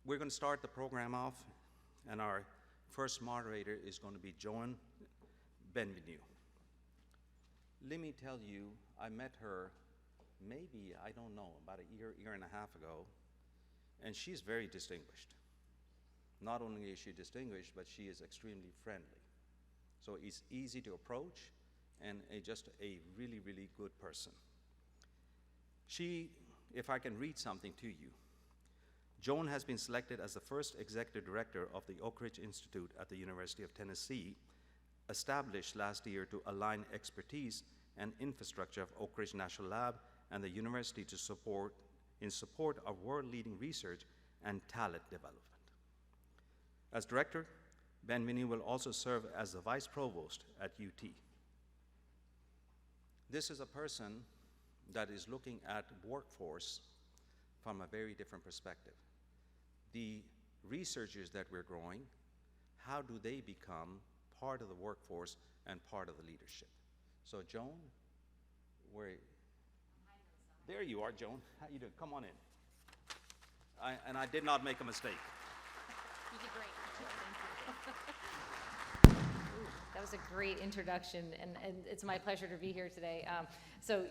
We're going to start the program off, and our first moderator is going to be Joan Bienvenue. Let me tell you, I met her maybe, I don't know, about a year and a half ago, and she's very distinguished. Not only is she distinguished, but she is extremely friendly. So it's easy to approach, and just a really, really good person. She, if I can read something to you, Joan has been selected as the first executive director of the Oak Ridge Institute at the University of Tennessee, established last year to align expertise and infrastructure of Oak Ridge National Lab and the university in support of world-leading research and talent development. As director, Bienvenue will also serve as the vice provost at UT. This is a person that is looking at workforce from a very different perspective. The researchers that we're growing, how do they become part of the workforce and part of the leadership? So Joan, there you are, Joan. How you doing? Come on in. And I did not make a mistake. You did great. That was a great introduction, and it's my pleasure to be here today. So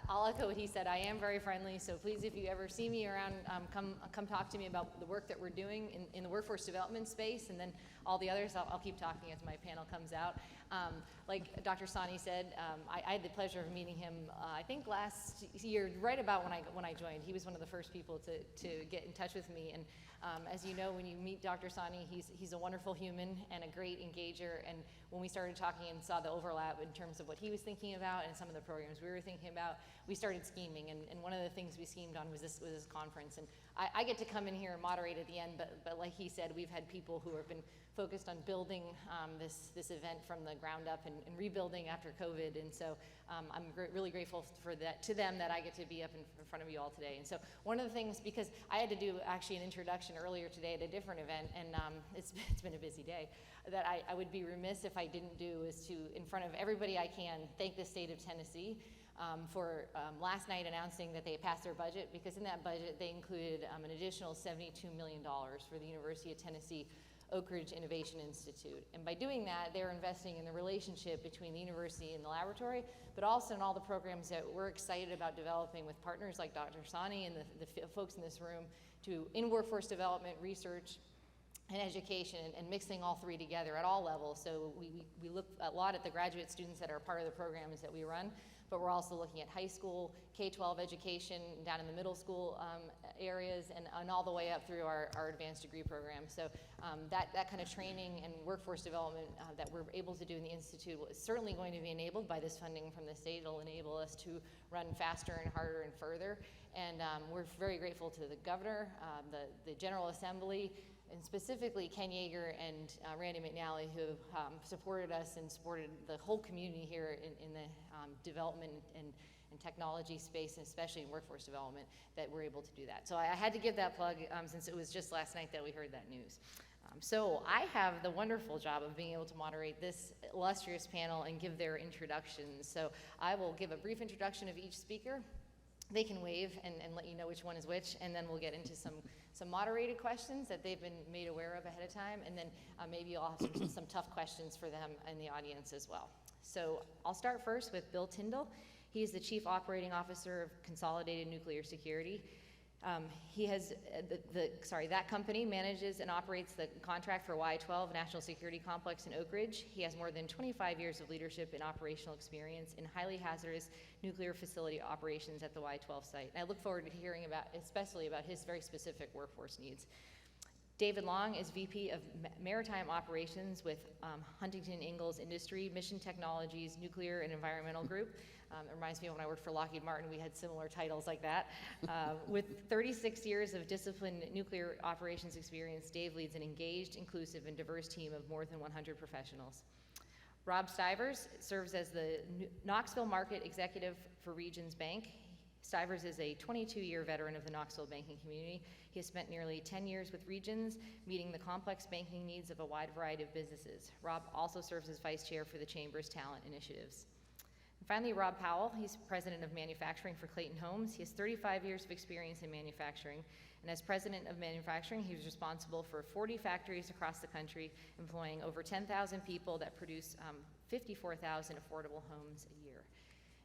I'll echo what he said. I am very friendly, so please, if you ever see me around, come talk to me about the work that we're doing in the workforce development space, and then all the others, I'll keep talking as my panel comes out. Like Dr. Sani said, I had the pleasure of meeting him, I think last year, right about when I joined. He was one of the first people to get in touch with me, and as you know, when you meet Dr. Sani, he's a wonderful human and a great engager, and when we started talking and saw the overlap in terms of what he was thinking about and some of the programs we were thinking about, we started scheming, and one of the things we schemed on was this conference. And I get to come in here and moderate at the end, but like he said, we've had people who have been focused on building this event from the ground up and rebuilding after COVID, and so I'm really grateful for that, to them, that I get to be up in front of you all today. And so one of the things, because I had to do actually an introduction earlier today at a different event, and it's been a busy day, that I would be remiss if I didn't do, is to, in front of everybody I can, thank the state of Tennessee for last night announcing that they passed their budget, because in that budget they included an additional $72 million for the University of Tennessee Oak Ridge Innovation Institute. And by doing that, they're investing in the relationship between the university and the laboratory, but also in all the programs that we're excited about developing with partners like Dr. Sani and the folks in this room in workforce development, research, and education, and mixing all three together at all levels. So we look a lot at the graduate students that are part of the programs that we run, but we're also looking at high school, K-12 education, down in the middle school areas, and all the way up through our advanced degree program. So that kind of training and workforce development that we're able to do in the Institute is certainly going to be enabled by this funding from the state. It'll enable us to run faster and harder and further. And we're very grateful to the governor, the General Assembly, and specifically Ken Yeager and Randy McNally, who supported us and supported the whole community here in the development and technology space, and especially in workforce development, that we're able to do that. So I had to give that plug since it was just last night that we heard that news. So I have the wonderful job of being able to moderate this illustrious panel and give their introductions. So I will give a brief introduction of each speaker. They can wave and let you know which one is which, and then we'll get into some moderated questions that they've been made aware of ahead of time, and then maybe I'll have some tough questions for them in the audience as well. So I'll start first with Bill Tindal. He's the Chief Operating Officer of Consolidated Nuclear Security. That company manages and operates the contract for Y-12 National Security Complex in Oak Ridge. He has more than 25 years of leadership and operational experience in highly hazardous nuclear facility operations at the Y-12 site. And I look forward to hearing especially about his very specific workforce needs. David Long is VP of Maritime Operations with Huntington Ingalls Industry, Mission Technologies, Nuclear and Environmental Group. It reminds me of when I worked for Lockheed Martin, we had similar titles like that. With 36 years of disciplined nuclear operations experience, Dave leads an engaged, inclusive, and diverse team of more than 100 professionals. Rob Stivers serves as the Knoxville Market Executive for Regions Bank. Stivers is a 22-year veteran of the Knoxville banking community. He has spent nearly 10 years with Regions, meeting the complex banking needs of a wide variety of businesses. Rob also serves as vice chair for the Chamber's Talent Initiatives. Finally, Rob Powell, he's president of manufacturing for Clayton Homes. He has 35 years of experience in manufacturing, and as president of manufacturing, he was responsible for 40 factories across the country, employing over 10,000 people that produce 54,000 affordable homes a year.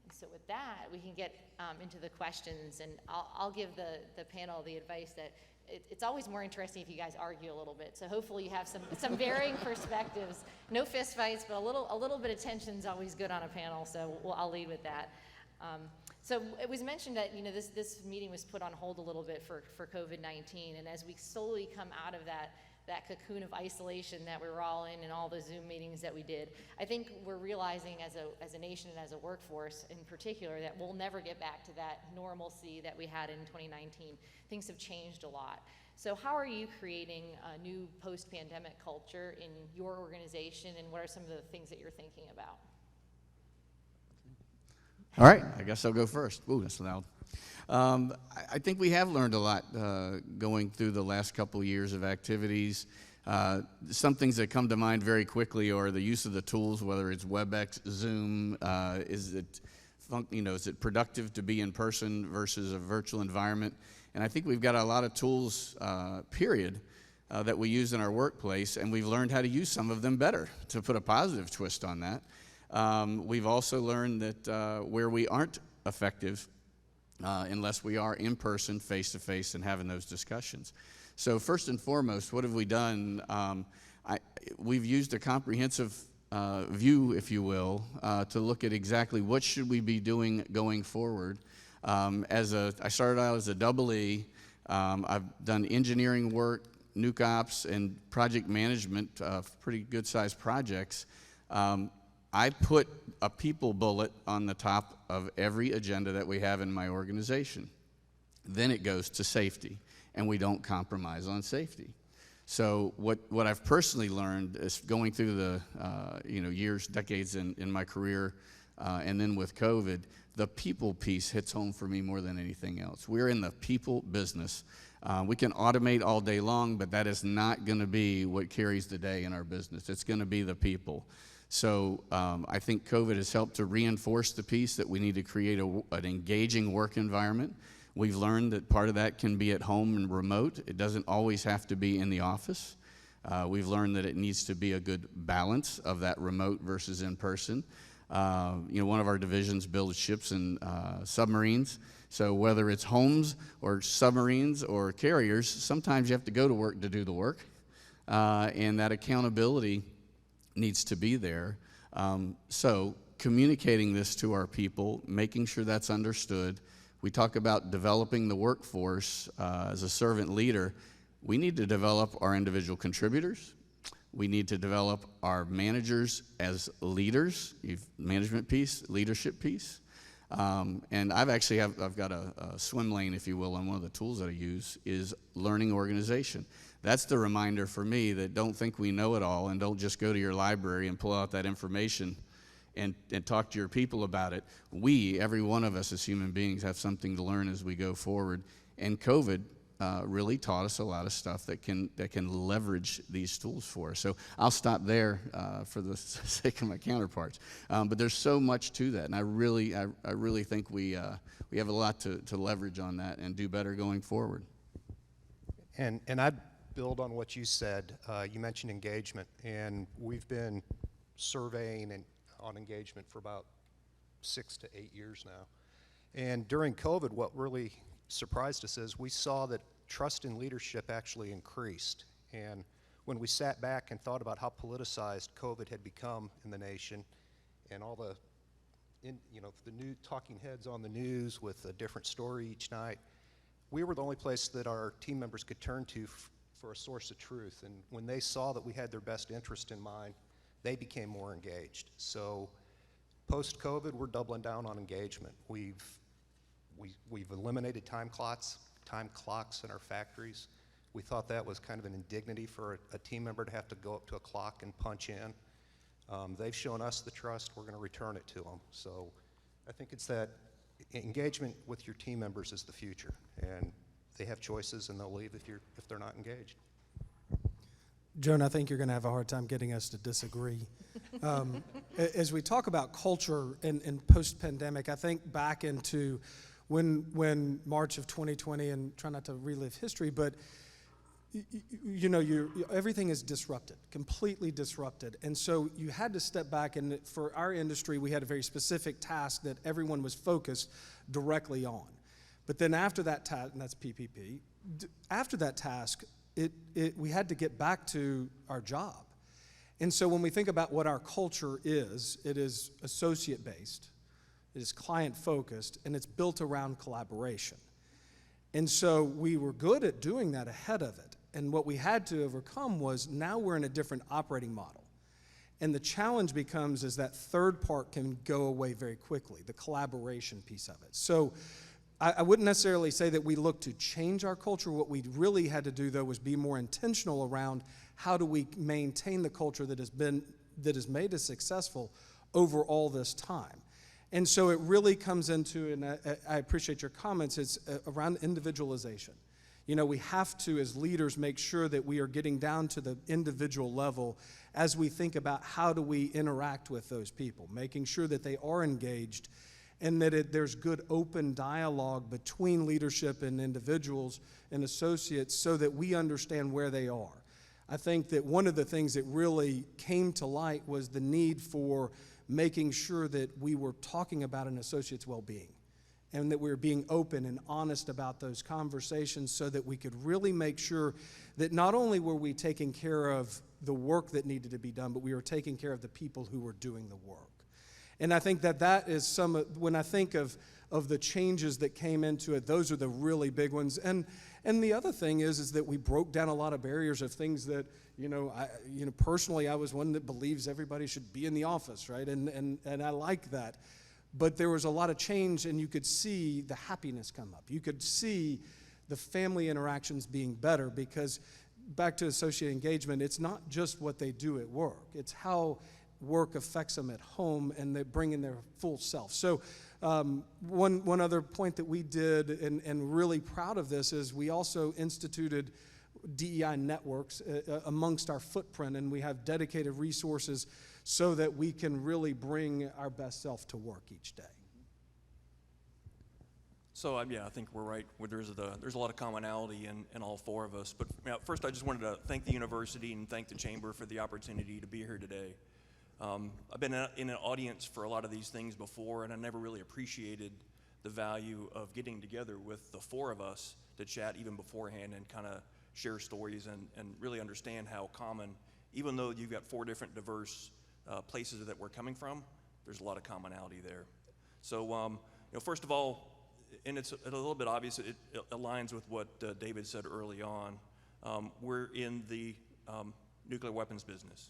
And so with that, we can get into the questions, and I'll give the panel the advice that it's always more interesting if you guys argue a little bit. So hopefully you have some varying perspectives. No fist fights, but a little bit of tension is always good on a panel. So I'll lead with that. So it was mentioned that this meeting was put on hold a little bit for COVID-19, and as we slowly come out of that cocoon of isolation that we were all in and all the Zoom meetings that we did, I think we're realizing as a nation and as a workforce in particular that we'll never get back to that normalcy that we had in 2019. Things have changed a lot. So how are you creating a new post-pandemic culture in your organization, and what are some of the things that you're thinking about? All right, I guess I'll go first. Ooh, that's loud. I think we have learned a lot going through the last couple years of activities. Some things that come to mind very quickly are the use of the tools, whether it's WebEx, Zoom. Is it productive to be in person versus a virtual environment? And I think we've got a lot of tools, that we use in our workplace, and we've learned how to use some of them better, to put a positive twist on that. We've also learned that where we aren't effective, unless we are in person, face-to-face, and having those discussions. So first and foremost, what have we done? We've used a comprehensive view, if you will, to look at exactly what should we be doing going forward. I started out as a double E. I've done engineering work, nuke ops, and project management of pretty good-sized projects. I put a people bullet on the top of every agenda that we have in my organization. Then it goes to safety, and we don't compromise on safety. So what I've personally learned is going through the years, decades in my career, and then with COVID, the people piece hits home for me more than anything else. We're in the people business. We can automate all day long, but that is not going to be what carries the day in our business. It's going to be the people. So I think COVID has helped to reinforce the piece that we need to create an engaging work environment. We've learned that part of that can be at home and remote. It doesn't always have to be in the office. We've learned that it needs to be a good balance of that remote versus in person. One of our divisions builds ships and submarines. So whether it's homes or submarines or carriers, sometimes you have to go to work to do the work. And that accountability needs to be there. So communicating this to our people, making sure that's understood. We talk about developing the workforce as a servant leader. We need to develop our individual contributors. We need to develop our managers as leaders, management piece, leadership piece. And I've got a swim lane, if you will, on one of the tools that I use is learning organization. That's the reminder for me that don't think we know it all, and don't just go to your library and pull out that information and talk to your people about it. Every one of us as human beings, have something to learn as we go forward. And COVID really taught us a lot of stuff that can leverage these tools for us. So I'll stop there for the sake of my counterparts. But there's so much to that, and I really think we have a lot to leverage on that and do better going forward. And I'd build on what you said. You mentioned engagement, and we've been surveying on engagement for about 6 to 8 years now. And during COVID, what really surprised us is we saw that trust in leadership actually increased. And when we sat back and thought about how politicized COVID had become in the nation, and all the new talking heads on the news with a different story each night, we were the only place that our team members could turn to for a source of truth. And when they saw that we had their best interest in mind, they became more engaged. So post-COVID, we're doubling down on engagement. We've eliminated time clocks in our factories. We thought that was kind of an indignity for a team member to have to go up to a clock and punch in. They've shown us the trust. We're going to return it to them. So I think it's that engagement with your team members is the future, and they have choices, and they'll leave if they're not engaged. Joan, I think you're going to have a hard time getting us to disagree. As we talk about culture in post-pandemic, I think back into when March of 2020, and try not to relive history, but everything is disrupted, completely disrupted. And so you had to step back, and for our industry, we had a very specific task that everyone was focused directly on. But then after that task, and that's PPP, after that task, we had to get back to our job. And so when we think about what our culture is, it is associate-based, it is client-focused, and it's built around collaboration. And so we were good at doing that ahead of it. And what we had to overcome was now we're in a different operating model. And the challenge becomes is that third part can go away very quickly, the collaboration piece of it. So I wouldn't necessarily say that we look to change our culture. What we really had to do, though, was be more intentional around how do we maintain the culture that has made us successful over all this time. And so it really comes into, and I appreciate your comments, it's around individualization. We have to, as leaders, make sure that we are getting down to the individual level as we think about how do we interact with those people, making sure that they are engaged and that there's good open dialogue between leadership and individuals and associates so that we understand where they are. I think that one of the things that really came to light was the need for making sure that we were talking about an associate's well-being and that we were being open and honest about those conversations so that we could really make sure that not only were we taking care of the work that needed to be done, but we were taking care of the people who were doing the work. And I think that is when I think of the changes that came into it, those are the really big ones. And the other thing is that we broke down a lot of barriers of things that, personally I was one that believes everybody should be in the office, right? And I like that. But there was a lot of change, and you could see the happiness come up. You could see the family interactions being better because, back to associate engagement, it's not just what they do at work. It's how work affects them at home, and they bring in their full self. So one other point that we did, and really proud of this, is we also instituted DEI networks amongst our footprint, and we have dedicated resources so that we can really bring our best self to work each day. So I think we're right. There's a lot of commonality in all four of us. But first, I just wanted to thank the university and thank the chamber for the opportunity to be here today. I've been in an audience for a lot of these things before, and I never really appreciated the value of getting together with the four of us to chat even beforehand and kind of share stories and really understand how common, even though you've got four different diverse places that we're coming from, there's a lot of commonality there. So, first of all, and it's a little bit obvious, it aligns with what David said early on. We're in the nuclear weapons business.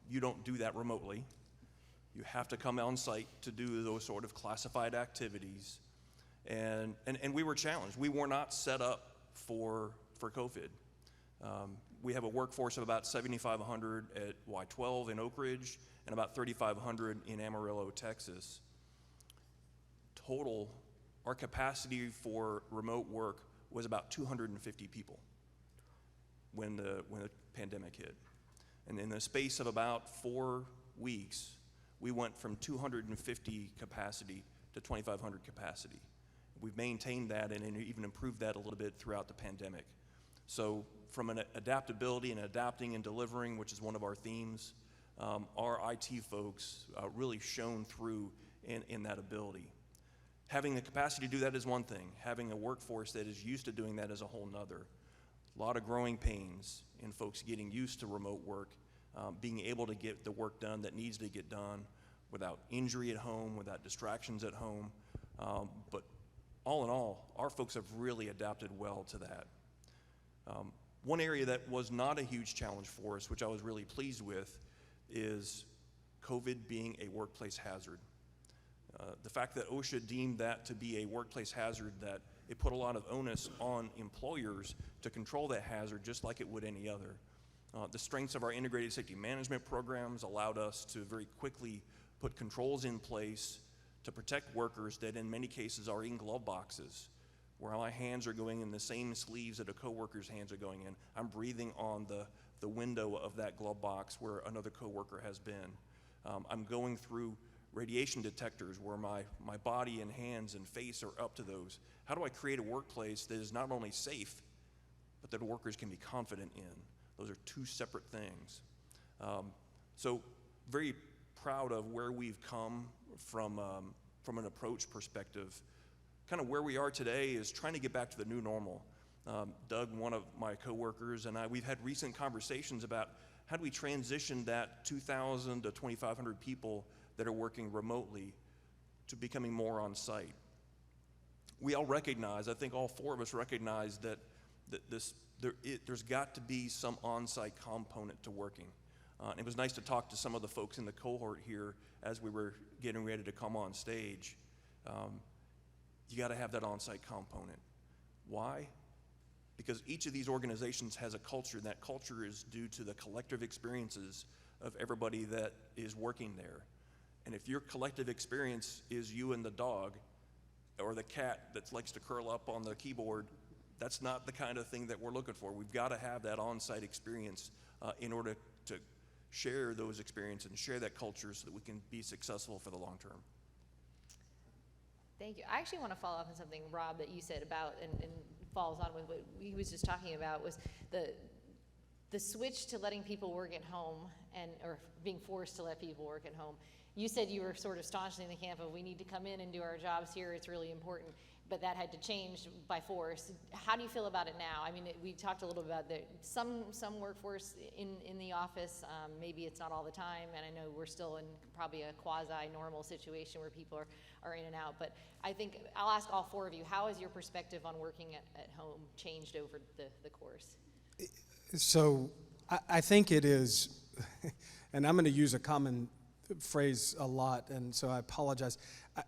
You don't do that remotely. You have to come on site to do those sort of classified activities. And we were challenged. We were not set up for COVID. We have a workforce of about 7,500 at Y-12 in Oak Ridge and about 3,500 in Amarillo, Texas. Total, our capacity for remote work was about 250 people when the pandemic hit. And in the space of about 4 weeks, we went from 250 capacity to 2,500 capacity. We've maintained that and even improved that a little bit throughout the pandemic. So from an adaptability and adapting and delivering, which is one of our themes, our IT folks really shone through in that ability. Having the capacity to do that is one thing. Having a workforce that is used to doing that is a whole nother. A lot of growing pains in folks getting used to remote work, being able to get the work done that needs to get done without injury at home, without distractions at home. But all in all, our folks have really adapted well to that. One area that was not a huge challenge for us, which I was really pleased with, is COVID being a workplace hazard. The fact that OSHA deemed that to be a workplace hazard, that it put a lot of onus on employers to control that hazard just like it would any other. The strengths of our integrated safety management programs allowed us to very quickly put controls in place to protect workers that in many cases are in glove boxes where my hands are going in the same sleeves that a coworker's hands are going in. I'm breathing on the window of that glove box where another coworker has been. I'm going through radiation detectors where my body and hands and face are up to those. How do I create a workplace that is not only safe, but that workers can be confident in? Those are two separate things. So very proud of where we've come from an approach perspective. Kind of where we are today is trying to get back to the new normal. Doug, one of my coworkers, and I, we've had recent conversations about how do we transition that 2,000 to 2,500 people that are working remotely to becoming more on site. We all recognize, I think all four of us recognize that there's got to be some on-site component to working. It was nice to talk to some of the folks in the cohort here as we were getting ready to come on stage. You got to have that on-site component. Why? Because each of these organizations has a culture, and that culture is due to the collective experiences of everybody that is working there. And if your collective experience is you and the dog, or the cat that likes to curl up on the keyboard, that's not the kind of thing that we're looking for. We've got to have that on-site experience in order to share those experiences and share that culture so that we can be successful for the long term. Thank you. I actually want to follow up on something, Rob, that you said about, and follows on with what he was just talking about, was the switch to letting people work at home, or being forced to let people work at home. You said you were sort of staunchly in the camp of we need to come in and do our jobs here, it's really important, but that had to change by force. How do you feel about it now? I mean, we talked a little about some workforce in the office, maybe it's not all the time, and I know we're still in probably a quasi-normal situation where people are in and out, but I think I'll ask all four of you, how has your perspective on working at home changed over the course? So I think it is, and I'm going to use a common phrase a lot, and so I apologize.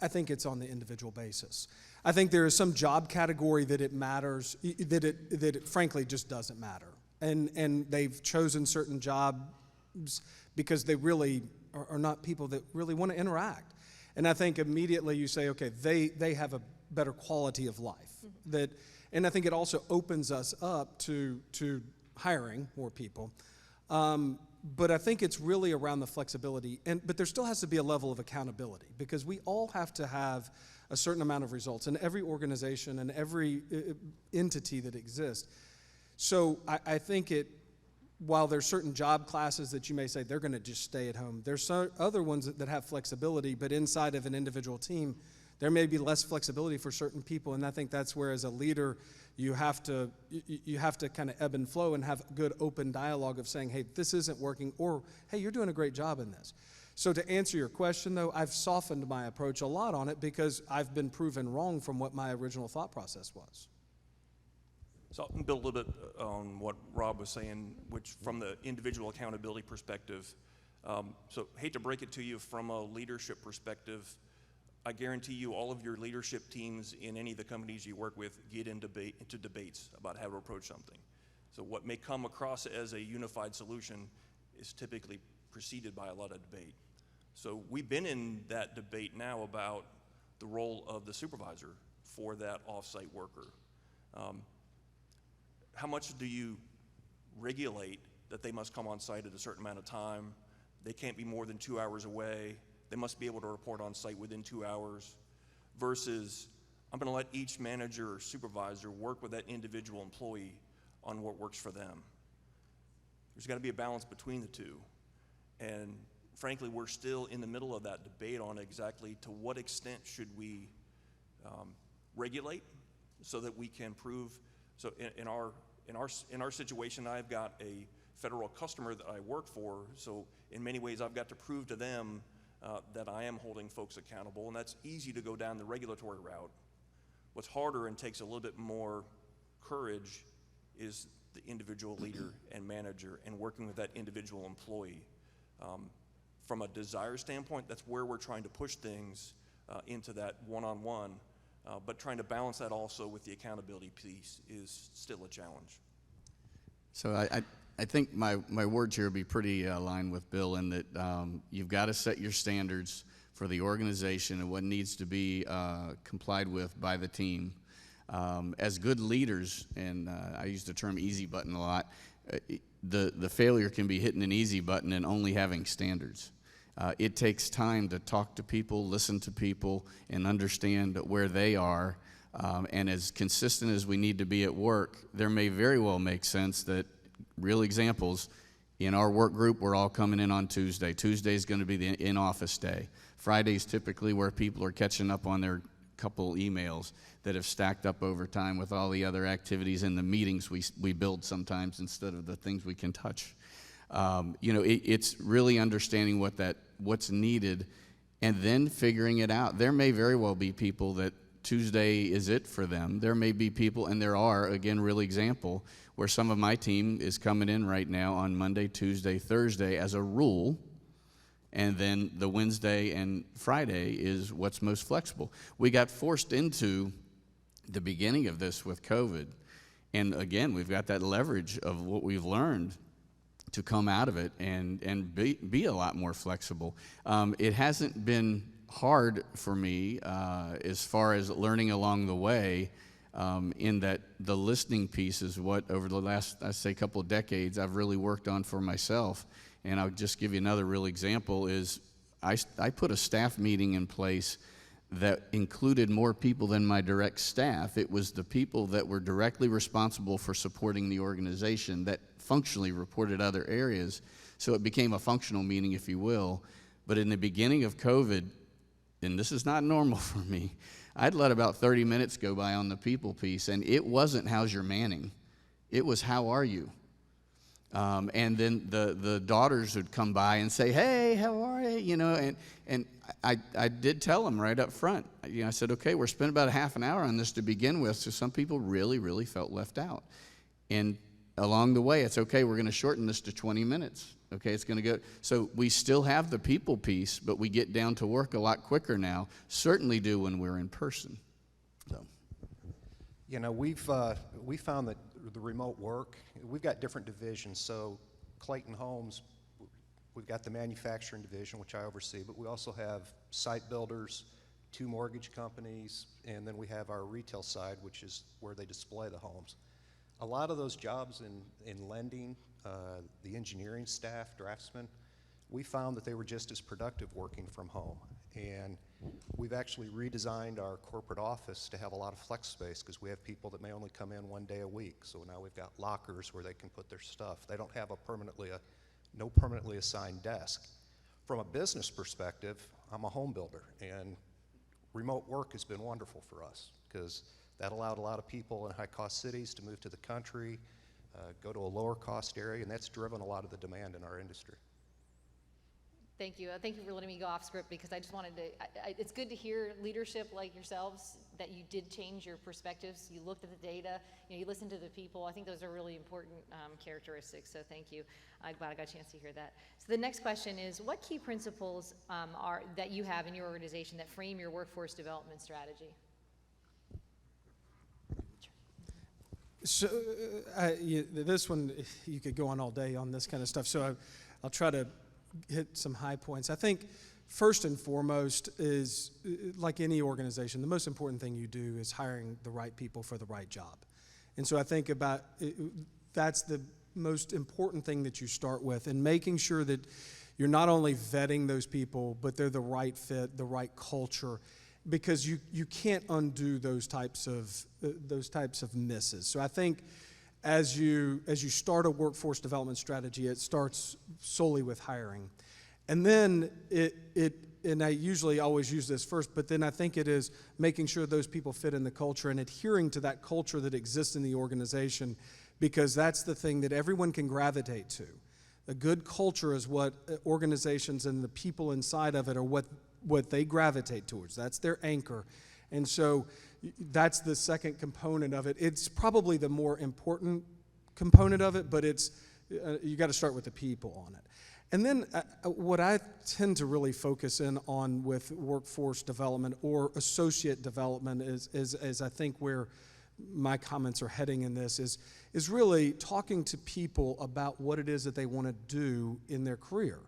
I think it's on the individual basis. I think there is some job category that it matters, that it frankly just doesn't matter. And they've chosen certain jobs because they really are not people that really want to interact. And I think immediately you say, okay, they have a better quality of life. Mm-hmm. And I think it also opens us up to hiring more people. But I think it's really around the flexibility, but there still has to be a level of accountability because we all have to have a certain amount of results in every organization and every entity that exists. So I think while there's certain job classes that you may say they're going to just stay at home, there's other ones that have flexibility, but inside of an individual team, there may be less flexibility for certain people, and I think that's where, as a leader, you have to kind of ebb and flow and have good open dialogue of saying, hey, this isn't working, or hey, you're doing a great job in this. So to answer your question, though, I've softened my approach a lot on it because I've been proven wrong from what my original thought process was. So I'll build a little bit on what Rob was saying, which from the individual accountability perspective. So hate to break it to you from a leadership perspective, I guarantee you all of your leadership teams in any of the companies you work with get into debates about how to approach something. So what may come across as a unified solution is typically preceded by a lot of debate. So we've been in that debate now about the role of the supervisor for that off-site worker. How much do you regulate that they must come on site at a certain amount of time? They can't be more than 2 hours away. They must be able to report on site within 2 hours, versus I'm going to let each manager or supervisor work with that individual employee on what works for them. There's got to be a balance between the two. And frankly, we're still in the middle of that debate on exactly to what extent should we regulate so that we can prove. So in our situation, I've got a federal customer that I work for, so in many ways I've got to prove to them that I am holding folks accountable, and that's easy to go down the regulatory route. What's harder and takes a little bit more courage is the individual leader and manager and working with that individual employee. From a desire standpoint, that's where we're trying to push things into that one-on-one, but trying to balance that also with the accountability piece is still a challenge. So I think my words here will be pretty aligned with Bill in that you've got to set your standards for the organization and what needs to be complied with by the team. As good leaders, and I use the term easy button a lot, the failure can be hitting an easy button and only having standards. It takes time to talk to people, listen to people, and understand where they are. And as consistent as we need to be at work, there may very well make sense that, real examples, in our work group, we're all coming in on Tuesday. Tuesday is going to be the in-office day. Friday's typically where people are catching up on their couple emails that have stacked up over time with all the other activities and the meetings we build sometimes instead of the things we can touch. It's really understanding what's needed and then figuring it out. There may very well be people that Tuesday is it for them. There may be people, and there are, again, real example, where some of my team is coming in right now on Monday, Tuesday, Thursday as a rule, and then the Wednesday and Friday is what's most flexible. We got forced into the beginning of this with COVID, and again, we've got that leverage of what we've learned to come out of it and be a lot more flexible. It hasn't been hard for me as far as learning along the way, in that the listening piece is what over the last, I'd say, couple of decades I've really worked on for myself. And I'll just give you another real example is I put a staff meeting in place that included more people than my direct staff. It was the people that were directly responsible for supporting the organization that functionally reported other areas. So it became a functional meeting, if you will. But in the beginning of COVID, and this is not normal for me, I'd let about 30 minutes go by on the people piece, and it wasn't how's your manning. It was how are you? And then the daughters would come by and say, hey, how are you? And I did tell them right up front. I said, okay, we're spending about a half an hour on this to begin with, so some people really, really felt left out. And along the way, it's okay, we're going to shorten this to 20 minutes. Okay, it's going to go. So we still have the people piece, but we get down to work a lot quicker now. Certainly do when we're in person. So, we found that the remote work, we've got different divisions. So Clayton Homes, we've got the manufacturing division, which I oversee, but we also have site builders, 2 mortgage companies, and then we have our retail side, which is where they display the homes. A lot of those jobs in lending, the engineering staff, draftsmen, we found that they were just as productive working from home. And we've actually redesigned our corporate office to have a lot of flex space because we have people that may only come in 1 day a week. So now we've got lockers where they can put their stuff. They don't have no permanently assigned desk. From a business perspective, I'm a home builder, and remote work has been wonderful for us because that allowed a lot of people in high-cost cities to move to the country, go to a lower-cost area, and that's driven a lot of the demand in our industry. Thank you. Thank you for letting me go off script because I just wanted to, it's good to hear leadership like yourselves, that you did change your perspectives. You looked at the data, you listened to the people. I think those are really important characteristics, so thank you. I'm glad I got a chance to hear that. So the next question is, what key principles are that you have in your organization that frame your workforce development strategy? So this one, you could go on all day on this kind of stuff, so I'll try to hit some high points. I think first and foremost is, like any organization, the most important thing you do is hiring the right people for the right job. And so I think about that's the most important thing that you start with, and making sure that you're not only vetting those people, but they're the right fit, the right culture, because you can't undo those types of misses. So I think as you start a workforce development strategy, it starts solely with hiring. And then and I usually always use this first, but then I think it is making sure those people fit in the culture and adhering to that culture that exists in the organization, because that's the thing that everyone can gravitate to. A good culture is what organizations and the people inside of it are what they gravitate towards. That's their anchor. And so that's the second component of it. It's probably the more important component of it, but it's you got to start with the people on it. And then what I tend to really focus in on with workforce development or associate development is I think where my comments are heading in this is really talking to people about what it is that they want to do in their career,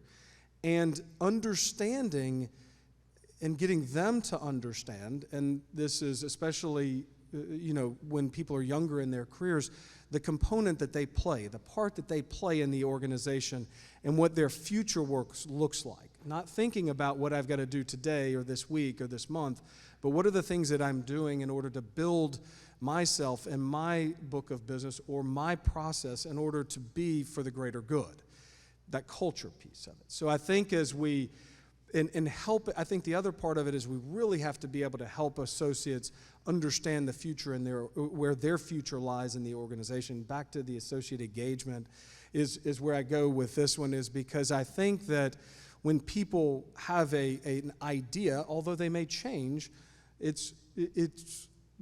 and understanding and getting them to understand, and this is especially when people are younger in their careers, the component that they play, the part that they play in the organization, and what their future work looks like. Not thinking about what I've got to do today or this week or this month, but what are the things that I'm doing in order to build myself and my book of business or my process in order to be for the greater good. That culture piece of it. So I think as we, and help, I think the other part of it is we really have to be able to help associates understand the future and where their future lies in the organization. Back to the associate engagement is where I go with this one, is because I think that when people have an idea, although they may change, it's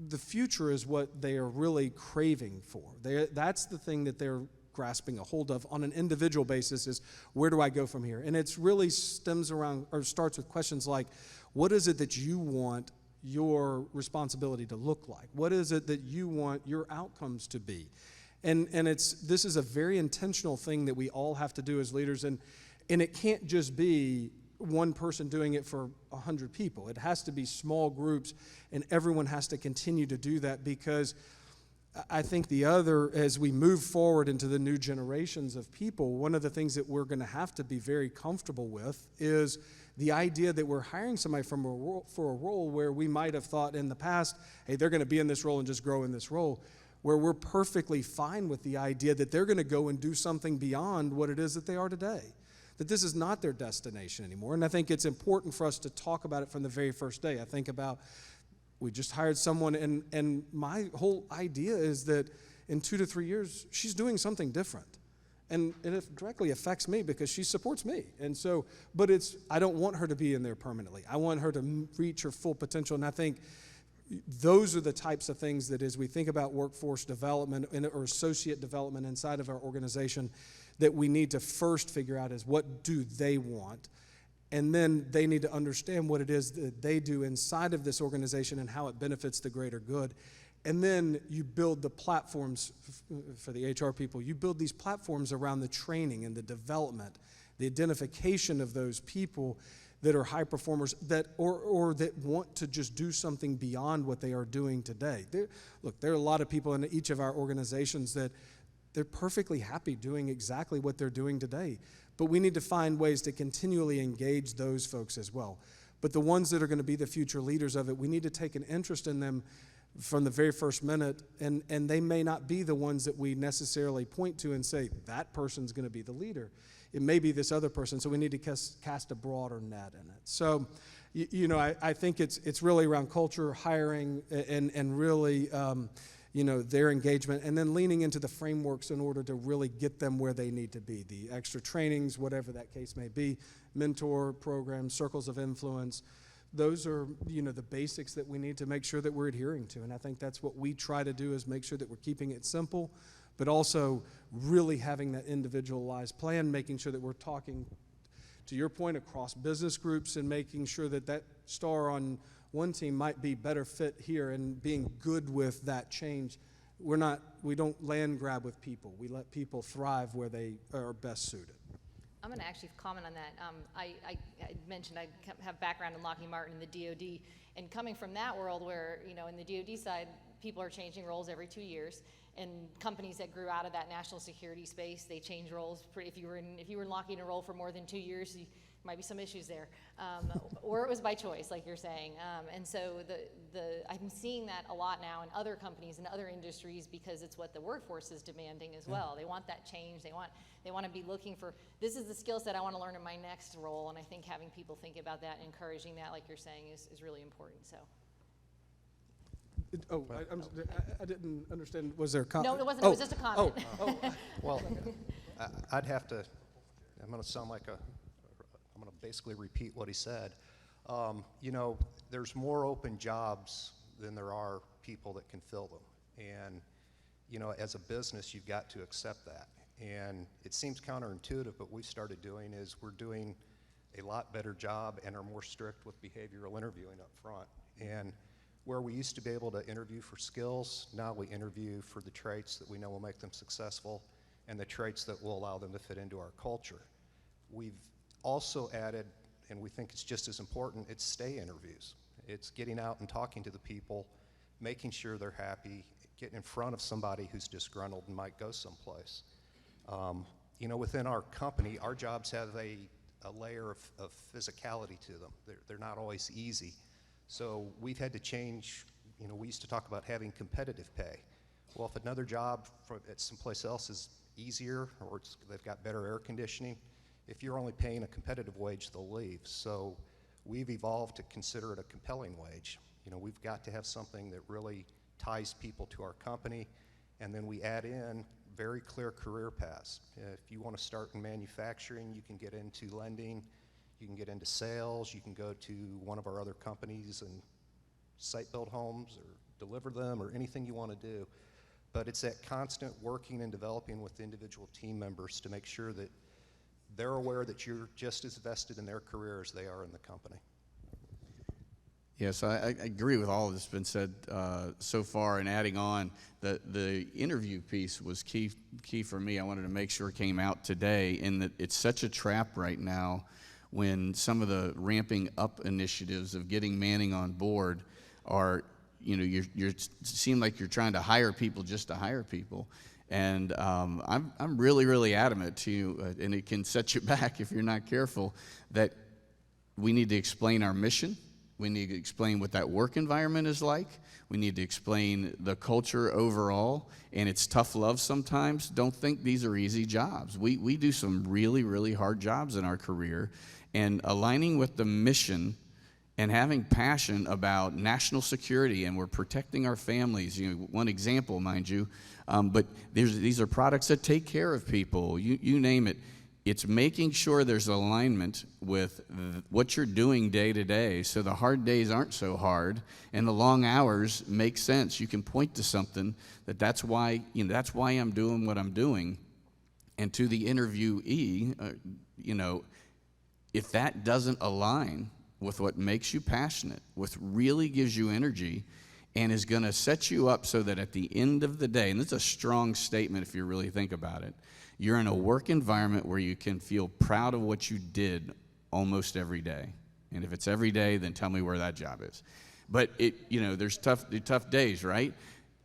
the future is what they are really craving for. That's the thing that they're grasping a hold of on an individual basis, is where do I go from here? And it's really stems around or starts with questions like, what is it that you want your responsibility to look like? What is it that you want your outcomes to be? And this is a very intentional thing that we all have to do as leaders, and it can't just be one person doing it for 100 people. It has to be small groups, and everyone has to continue to do that, because I think as we move forward into the new generations of people, one of the things that we're going to have to be very comfortable with is the idea that we're hiring somebody for a role where we might have thought in the past, hey, they're going to be in this role and just grow in this role, where we're perfectly fine with the idea that they're going to go and do something beyond what it is that they are today. That this is not their destination anymore. And I think it's important for us to talk about it from the very first day. I think about, we just hired someone, and my whole idea is that in 2 to 3 years, she's doing something different. And it directly affects me because she supports me. And so, but I don't want her to be in there permanently. I want her to reach her full potential. And I think those are the types of things that as we think about workforce development or associate development inside of our organization, that we need to first figure out is, what do they want? And then they need to understand what it is that they do inside of this organization and how it benefits the greater good. And then you build the platforms for the HR people. You build these platforms around the training and the development, the identification of those people that are high performers or that want to just do something beyond what they are doing today. There are a lot of people in each of our organizations that they're perfectly happy doing exactly what they're doing today. But we need to find ways to continually engage those folks as well. But the ones that are going to be the future leaders of it, we need to take an interest in them from the very first minute, and they may not be the ones that we necessarily point to and say, that person's going to be the leader. It may be this other person, so we need to cast a broader net in it. So, I think it's really around culture, hiring, and really their engagement, and then leaning into the frameworks in order to really get them where they need to be. The extra trainings, whatever that case may be, mentor programs, circles of influence, those are, the basics that we need to make sure that we're adhering to. And I think that's what we try to do, is make sure that we're keeping it simple, but also really having that individualized plan, making sure that we're talking, to your point, across business groups, and making sure that that star on one team might be better fit here, and being good with that change. We don't land grab with people. We let people thrive where they are best suited. I'm going to actually comment on that. I mentioned I have background in Lockheed Martin and the DoD, and coming from that world where, in the DoD side, people are changing roles every 2 years, and companies that grew out of that national security space, they change roles. If you were in Lockheed in a role for more than 2 years, might be some issues there, or it was by choice, like you're saying. And so I'm seeing that a lot now in other companies and other industries, because it's what the workforce is demanding as well. They want that change. They want to be looking for, this is the skill set I want to learn in my next role. And I think having people think about that and encouraging that, like you're saying, is really important. So. I didn't understand. Was there a comment? No, it wasn't. It was just a comment. Well, I'm going to sound like I'm going to basically repeat what he said. There's more open jobs than there are people that can fill them. And, as a business, you've got to accept that. And it seems counterintuitive, but what we started doing is we're doing a lot better job and are more strict with behavioral interviewing up front. And where we used to be able to interview for skills, now we interview for the traits that we know will make them successful and the traits that will allow them to fit into our culture. We've also added, and we think it's just as important, it's stay interviews. It's getting out and talking to the people making sure they're happy, getting in front of somebody who's disgruntled and might go someplace. You know, within our company, our jobs have a layer of physicality to them. They're not always easy. So we've had to change, you know, we used to talk about having competitive pay. Well, if another job at someplace else is easier, or they've got better air conditioning, if you're only paying a competitive wage, they'll leave. So we've evolved to consider it a compelling wage. You know, we've got to have something that really ties people to our company, and then we add in very clear career paths. If you want to start in manufacturing, you can get into lending, you can get into sales, you can go to one of our other companies and site build homes or deliver them or anything you want to do. But it's that constant working and developing with individual team members to make sure that they're aware that you're just as vested in their career as they are in the company. Yes, I agree with all that's been said so far, and adding on, the interview piece was key for me. I wanted to make sure it came out today, in that it's such a trap right now when some of the ramping up initiatives of getting Manning on board are, you know, you seem like you're trying to hire people just to hire people. And I'm really adamant to you, and it can set you back if you're not careful, that we need to explain our mission. We need to explain what that work environment is like. We need to explain the culture overall, and it's tough love sometimes. Don't think these are easy jobs. We do some really hard jobs in our career, and aligning with the mission and having passion about national security, and we're protecting our families. You know, one example, mind you, but these are products that take care of people. You name it. It's making sure there's alignment with what you're doing day to day, so the hard days aren't so hard, and the long hours make sense. You can point to something that's why I'm doing what I'm doing. And to the interviewee, you know, if that doesn't align with what makes you passionate, what really gives you energy, and is going to set you up so that at the end of the day, and this is a strong statement if you really think about it, you're in a work environment where you can feel proud of what you did almost every day. And if it's every day, then tell me where that job is. But you know, there's tough days, right?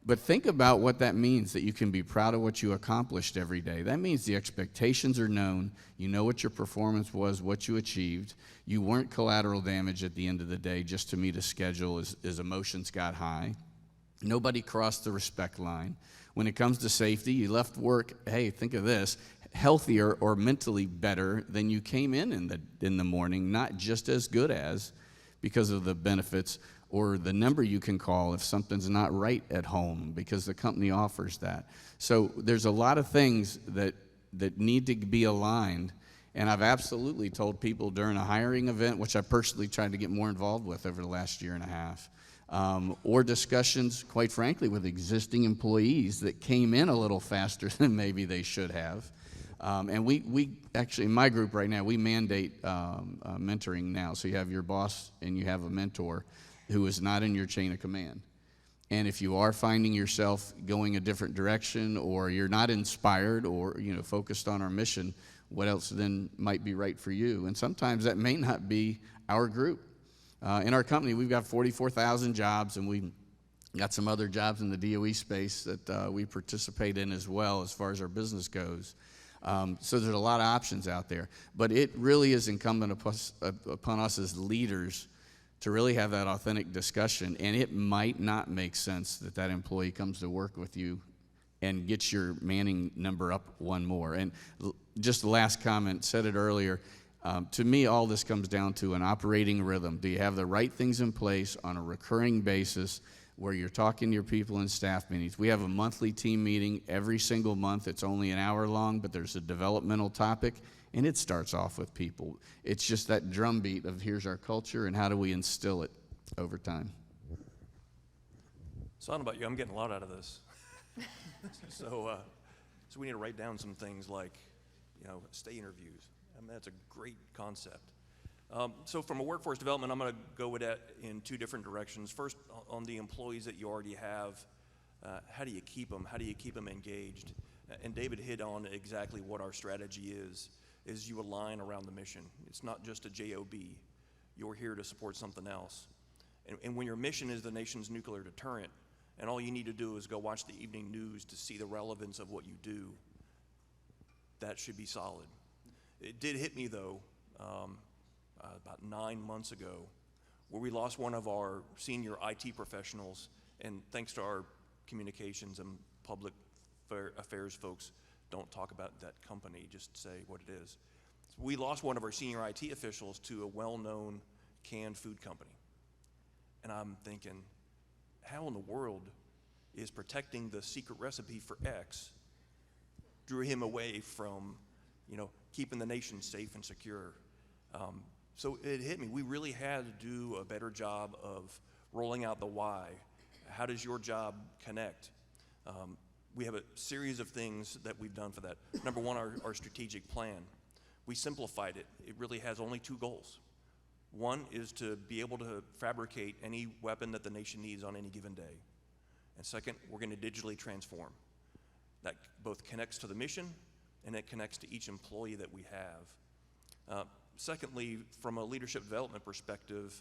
But think about what that means, that you can be proud of what you accomplished every day. That means the expectations are known. You know what your performance was, what you achieved. You weren't collateral damage at the end of the day just to meet a schedule as emotions got high. Nobody crossed the respect line. When it comes to safety, you left work, hey, think of this, healthier or mentally better than you came in the morning, not just as good as, because of the benefits or the number you can call if something's not right at home, because the company offers that. So there's a lot of things that need to be aligned, and I've absolutely told people during a hiring event, which I personally tried to get more involved with over the last year and a half, or discussions, quite frankly, with existing employees that came in a little faster than maybe they should have. And we actually, in my group right now, we mandate mentoring now. So you have your boss and you have a mentor who is not in your chain of command. And if you are finding yourself going a different direction, or you're not inspired or, you know, focused on our mission, what else then might be right for you? And sometimes that may not be our group. In our company, we've got 44,000 jobs, and we got some other jobs in the DOE space that we participate in as well as far as our business goes. So there's a lot of options out there. But it really is incumbent upon us as leaders to really have that authentic discussion. And it might not make sense that employee comes to work with you and gets your Manning number up one more. And just the last comment, said it earlier, to me, all this comes down to an operating rhythm. Do you have the right things in place on a recurring basis where you're talking to your people in staff meetings? We have a monthly team meeting every single month. It's only an hour long, but there's a developmental topic, and it starts off with people. It's just that drumbeat of here's our culture and how do we instill it over time. So I don't know about you, I'm getting a lot out of this. So we need to write down some things like, you know, stay interviews. I mean, that's a great concept. So from a workforce development, I'm going to go with that in two different directions. First, on the employees that you already have, how do you keep them? How do you keep them engaged? And David hit on exactly what our strategy is you align around the mission. It's not just a JOB. You're here to support something else. And when your mission is the nation's nuclear deterrent, and all you need to do is go watch the evening news to see the relevance of what you do, that should be solid. It did hit me, though, about 9 months ago, where we lost one of our senior IT professionals, and thanks to our communications and public affairs folks, don't talk about that company, just say what it is. We lost one of our senior IT officials to a well-known canned food company. And I'm thinking, how in the world is protecting the secret recipe for X drew him away from, keeping the nation safe and secure? So it hit me. We really had to do a better job of rolling out the why. How does your job connect? We have a series of things that we've done for that. Number one, our strategic plan. We simplified it. It really has only 2 goals. One is to be able to fabricate any weapon that the nation needs on any given day. And second, we're going to digitally transform. That both connects to the mission and it connects to each employee that we have. Secondly, from a leadership development perspective,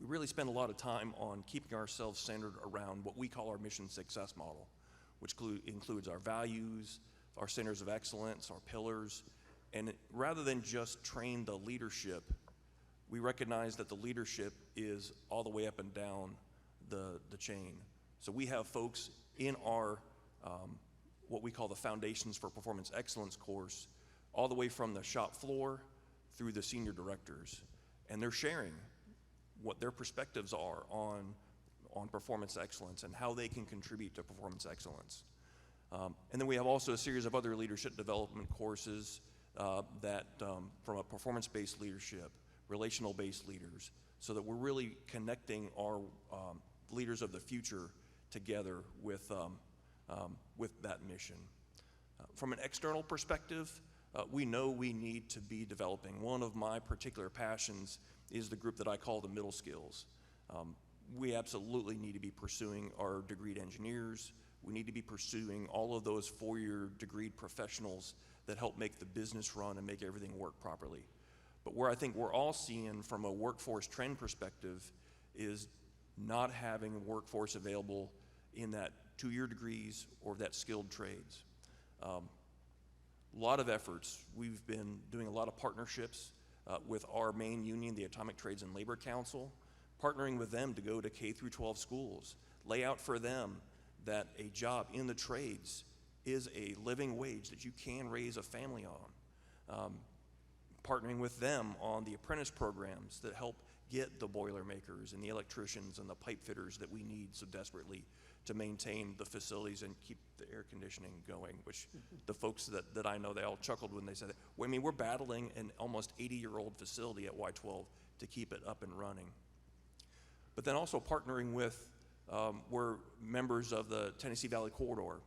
we really spend a lot of time on keeping ourselves centered around what we call our mission success model, which includes our values, our centers of excellence, our pillars. And rather than just train the leadership, we recognize that the leadership is all the way up and down the chain. So we have folks in our what we call the Foundations for Performance Excellence course, all the way from the shop floor through the senior directors. And they're sharing what their perspectives are on performance excellence and how they can contribute to performance excellence. And then we have also a series of other leadership development courses that from a performance-based leadership, relational-based leaders, so that we're really connecting our leaders of the future together with that mission. From an external perspective, we know we need to be developing. One of my particular passions is the group that I call the middle skills. We absolutely need to be pursuing our degreed engineers. We need to be pursuing all of those 4-year degreed professionals that help make the business run and make everything work properly. But where I think we're all seeing from a workforce trend perspective is not having workforce available in that 2-year degrees or that skilled trades. A lot of efforts. We've been doing a lot of partnerships with our main union, the Atomic Trades and Labor Council, partnering with them to go to K through 12 schools, lay out for them that a job in the trades is a living wage that you can raise a family on. Partnering with them on the apprentice programs that help get the boilermakers and the electricians and the pipe fitters that we need so desperately to maintain the facilities and keep the air conditioning going, which the folks that I know, they all chuckled when they said that. Well, I mean, we're battling an almost 80-year-old facility at Y-12 to keep it up and running. But then also partnering with, we're members of the Tennessee Valley Corridor,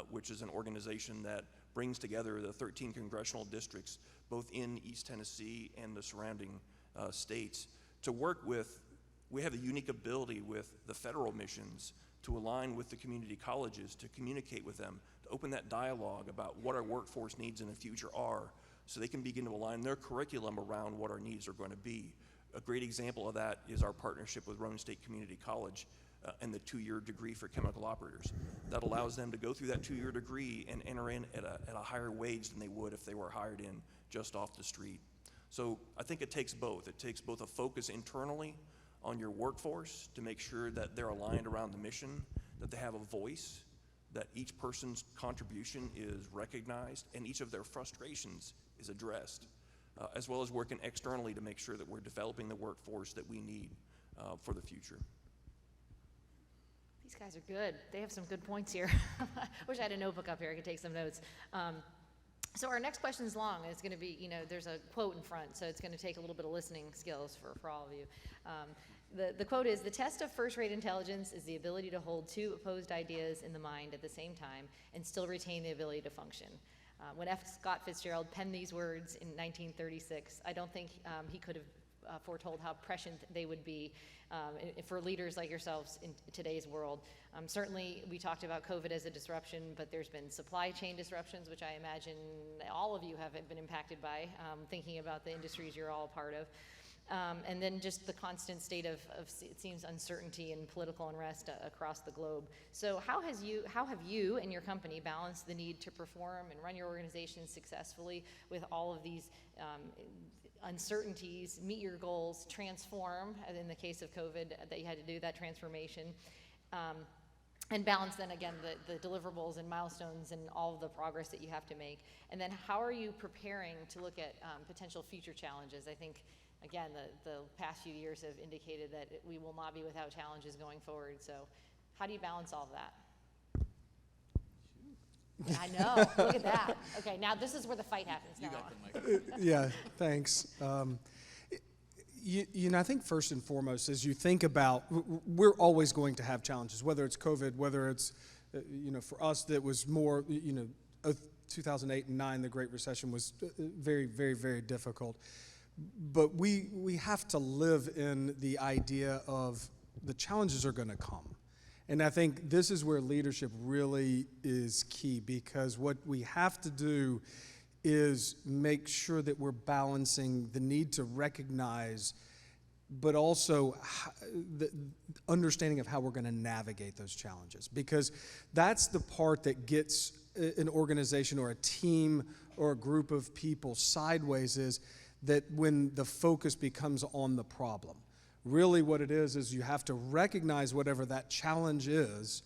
which is an organization that brings together the 13 congressional districts, both in East Tennessee and the surrounding states, to work with. We have a unique ability with the federal missions to align with the community colleges, to communicate with them, to open that dialogue about what our workforce needs in the future are, so they can begin to align their curriculum around what our needs are going to be. A great example of that is our partnership with Roane State Community College and the 2-year degree for chemical operators. That allows them to go through that 2-year degree and enter in at a higher wage than they would if they were hired in just off the street. So I think it takes both. It takes both a focus internally on your workforce to make sure that they're aligned around the mission, that they have a voice, that each person's contribution is recognized and each of their frustrations is addressed, as well as working externally to make sure that we're developing the workforce that we need for the future. These guys are good. They have some good points here. I wish I had a notebook up here. I could take some notes. So our next question is long. It's going to be, there's a quote in front, so it's going to take a little bit of listening skills for all of you. The quote is, "The test of first-rate intelligence is the ability to hold 2 opposed ideas in the mind at the same time and still retain the ability to function." When F. Scott Fitzgerald penned these words in 1936, I don't think he could have foretold how prescient they would be for leaders like yourselves in today's world. Certainly, we talked about COVID as a disruption, but there's been supply chain disruptions, which I imagine all of you have been impacted by, thinking about the industries you're all a part of. And then just the constant state of it seems, uncertainty and political unrest across the globe. So how have you and your company balanced the need to perform and run your organization successfully with all of these uncertainties, meet your goals, transform, as in the case of COVID, that you had to do that transformation, and balance then again the deliverables and milestones and all of the progress that you have to make. And then how are you preparing to look at potential future challenges? I think, again, the past few years have indicated that we will not be without challenges going forward. So how do you balance all of that? I know, look at that. Okay, now this is where the fight happens. You Now, got the mic. Yeah, thanks. I think first and foremost, as you think about, we're always going to have challenges, whether it's COVID, whether it's, for us that was more, 2008 and 9, the Great Recession was very, very, very difficult. But we have to live in the idea of the challenges are going to come. And I think this is where leadership really is key, because what we have to do is make sure that we're balancing the need to recognize, but also the understanding of how we're going to navigate those challenges. Because that's the part that gets an organization or a team or a group of people sideways, is that when the focus becomes on the problem. Really what it is you have to recognize whatever that challenge is,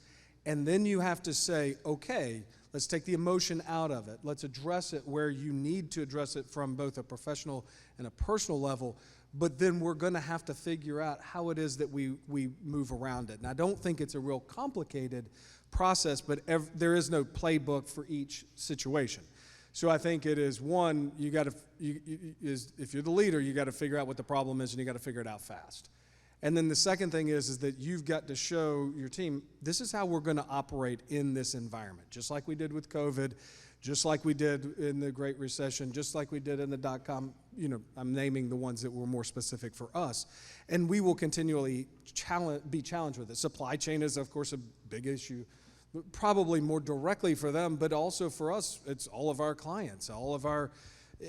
and then you have to say, okay, let's take the emotion out of it. Let's address it where you need to address it from both a professional and a personal level, but then we're going to have to figure out how it is that we move around it. And I don't think it's a real complicated process, but there is no playbook for each situation. So I think it is, one, if you're the leader, you got to figure out what the problem is, and you got to figure it out fast. And then the second thing is that you've got to show your team, this is how we're going to operate in this environment, just like we did with COVID, just like we did in the Great Recession, just like we did in the dot-com. I'm naming the ones that were more specific for us. And we will continually be challenged with it. Supply chain is, of course, a big issue, probably more directly for them, but also for us, it's all of our clients,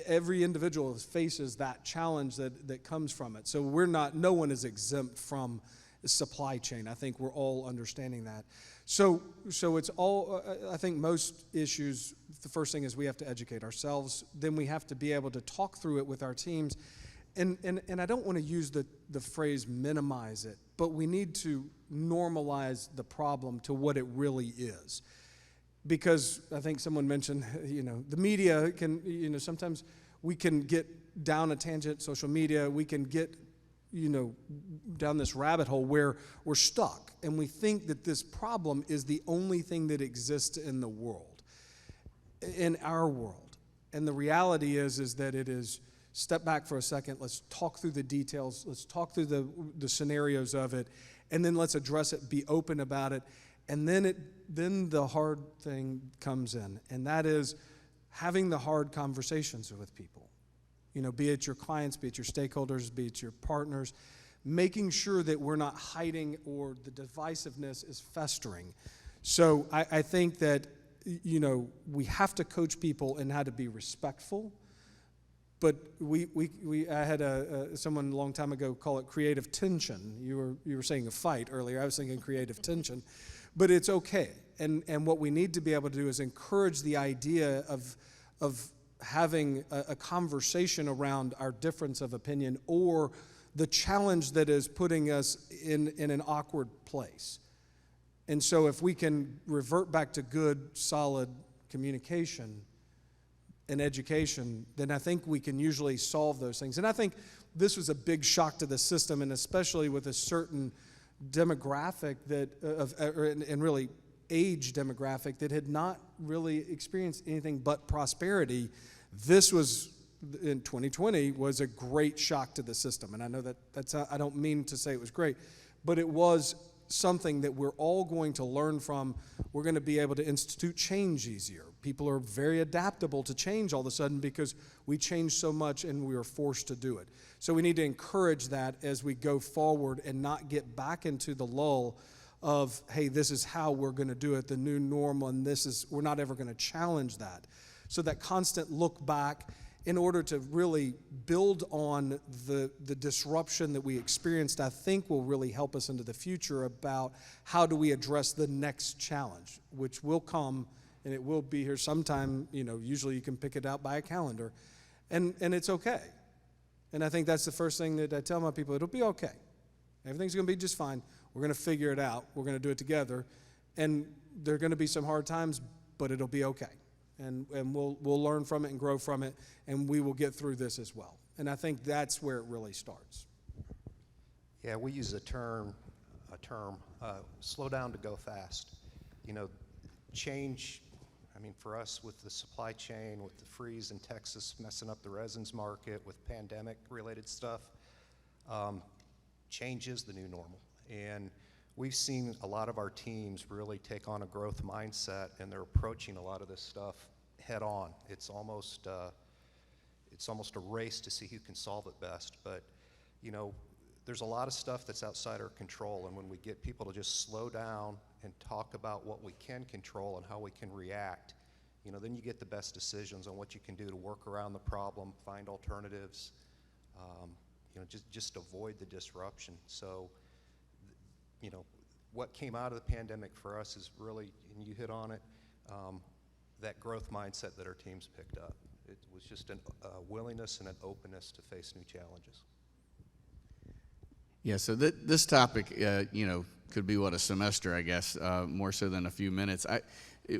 every individual faces that challenge that comes from it. So no one is exempt from supply chain. I think we're all understanding that. So it's all, I think most issues, the first thing is we have to educate ourselves. Then we have to be able to talk through it with our teams. And I don't want to use the phrase minimize it, but we need to normalize the problem to what it really is. Because I think someone mentioned, the media can, sometimes we can get down a tangent, social media, we can get, down this rabbit hole where we're stuck. And we think that this problem is the only thing that exists in the world, in our world. And the reality is that it is, step back for a second, let's talk through the details, let's talk through the scenarios of it, and then let's address it, be open about it. And then the hard thing comes in, and that is having the hard conversations with people. Be it your clients, be it your stakeholders, be it your partners, making sure that we're not hiding or the divisiveness is festering. So I think that, we have to coach people in how to be respectful. But I had someone a long time ago call it creative tension. You were saying a fight earlier. I was thinking creative tension. But it's okay. And what we need to be able to do is encourage the idea of having a conversation around our difference of opinion or the challenge that is putting us in an awkward place. And so if we can revert back to good, solid communication and education, then I think we can usually solve those things. And I think this was a big shock to the system, and especially with a certain demographic and really age demographic that had not really experienced anything but prosperity. This was, in 2020, was a great shock to the system. And I know I don't mean to say it was great, but it was something that we're all going to learn from. We're going to be able to institute change easier. People are very adaptable to change all of a sudden because we change so much and we are forced to do it. So we need to encourage that as we go forward and not get back into the lull of, hey, this is how we're going to do it, the new normal, and we're not ever going to challenge that. So that constant look back in order to really build on the disruption that we experienced, I think will really help us into the future about how do we address the next challenge, which will come, and it will be here sometime. Usually you can pick it out by a calendar, and it's okay. And I think that's the first thing that I tell my people: it'll be okay. Everything's going to be just fine. We're going to figure it out. We're going to do it together, and there are going to be some hard times, but it'll be okay. And we'll learn from it and grow from it, and we will get through this as well. And I think that's where it really starts. Yeah, we use a term, slow down to go fast. Change, for us with the supply chain, with the freeze in Texas messing up the resins market, with pandemic-related stuff, change is the new normal. And we've seen a lot of our teams really take on a growth mindset, and they're approaching a lot of this stuff head on. It's almost a race to see who can solve it best. But there's a lot of stuff that's outside our control, and when we get people to just slow down and talk about what we can control and how we can react, then you get the best decisions on what you can do to work around the problem, find alternatives, just avoid the disruption. So what came out of the pandemic for us is really, and you hit on it, that growth mindset that our teams picked up. It was just a willingness and an openness to face new challenges. Yeah, so this topic, could be a semester, I guess, more so than a few minutes.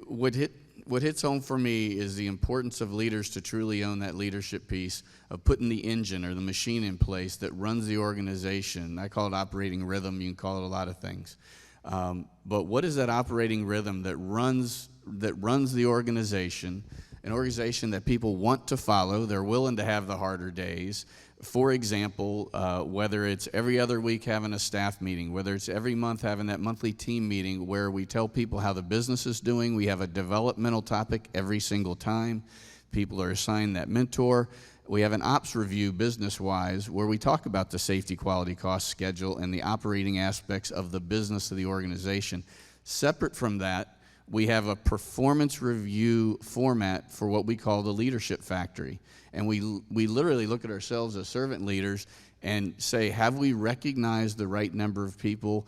What hits home for me is the importance of leaders to truly own that leadership piece of putting the engine or the machine in place that runs the organization. I call it operating rhythm. You can call it a lot of things. But what is that operating rhythm that runs the organization, an organization that people want to follow, they're willing to have the harder days? For example, whether it's every other week having a staff meeting, whether it's every month having that monthly team meeting where we tell people how the business is doing, we have a developmental topic every single time. People are assigned that mentor. We have an ops review business-wise where we talk about the safety, quality, cost, schedule, and the operating aspects of the business of the organization. Separate from that, we have a performance review format for what we call the leadership factory. And we literally look at ourselves as servant leaders and say, have we recognized the right number of people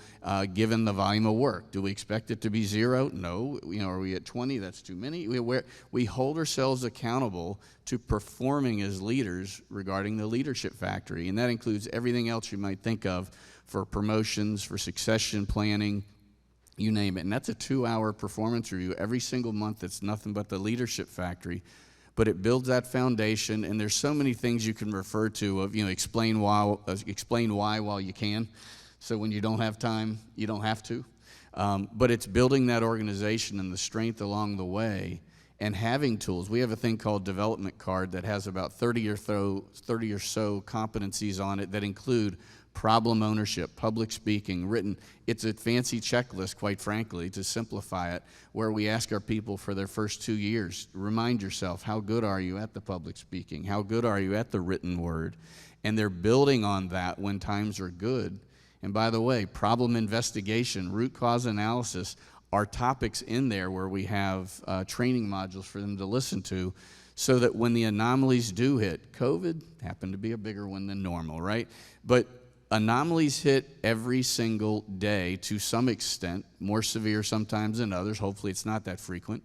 given the volume of work? Do we expect it to be 0? No. Are we at 20? That's too many. We hold ourselves accountable to performing as leaders regarding the leadership factory. And that includes everything else you might think of for promotions, for succession planning, you name it. And that's a 2-hour performance review every single month. It's nothing but the leadership factory. But it builds that foundation, and there's so many things you can refer to of, explain why while you can. So when you don't have time, you don't have to. But it's building that organization and the strength along the way and having tools. We have a thing called development card that has about 30 or so competencies on it that include problem ownership, public speaking, written. It's a fancy checklist, quite frankly, to simplify it, where we ask our people for their first 2 years, remind yourself, how good are you at the public speaking? How good are you at the written word? And they're building on that when times are good. And by the way, problem investigation, root cause analysis are topics in there where we have training modules for them to listen to, so that when the anomalies do hit, COVID happened to be a bigger one than normal, right? But anomalies hit every single day to some extent, more severe sometimes than others. Hopefully it's not that frequent.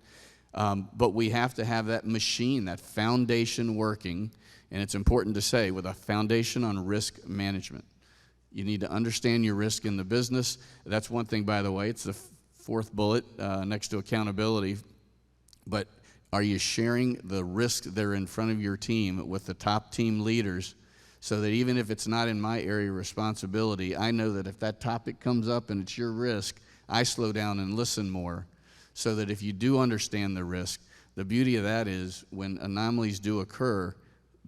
But we have to have that machine, that foundation working, and it's important to say, with a foundation on risk management. You need to understand your risk in the business. That's one thing, by the way. It's the fourth bullet next to accountability. But are you sharing the risk that are in front of your team with the top team leaders, so that even if it's not in my area of responsibility, I know that if that topic comes up and it's your risk, I slow down and listen more, so that if you do understand the risk, the beauty of that is when anomalies do occur,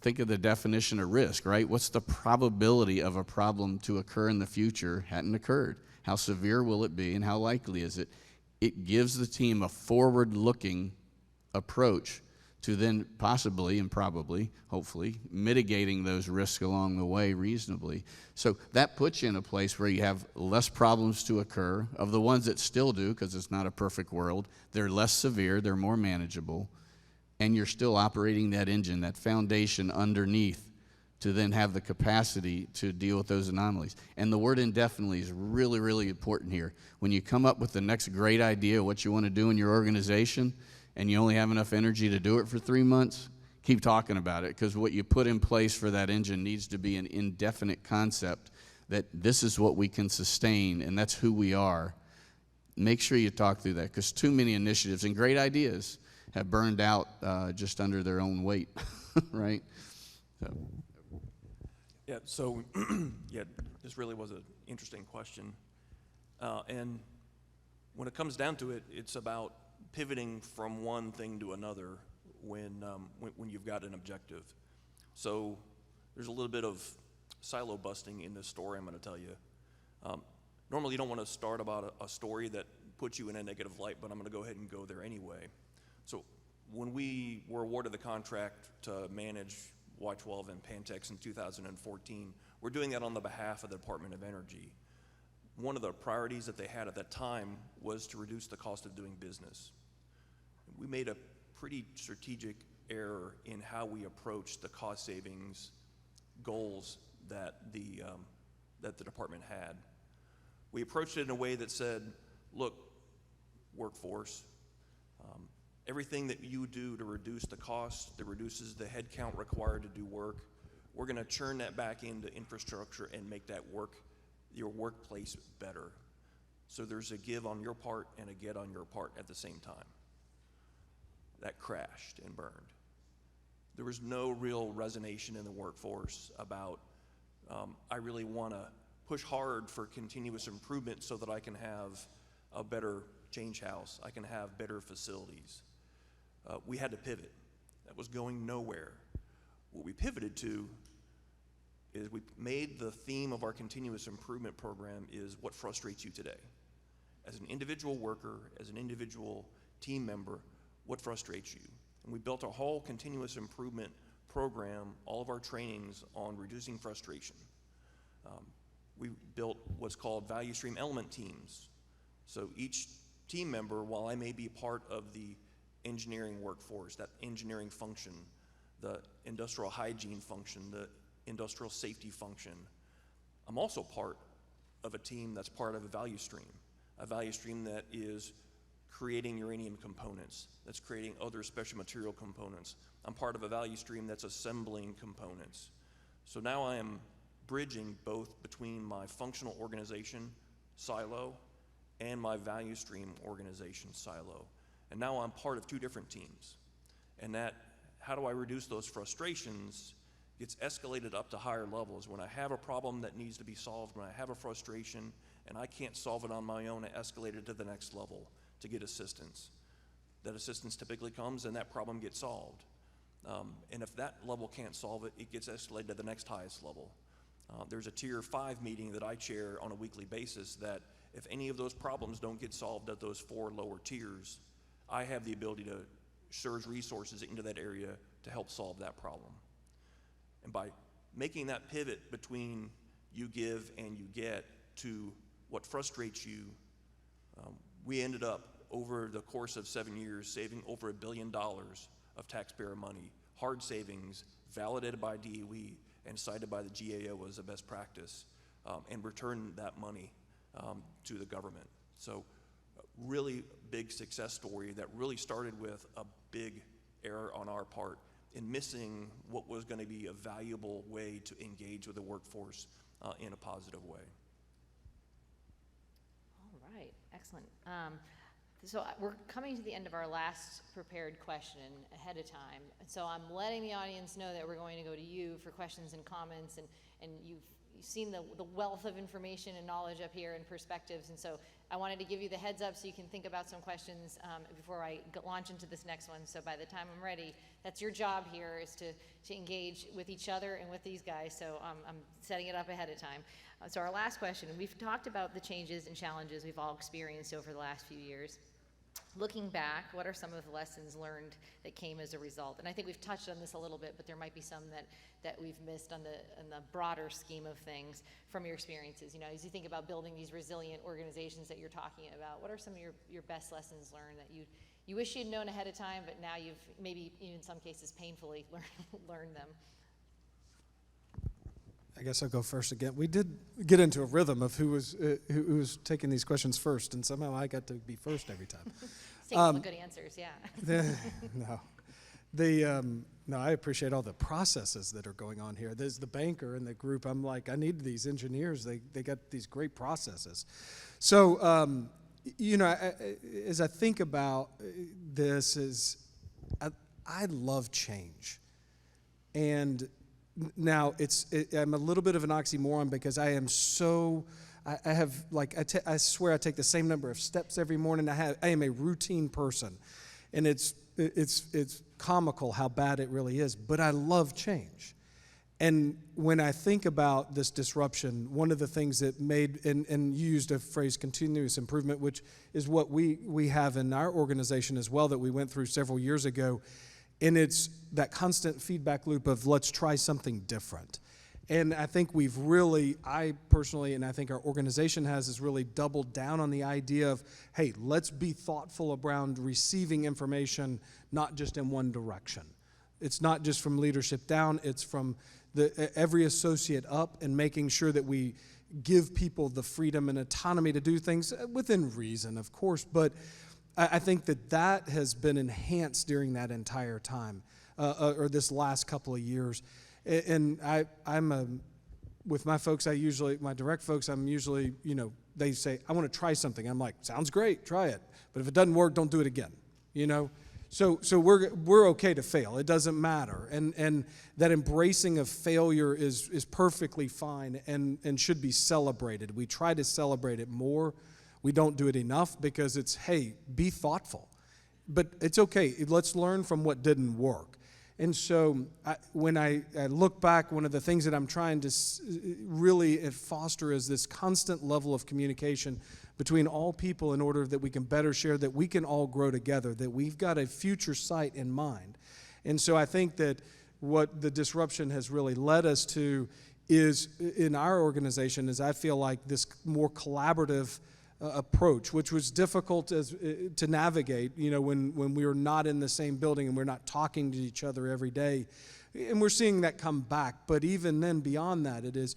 think of the definition of risk, right? What's the probability of a problem to occur in the future? Hadn't occurred. How severe will it be and how likely is it? It gives the team a forward-looking approach to then possibly and probably, hopefully, mitigating those risks along the way reasonably. So that puts you in a place where you have less problems to occur. Of the ones that still do, because it's not a perfect world, they're less severe, they're more manageable, and you're still operating that engine, that foundation underneath, to then have the capacity to deal with those anomalies. And the word indefinitely is really, really important here. When you come up with the next great idea, what you want to do in your organization, and you only have enough energy to do it for 3 months, keep talking about it, because what you put in place for that engine needs to be an indefinite concept that this is what we can sustain, and that's who we are. Make sure you talk through that, because too many initiatives and great ideas have burned out just under their own weight, right? So. Yeah, so, yeah, this really was an interesting question. And when it comes down to it, it's about pivoting from one thing to another when you've got an objective. So there's a little bit of silo busting in this story I'm going to tell you. Normally you don't want to start about a story that puts you in a negative light, but I'm going to go ahead and go there anyway. So when we were awarded the contract to manage Y-12 and Pantex in 2014, we're doing that on the behalf of the Department of Energy. One of the priorities that they had at that time was to reduce the cost of doing business. We made a pretty strategic error in how we approached the cost savings goals that the department had. We approached it in a way that said, look, workforce, everything that you do to reduce the cost, that reduces the headcount required to do work, we're going to churn that back into infrastructure and make that your workplace better. So there's a give on your part and a get on your part at the same time. That crashed and burned. There was no real resonance in the workforce about, I really want to push hard for continuous improvement so that I can have a better change house, I can have better facilities. We had to pivot. That was going nowhere. What we pivoted to is we made the theme of our continuous improvement program is what frustrates you today. As an individual worker, as an individual team member, what frustrates you? And we built a whole continuous improvement program, all of our trainings on reducing frustration. We built what's called value stream element teams. So each team member, while I may be part of the engineering workforce, that engineering function, the industrial hygiene function, the industrial safety function, I'm also part of a team that's part of a value stream that is creating uranium components, that's creating other special material components. I'm part of a value stream that's assembling components. So now I am bridging both between my functional organization silo and my value stream organization silo. And now I'm part of two different teams. And that, how do I reduce those frustrations, gets escalated up to higher levels. When I have a problem that needs to be solved, when I have a frustration and I can't solve it on my own, I escalate it to the next level to get assistance. That assistance typically comes and that problem gets solved. And if that level can't solve it, it gets escalated to the next highest level. There's a tier 5 meeting that I chair on a weekly basis that if any of those problems don't get solved at those 4 lower tiers, I have the ability to surge resources into that area to help solve that problem. And by making that pivot between you give and you get to what frustrates you, we ended up over the course of 7 years saving over $1 billion of taxpayer money, hard savings, validated by DOE and cited by the GAO as a best practice, and returned that money to the government. So really big success story that really started with a big error on our part in missing what was going to be a valuable way to engage with the workforce in a positive way. All right, excellent. So we're coming to the end of our last prepared question ahead of time. So I'm letting the audience know that we're going to go to you for questions and comments, and you've seen the wealth of information and knowledge up here and perspectives. And so I wanted to give you the heads up so you can think about some questions before I launch into this next one. So by the time I'm ready, that's your job here, is to engage with each other and with these guys. So I'm setting it up ahead of time. So our last question, we've talked about the changes and challenges we've all experienced over the last few years. Looking back, what are some of the lessons learned that came as a result? And I think we've touched on this a little bit, but there might be some that we've missed on the broader scheme of things from your experiences. You know, as you think about building these resilient organizations that you're talking about, what are some of your best lessons learned that you wish you'd known ahead of time, but now you've maybe in some cases painfully learned them. I guess I'll go first again. We did get into a rhythm of who was taking these questions first, and somehow I got to be first every time. Saving the good answers, yeah. No, I appreciate all the processes that are going on here. There's the banker in the group. I'm like, I need these engineers. They got these great processes. So, as I think about this, I love change, and now I'm a little bit of an oxymoron because I am so. I have I swear I take the same number of steps every morning. I am a routine person, and it's comical how bad it really is. But I love change, and when I think about this disruption, one of the things that made and you used a phrase continuous improvement, which is what we have in our organization as well that we went through several years ago, and it's that constant feedback loop of let's try something different. And I think I personally, and I think our organization has really doubled down on the idea of, hey, let's be thoughtful around receiving information, not just in one direction. It's not just from leadership down, it's from every associate up, and making sure that we give people the freedom and autonomy to do things within reason, of course. But I think that has been enhanced during that entire time, or this last couple of years. And with my folks, my direct folks, I'm usually, they say, I want to try something. I'm like, sounds great, try it. But if it doesn't work, don't do it again, So we're okay to fail. It doesn't matter. And that embracing of failure is perfectly fine and should be celebrated. We try to celebrate it more. We don't do it enough because it's, hey, be thoughtful. But it's okay. Let's learn from what didn't work. And so when I look back, one of the things that I'm trying to really foster is this constant level of communication between all people in order that we can better share, that we can all grow together, that we've got a future sight in mind. And so I think that what the disruption has really led us to is, in our organization, is I feel like this more collaborative approach, which was difficult to navigate, when we were not in the same building and we're not talking to each other every day. And we're seeing that come back. But even then, beyond that, it is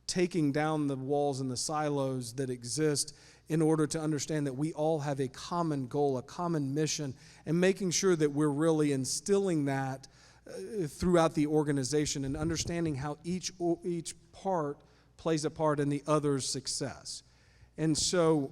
taking down the walls and the silos that exist in order to understand that we all have a common goal, a common mission, and making sure that we're really instilling that throughout the organization and understanding how each part plays a part in the other's success. And so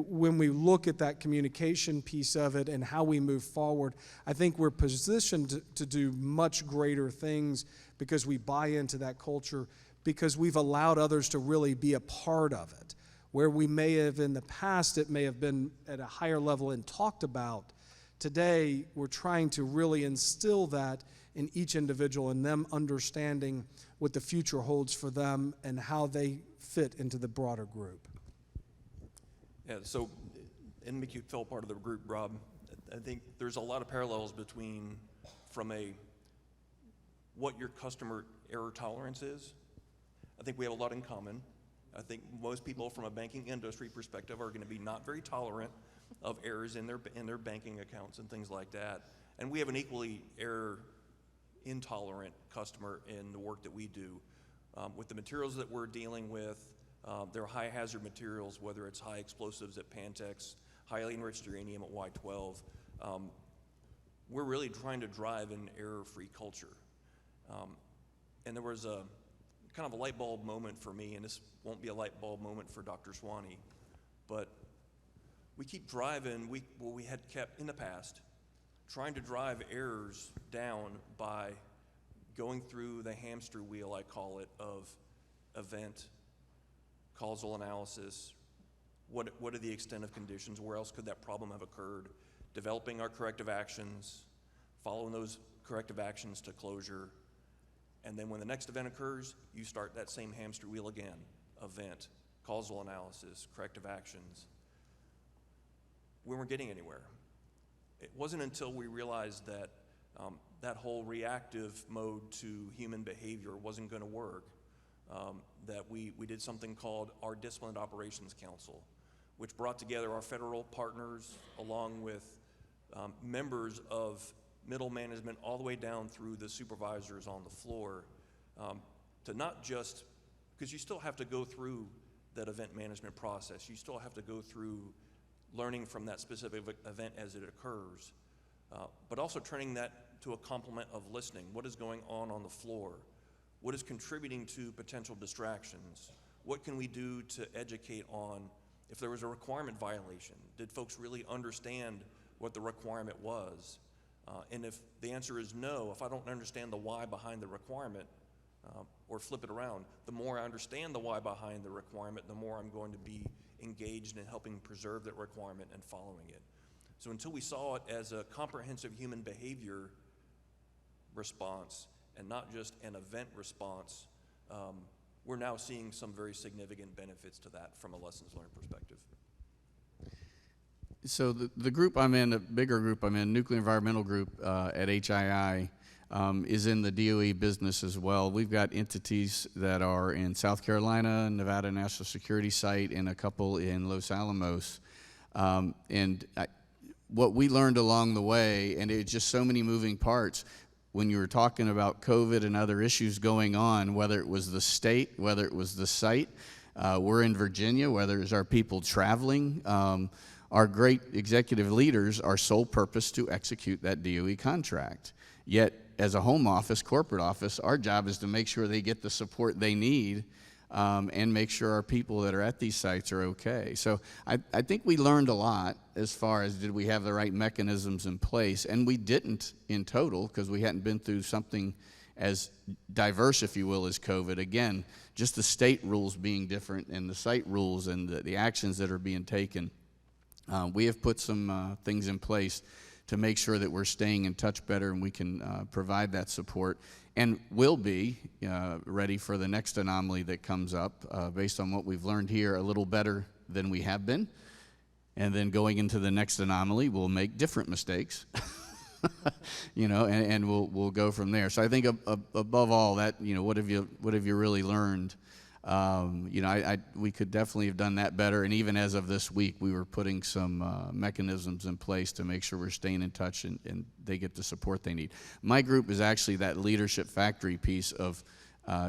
when we look at that communication piece of it and how we move forward, I think we're positioned to do much greater things because we buy into that culture, because we've allowed others to really be a part of it. Where we may have in the past, it may have been at a higher level and talked about. Today, we're trying to really instill that in each individual and them understanding what the future holds for them and how they fit into the broader group. Yeah, so, and make you feel part of the group, Rob. I think there's a lot of parallels between what your customer error tolerance is. I think we have a lot in common. I think most people from a banking industry perspective are going to be not very tolerant of errors in their banking accounts and things like that. And we have an equally error intolerant customer in the work that we do. With the materials that we're dealing with, they're high hazard materials, whether it's high explosives at Pantex, highly enriched uranium at Y12. We're really trying to drive an error-free culture. And there was a kind of a light bulb moment for me, and this won't be a light bulb moment for Dr. Swanee, but we keep driving, we had kept in the past, trying to drive errors down by going through the hamster wheel, I call it, of event, causal analysis, what are the extent of conditions, where else could that problem have occurred, developing our corrective actions, following those corrective actions to closure, and then when the next event occurs, you start that same hamster wheel again, event, causal analysis, corrective actions. We weren't getting anywhere. It wasn't until we realized that that whole reactive mode to human behavior wasn't going to work that we did something called our Disciplined Operations Council, which brought together our federal partners along with members of middle management all the way down through the supervisors on the floor, to not just, because you still have to go through that event management process. You still have to go through learning from that specific event as it occurs, but also turning that to a complement of listening. What is going on the floor? What is contributing to potential distractions? What can we do to educate on if there was a requirement violation? Did folks really understand what the requirement was? And if the answer is no, if I don't understand the why behind the requirement, or flip it around, the more I understand the why behind the requirement, the more I'm going to be engaged in helping preserve that requirement and following it. So until we saw it as a comprehensive human behavior response and not just an event response, we're now seeing some very significant benefits to that from a lessons learned perspective. So the group I'm in, a bigger group I'm in, Nuclear Environmental Group at HII, is in the DOE business as well. We've got entities that are in South Carolina, Nevada National Security Site, and a couple in Los Alamos. What we learned along the way, and it's just so many moving parts, when you were talking about COVID and other issues going on, whether it was the state, whether it was the site, we're in Virginia, whether it's our people traveling, our great executive leaders are sole purpose to execute that DOE contract. Yet, as a home office, corporate office, our job is to make sure they get the support they need and make sure our people that are at these sites are okay. So I think we learned a lot as far as did we have the right mechanisms in place, and we didn't in total because we hadn't been through something as diverse, if you will, as COVID. Again, just the state rules being different and the site rules and the actions that are being taken. We have put some things in place to make sure that we're staying in touch better and we can provide that support, and will be ready for the next anomaly that comes up based on what we've learned here a little better than we have been. And then going into the next anomaly, we'll make different mistakes, and we'll go from there. So I think above all that, what have you really learned? We could definitely have done that better. And even as of this week, we were putting some mechanisms in place to make sure we're staying in touch and they get the support they need. My group is actually that leadership factory piece of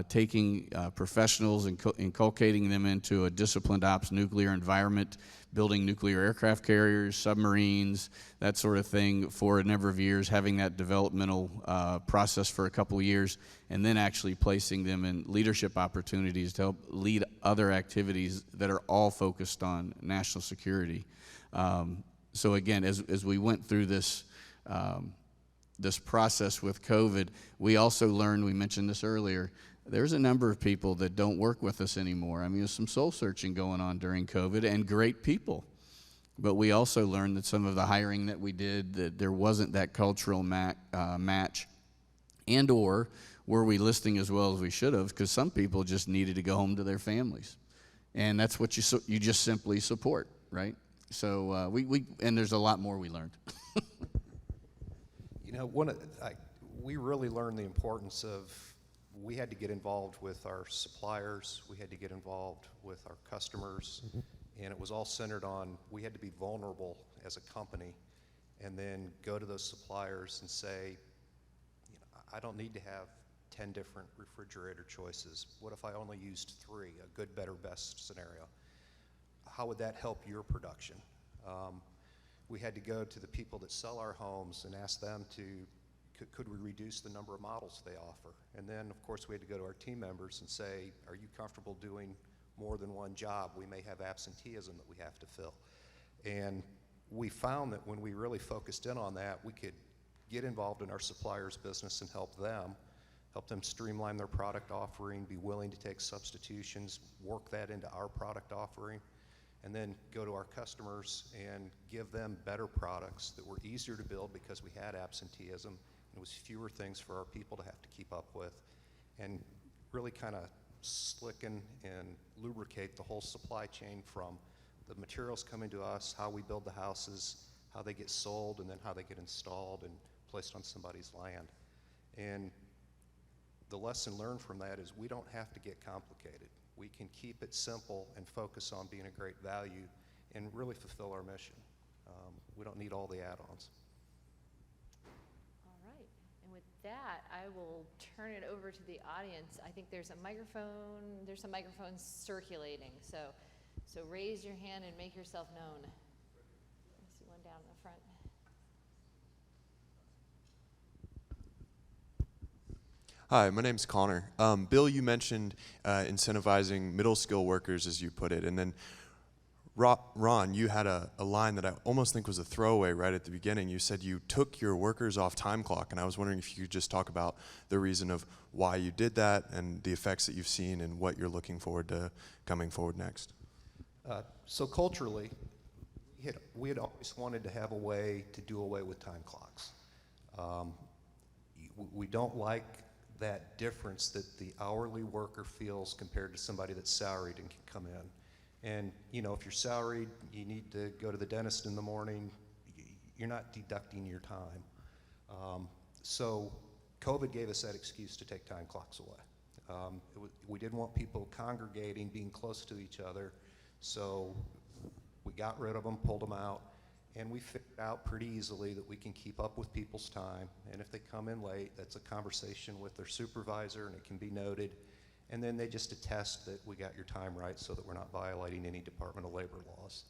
taking professionals and inculcating them into a disciplined ops nuclear environment, building nuclear aircraft carriers, submarines, that sort of thing for a number of years, having that developmental process for a couple of years, and then actually placing them in leadership opportunities to help lead other activities that are all focused on national security. So again, as we went through this process with COVID, we also learned, we mentioned this earlier, there's a number of people that don't work with us anymore. I mean, there's some soul searching going on during COVID, and great people. But we also learned that some of the hiring that we did, that there wasn't that cultural match, and or were we listening as well as we should have, because some people just needed to go home to their families. And that's what you just simply support, right? So and there's a lot more we learned. We really learned the importance of, we had to get involved with our suppliers, we had to get involved with our customers, and it was all centered on, we had to be vulnerable as a company and then go to those suppliers and say, I don't need to have 10 different refrigerator choices. What if I only used 3, a good, better, best scenario? How would that help your production? We had to go to the people that sell our homes and ask them could we reduce the number of models they offer? And then, of course, we had to go to our team members and say, are you comfortable doing more than one job? We may have absenteeism that we have to fill. And we found that when we really focused in on that, we could get involved in our suppliers' business and help them streamline their product offering, be willing to take substitutions, work that into our product offering, and then go to our customers and give them better products that were easier to build because we had absenteeism. It was fewer things for our people to have to keep up with, and really kind of slicken and lubricate the whole supply chain from the materials coming to us, how we build the houses, how they get sold, and then how they get installed and placed on somebody's land. And the lesson learned from that is we don't have to get complicated. We can keep it simple and focus on being a great value and really fulfill our mission. We don't need all the add-ons. that, I will turn it over to the audience. I think there's some microphones circulating, so raise your hand and make yourself known. I see one down in the front. Hi, my name's Connor. Bill, you mentioned incentivizing middle skill workers, as you put it, and then Ron, you had a line that I almost think was a throwaway right at the beginning. You said you took your workers off time clock, and I was wondering if you could just talk about the reason of why you did that and the effects that you've seen and what you're looking forward to coming forward next. So culturally, we had always wanted to have a way to do away with time clocks. We don't like that difference that the hourly worker feels compared to somebody that's salaried and can come in. And, you know, if you're salaried, you need to go to the dentist in the morning, you're not deducting your time. So COVID gave us that excuse to take time clocks away. We didn't want people congregating, being close to each other, so we got rid of them, pulled them out, and we figured out pretty easily that we can keep up with people's time, and if they come in late, that's a conversation with their supervisor, and it can be noted. And then they just attest that we got your time right so that we're not violating any Department of Labor laws.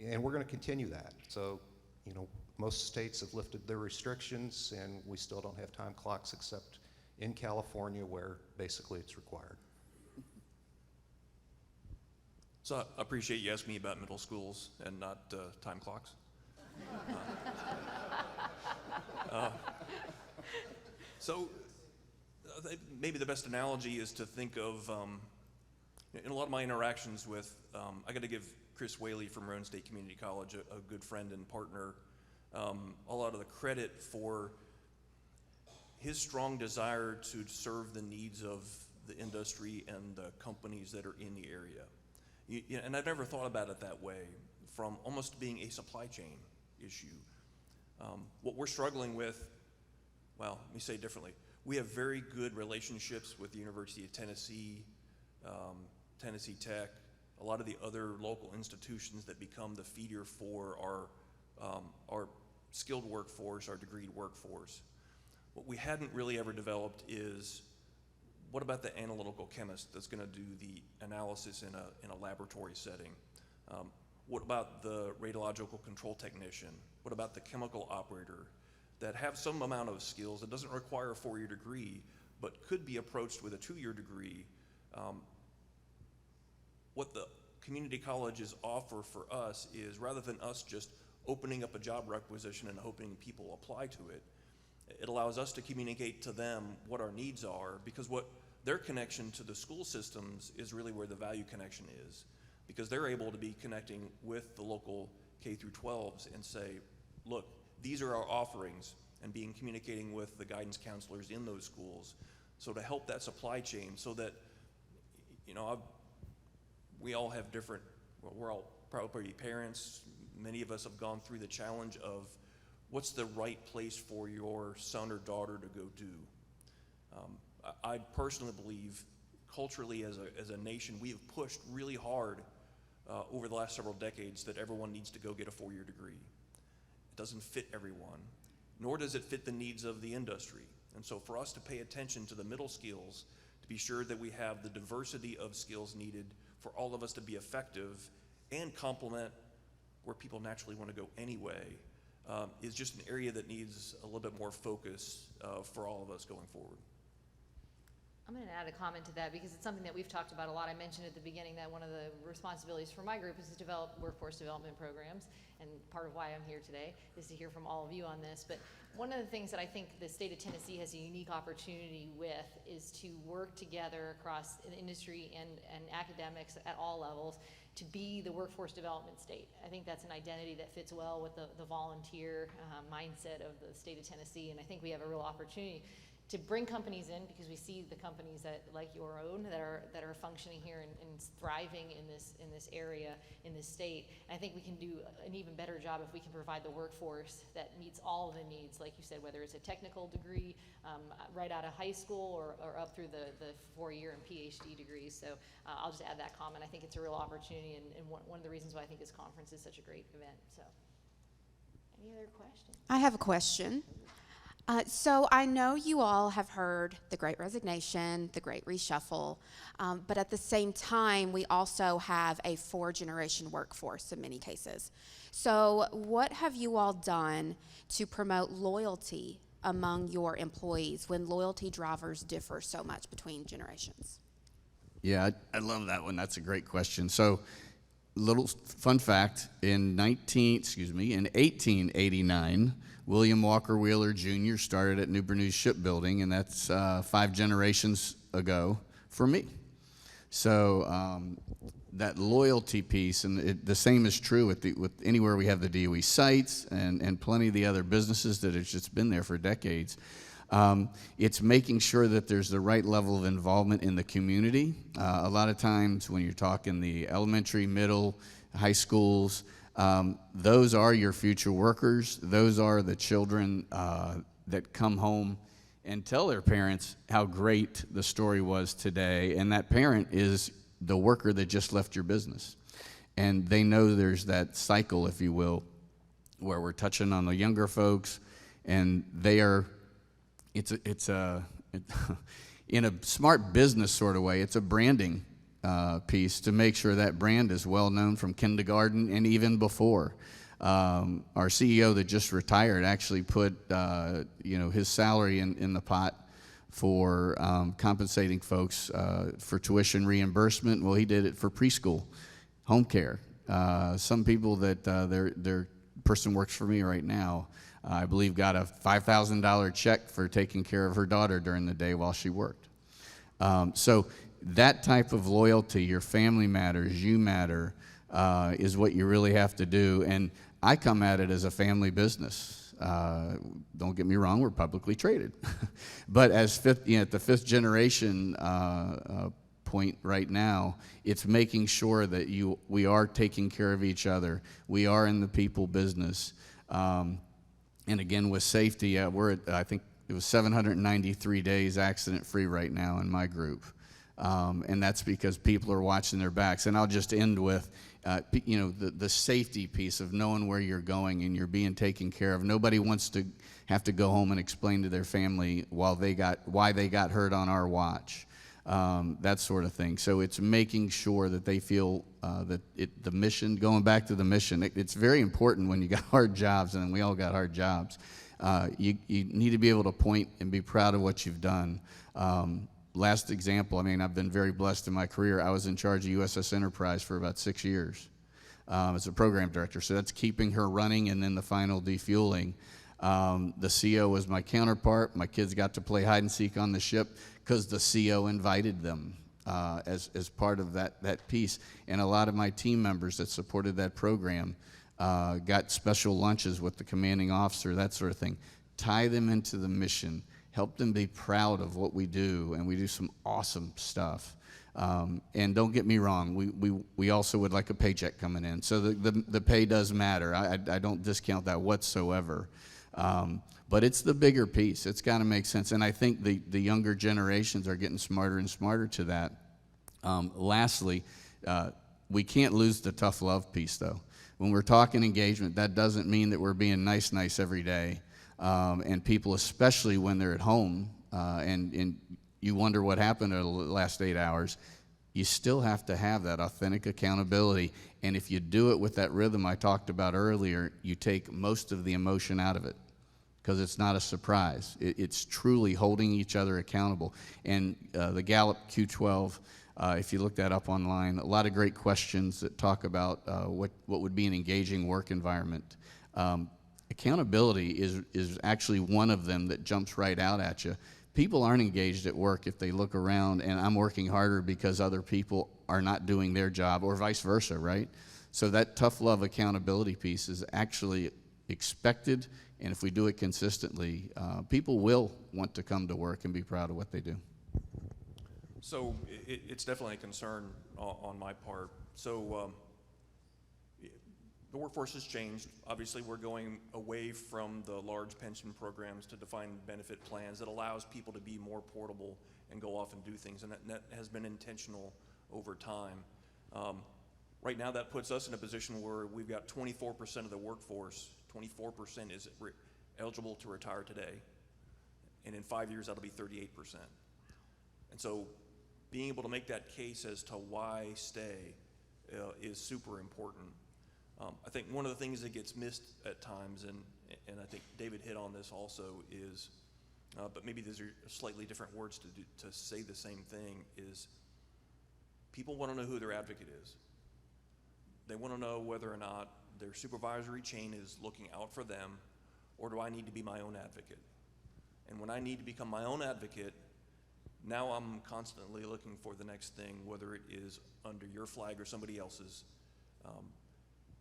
And we're going to continue that. So, you know, most states have lifted their restrictions and we still don't have time clocks except in California where basically it's required. So I appreciate you asking me about middle schools and not time clocks. So maybe the best analogy is to think of, in a lot of my interactions with, I got to give Chris Whaley from Roane State Community College, a good friend and partner, a lot of the credit for his strong desire to serve the needs of the industry and the companies that are in the area. And I've never thought about it that way, from almost being a supply chain issue. What we're struggling with, well, let me say it differently. We have very good relationships with the University of Tennessee, Tennessee Tech, a lot of the other local institutions that become the feeder for our skilled workforce, our degreed workforce. What we hadn't really ever developed is, what about the analytical chemist that's going to do the analysis in a laboratory setting? What about the radiological control technician? What about the chemical operator? That have some amount of skills that doesn't require a 4-year degree, but could be approached with a 2-year degree. What the community colleges offer for us is, rather than us just opening up a job requisition and hoping people apply to it, it allows us to communicate to them what our needs are, because what their connection to the school systems is really where the value connection is, because they're able to be connecting with the local K through 12s and say, look, these are our offerings, and communicating with the guidance counselors in those schools. So to help that supply chain, so that, you know, we all have different, well, we're all probably parents. Many of us have gone through the challenge of what's the right place for your son or daughter to go do. I personally believe, culturally as a nation, we have pushed really hard over the last several decades that everyone needs to go get a 4-year degree. It doesn't fit everyone, nor does it fit the needs of the industry. And so for us to pay attention to the middle skills, to be sure that we have the diversity of skills needed for all of us to be effective and complement where people naturally want to go anyway, is just an area that needs a little bit more focus for all of us going forward. I'm going to add a comment to that because it's something that we've talked about a lot. I mentioned at the beginning that one of the responsibilities for my group is to develop workforce development programs, and part of why I'm here today is to hear from all of you on this. But one of the things that I think the state of Tennessee has a unique opportunity with is to work together across industry and academics at all levels to be the workforce development state. I think that's an identity that fits well with the volunteer mindset of the state of Tennessee, and I think we have a real opportunity to bring companies in, because we see the companies that, like your own, that are functioning here and thriving in this area, in this state. And I think we can do an even better job if we can provide the workforce that meets all of the needs, like you said, whether it's a technical degree right out of high school or up through the 4-year and PhD degrees. So I'll just add that comment. I think it's a real opportunity, and one of the reasons why I think this conference is such a great event. So, any other questions? I have a question. So I know you all have heard the Great Resignation, the Great Reshuffle, but at the same time, we also have a 4-generation workforce in many cases. So what have you all done to promote loyalty among your employees when loyalty drivers differ so much between generations? Yeah, I love that one. That's a great question. So, little fun fact: in 1889, William Walker Wheeler Jr. started at Newport News Shipbuilding, and that's 5 generations ago for me. So that loyalty piece, and the same is true with anywhere we have the DOE sites and plenty of the other businesses that have just been there for decades. It's making sure that there's the right level of involvement in the community. A lot of times when you're talking the elementary, middle, high schools, those are your future workers. Those are the children that come home and tell their parents how great the story was today, and that parent is the worker that just left your business. And they know there's that cycle, if you will, where we're touching on the younger folks, and they are, in a smart business sort of way, it's a branding piece to make sure that brand is well known from kindergarten and even before. Our CEO that just retired actually put his salary in the pot for compensating folks for tuition reimbursement. Well, he did it for preschool, home care. Some people that their person works for me right now, I believe, got a $5,000 check for taking care of her daughter during the day while she worked. So that type of loyalty, your family matters, you matter, is what you really have to do. And I come at it as a family business. Don't get me wrong, we're publicly traded. But as at the 5th generation point right now, it's making sure that we are taking care of each other. We are in the people business. And again, with safety, we're at, I think it was 793 days accident-free right now in my group. And that's because people are watching their backs. And I'll just end with, the safety piece of knowing where you're going and you're being taken care of. Nobody wants to have to go home and explain to their family why they got hurt on our watch, that sort of thing. So it's making sure that they feel the mission, going back to the mission, it's very important when you got hard jobs, and we all got hard jobs. You need to be able to point and be proud of what you've done. Last example, I've been very blessed in my career. I was in charge of USS Enterprise for about 6 years as a program director. So that's keeping her running and then the final defueling. The CO was my counterpart. My kids got to play hide and seek on the ship because the CO invited them as part of that piece. And a lot of my team members that supported that program got special lunches with the commanding officer, that sort of thing. Tie them into the mission. Help them be proud of what we do, and we do some awesome stuff. And don't get me wrong, we also would like a paycheck coming in. So the pay does matter. I don't discount that whatsoever. But it's the bigger piece. It's got to make sense. And I think the younger generations are getting smarter and smarter to that. Lastly, we can't lose the tough love piece, though. When we're talking engagement, that doesn't mean that we're being nice every day. And people, especially when they're at home, and you wonder what happened over the last 8 hours, you still have to have that authentic accountability. And if you do it with that rhythm I talked about earlier, you take most of the emotion out of it because it's not a surprise. It's truly holding each other accountable. And the Gallup Q12, if you look that up online, a lot of great questions that talk about what would be an engaging work environment. Accountability is actually one of them that jumps right out at you. People aren't engaged at work if they look around and I'm working harder because other people are not doing their job, or vice versa, right? So that tough love accountability piece is actually expected, and if we do it consistently, people will want to come to work and be proud of what they do. So it's definitely a concern on my part. So the workforce has changed. Obviously, we're going away from the large pension programs to defined benefit plans that allows people to be more portable and go off and do things, and that has been intentional over time. Right now, that puts us in a position where we've got 24% of the workforce, 24% is eligible to retire today. and in 5 years, that'll be 38%. And so being able to make that case as to why stay is super important. I think one of the things that gets missed at times, and I think David hit on this also, is, but maybe these are slightly different words to say the same thing, is people want to know who their advocate is. They want to know whether or not their supervisory chain is looking out for them, or do I need to be my own advocate? And when I need to become my own advocate, now I'm constantly looking for the next thing, whether it is under your flag or somebody else's.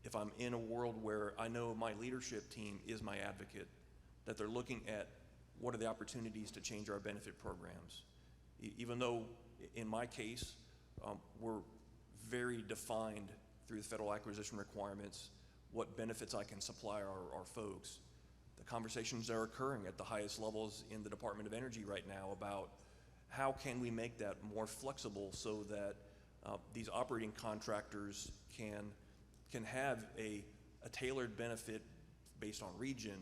If I'm in a world where I know my leadership team is my advocate, that they're looking at what are the opportunities to change our benefit programs. Even though in my case, we're very defined through the federal acquisition requirements, what benefits I can supply our folks. The conversations that are occurring at the highest levels in the Department of Energy right now about how can we make that more flexible so that these operating contractors can have a tailored benefit based on region,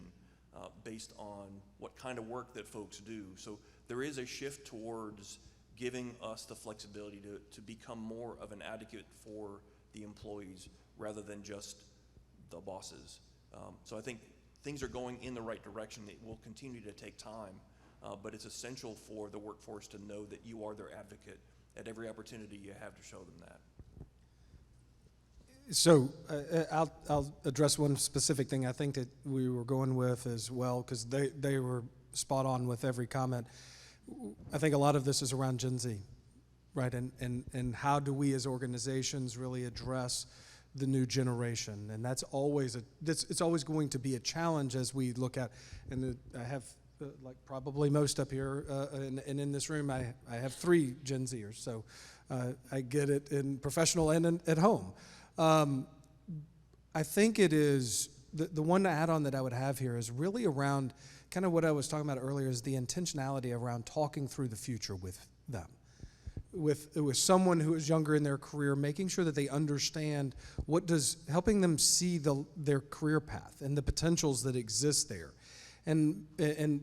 based on what kind of work that folks do. So there is a shift towards giving us the flexibility to become more of an advocate for the employees rather than just the bosses. So I think things are going in the right direction. It will continue to take time, but it's essential for the workforce to know that you are their advocate at every opportunity you have to show them that. So I'll address one specific thing I think that we were going with as well, because they were spot on with every comment. I think a lot of this is around Gen Z, right? And how do we as organizations really address the new generation? And that's always it's always going to be a challenge as we look at, and I have like probably most up here and in this room, I have 3 Gen Zers, so I get it in professional and at home. I think it is, the one to add on that I would have here is really around kind of what I was talking about earlier, is the intentionality around talking through the future with them. With someone who is younger in their career, making sure that they understand helping them see their career path and the potentials that exist there. And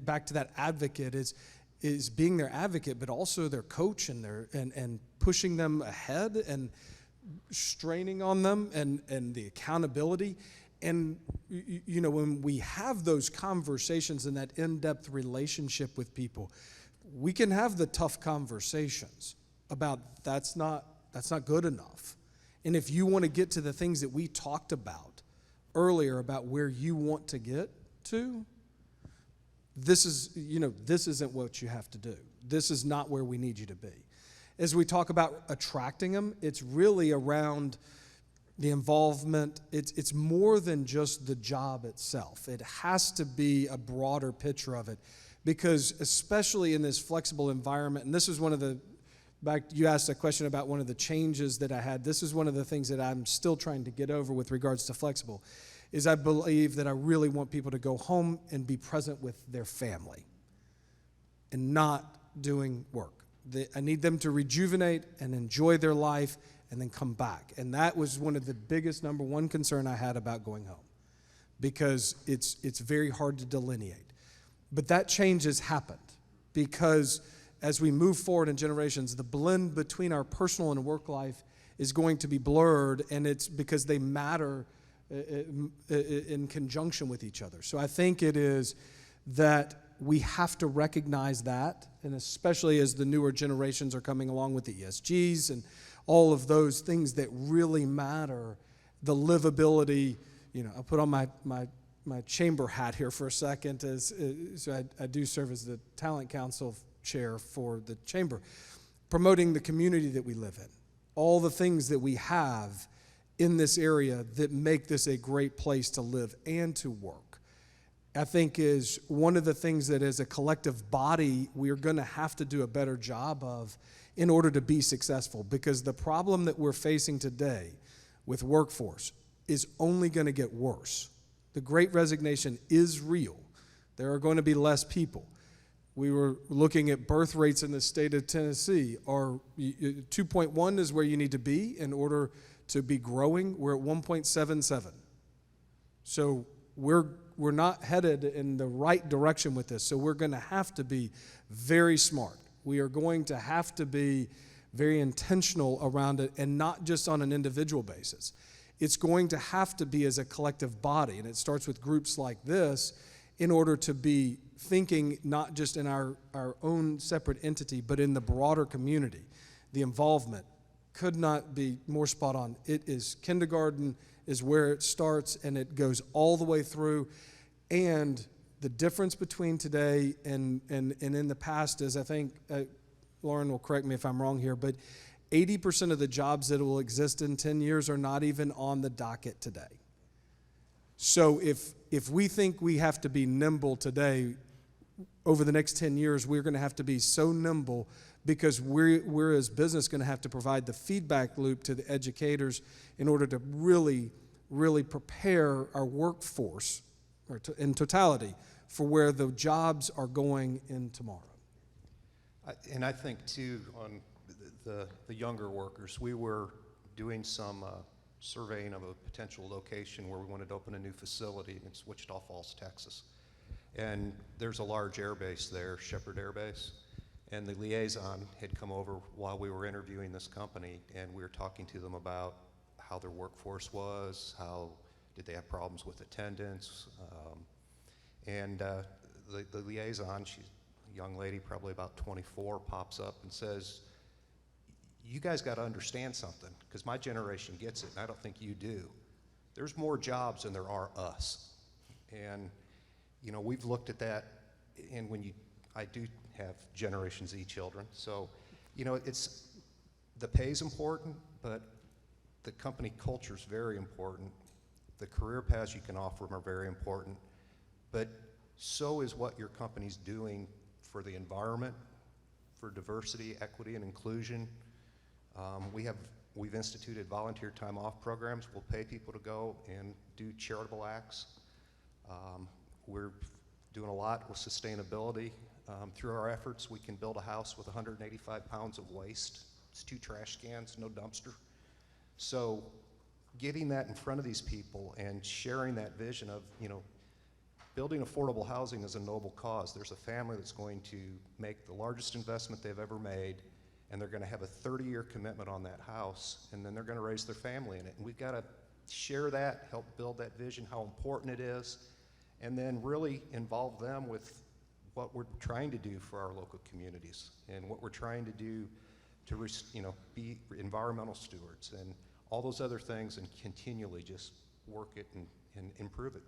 back to that advocate is being their advocate, but also their coach and pushing them ahead and straining on them and the accountability. And you know, when we have those conversations and that in-depth relationship with people, we can have the tough conversations about that's not good enough. And if you want to get to the things that we talked about earlier about where you want to get to, this isn't what you have to do. This is not where we need you to be. As we talk about attracting them, it's really around the involvement. It's more than just the job itself. It has to be a broader picture of it, because especially in this flexible environment, and this is one of the, you asked a question about one of the changes that I had. This is one of the things that I'm still trying to get over with regards to flexible, is I believe that I really want people to go home and be present with their family and not doing work. I need them to rejuvenate and enjoy their life and then come back. And that was one of the biggest number one concern I had about going home, because it's very hard to delineate. But that change has happened, because as we move forward in generations, the blend between our personal and work life is going to be blurred, and it's because they matter in conjunction with each other. So I think it is that we have to recognize that, and especially as the newer generations are coming along with the ESGs and all of those things that really matter, the livability. You know, I'll put on my chamber hat here for a second, so I do serve as the talent council chair for the chamber, promoting the community that we live in, all the things that we have in this area that make this a great place to live and to work. I think is one of the things that as a collective body we're going to have to do a better job of in order to be successful, because the problem that we're facing today with workforce is only going to get worse. The Great Resignation is real. There are going to be less people. We were looking at birth rates in the state of Tennessee. 2.1 is where you need to be in order to be growing. We're at 1.77. So we're not headed in the right direction with this. So we're going to have to be very smart. We are going to have to be very intentional around it, and not just on an individual basis. It's going to have to be as a collective body, and it starts with groups like this in order to be thinking not just in our own separate entity, but in the broader community. The involvement could not be more spot on. It is kindergarten is where it starts, and it goes all the way through. And the difference between today and in the past is, I think, Lauren will correct me if I'm wrong here, but 80% of the jobs that will exist in 10 years are not even on the docket today. So if we think we have to be nimble today, over the next 10 years, we're going to have to be so nimble, because we're as business going to have to provide the feedback loop to the educators in order to really, really prepare our workforce in totality for where the jobs are going in tomorrow. And I think, too, on the younger workers, we were doing some surveying of a potential location where we wanted to open a new facility in Wichita Falls, Texas. And there's a large air base there, Shepherd Air Base. And the liaison had come over while we were interviewing this company, and we were talking to them about how their workforce was, how did they have problems with attendance. The liaison, she's a young lady, probably about 24, pops up and says, "You guys got to understand something, because my generation gets it, and I don't think you do. There's more jobs than there are us." And, you know, we've looked at that, and I do have Generation Z children, so, you know, the pay's important, but the company culture is very important. The career paths you can offer them are very important, but so is what your company's doing for the environment, for diversity, equity, and inclusion. We've instituted volunteer time off programs. We'll pay people to go and do charitable acts. We're doing a lot with sustainability. Through our efforts, we can build a house with 185 pounds of waste. It's 2 trash cans, no dumpster. So getting that in front of these people and sharing that vision of, you know, building affordable housing is a noble cause. There's a family that's going to make the largest investment they've ever made, and they're going to have a 30-year commitment on that house, and then they're going to raise their family in it. And we've got to share that, help build that vision, how important it is, and then really involve them with what we're trying to do for our local communities and what we're trying to do to, you know, be environmental stewards and all those other things, and continually just work it and improve it.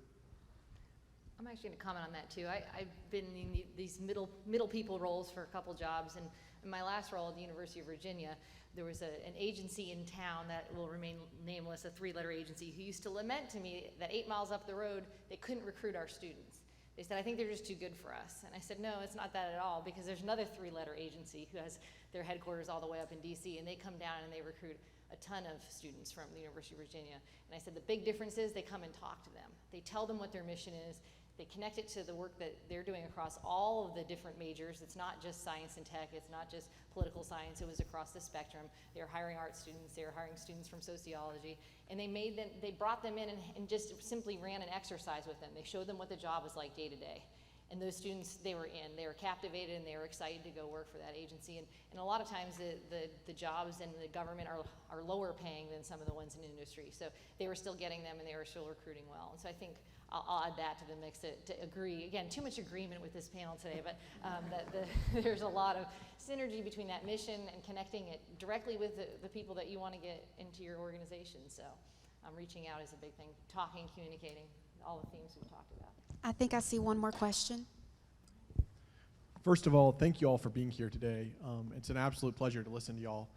I'm actually going to comment on that too. I've been in these middle people roles for a couple jobs, and in my last role at the University of Virginia, there was an agency in town that will remain nameless, a 3-letter agency, who used to lament to me that 8 miles up the road, they couldn't recruit our students. They said, "I think they're just too good for us." And I said, "No, it's not that at all, because there's another 3-letter agency who has their headquarters all the way up in DC, and they come down and they recruit a ton of students from the University of Virginia." And I said, the big difference is they come and talk to them. They tell them what their mission is. They connect it to the work that they're doing across all of the different majors. It's not just science and tech. It's not just political science. It was across the spectrum. They were hiring art students. They were hiring students from sociology. And they brought them in and just simply ran an exercise with them. They showed them what the job was like day to day. And those students, they were captivated, and they were excited to go work for that agency. And a lot of times the jobs in the government are lower paying than some of the ones in industry. So they were still getting them, and they were still recruiting well. And so I think I'll add that to the mix to agree. Again, too much agreement with this panel today, but there's a lot of synergy between that mission and connecting it directly with the people that you want to get into your organization. So reaching out is a big thing. Talking, communicating, all the themes we've talked about. I think I see one more question. First of all, thank you all for being here today. It's an absolute pleasure to listen to y'all.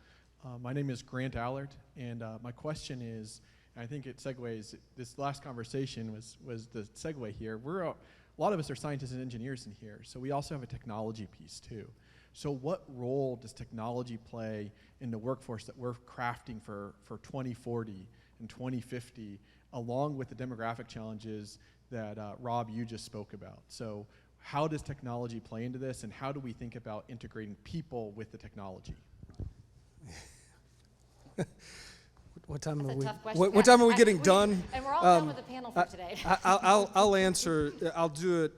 My name is Grant Allard, and my question is, I think it segues, this last conversation was the segue here. A lot of us are scientists and engineers in here, so we also have a technology piece too. So what role does technology play in the workforce that we're crafting for 2040 and 2050, along with the demographic challenges that Rob, you just spoke about? So how does technology play into this, and how do we think about integrating people with the technology? What time That's are a we? tough question. What time are we getting done? And we're all done with the panel for today. I'll answer. I'll do it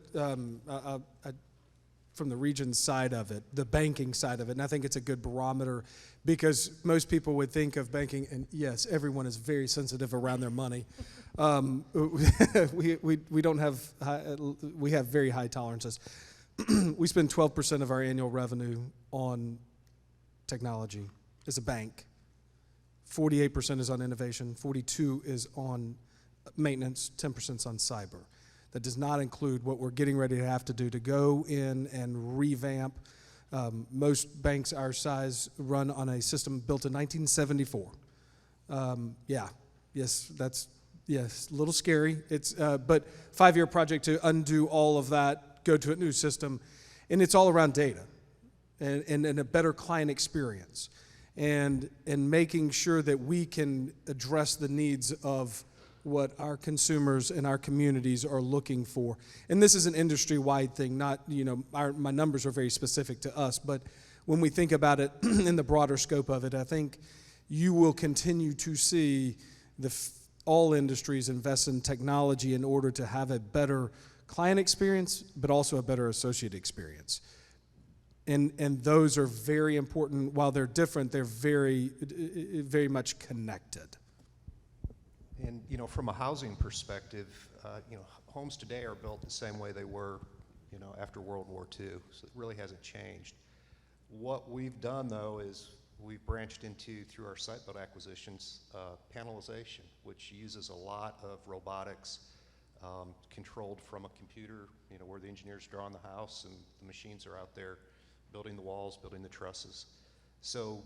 from the region side of it, the banking side of it, and I think it's a good barometer because most people would think of banking, and yes, everyone is very sensitive around their money. We don't have we have very high tolerances. We spend 12% of our annual revenue on technology as a bank. 48% is on innovation, 42% is on maintenance, 10% is on cyber. That does not include what we're getting ready to have to do to go in and revamp. Most banks our size run on a system built in 1974. Yes, a little scary. It's but 5-year project to undo all of that, go to a new system, and it's all around data and a better client experience. And making sure that we can address the needs of what our consumers and our communities are looking for. And this is an industry-wide thing, not, my numbers are very specific to us, but when we think about it in the broader scope of it, I think you will continue to see all industries invest in technology in order to have a better client experience, but also a better associate experience. And those are very important. While they're different, they're very, very much connected. And, from a housing perspective, homes today are built the same way they were, after World War II. So it really hasn't changed. What we've done, though, is we've branched into, through our site-built acquisitions, panelization, which uses a lot of robotics controlled from a computer, where the engineers draw on the house and the machines are out there building the walls, building the trusses. So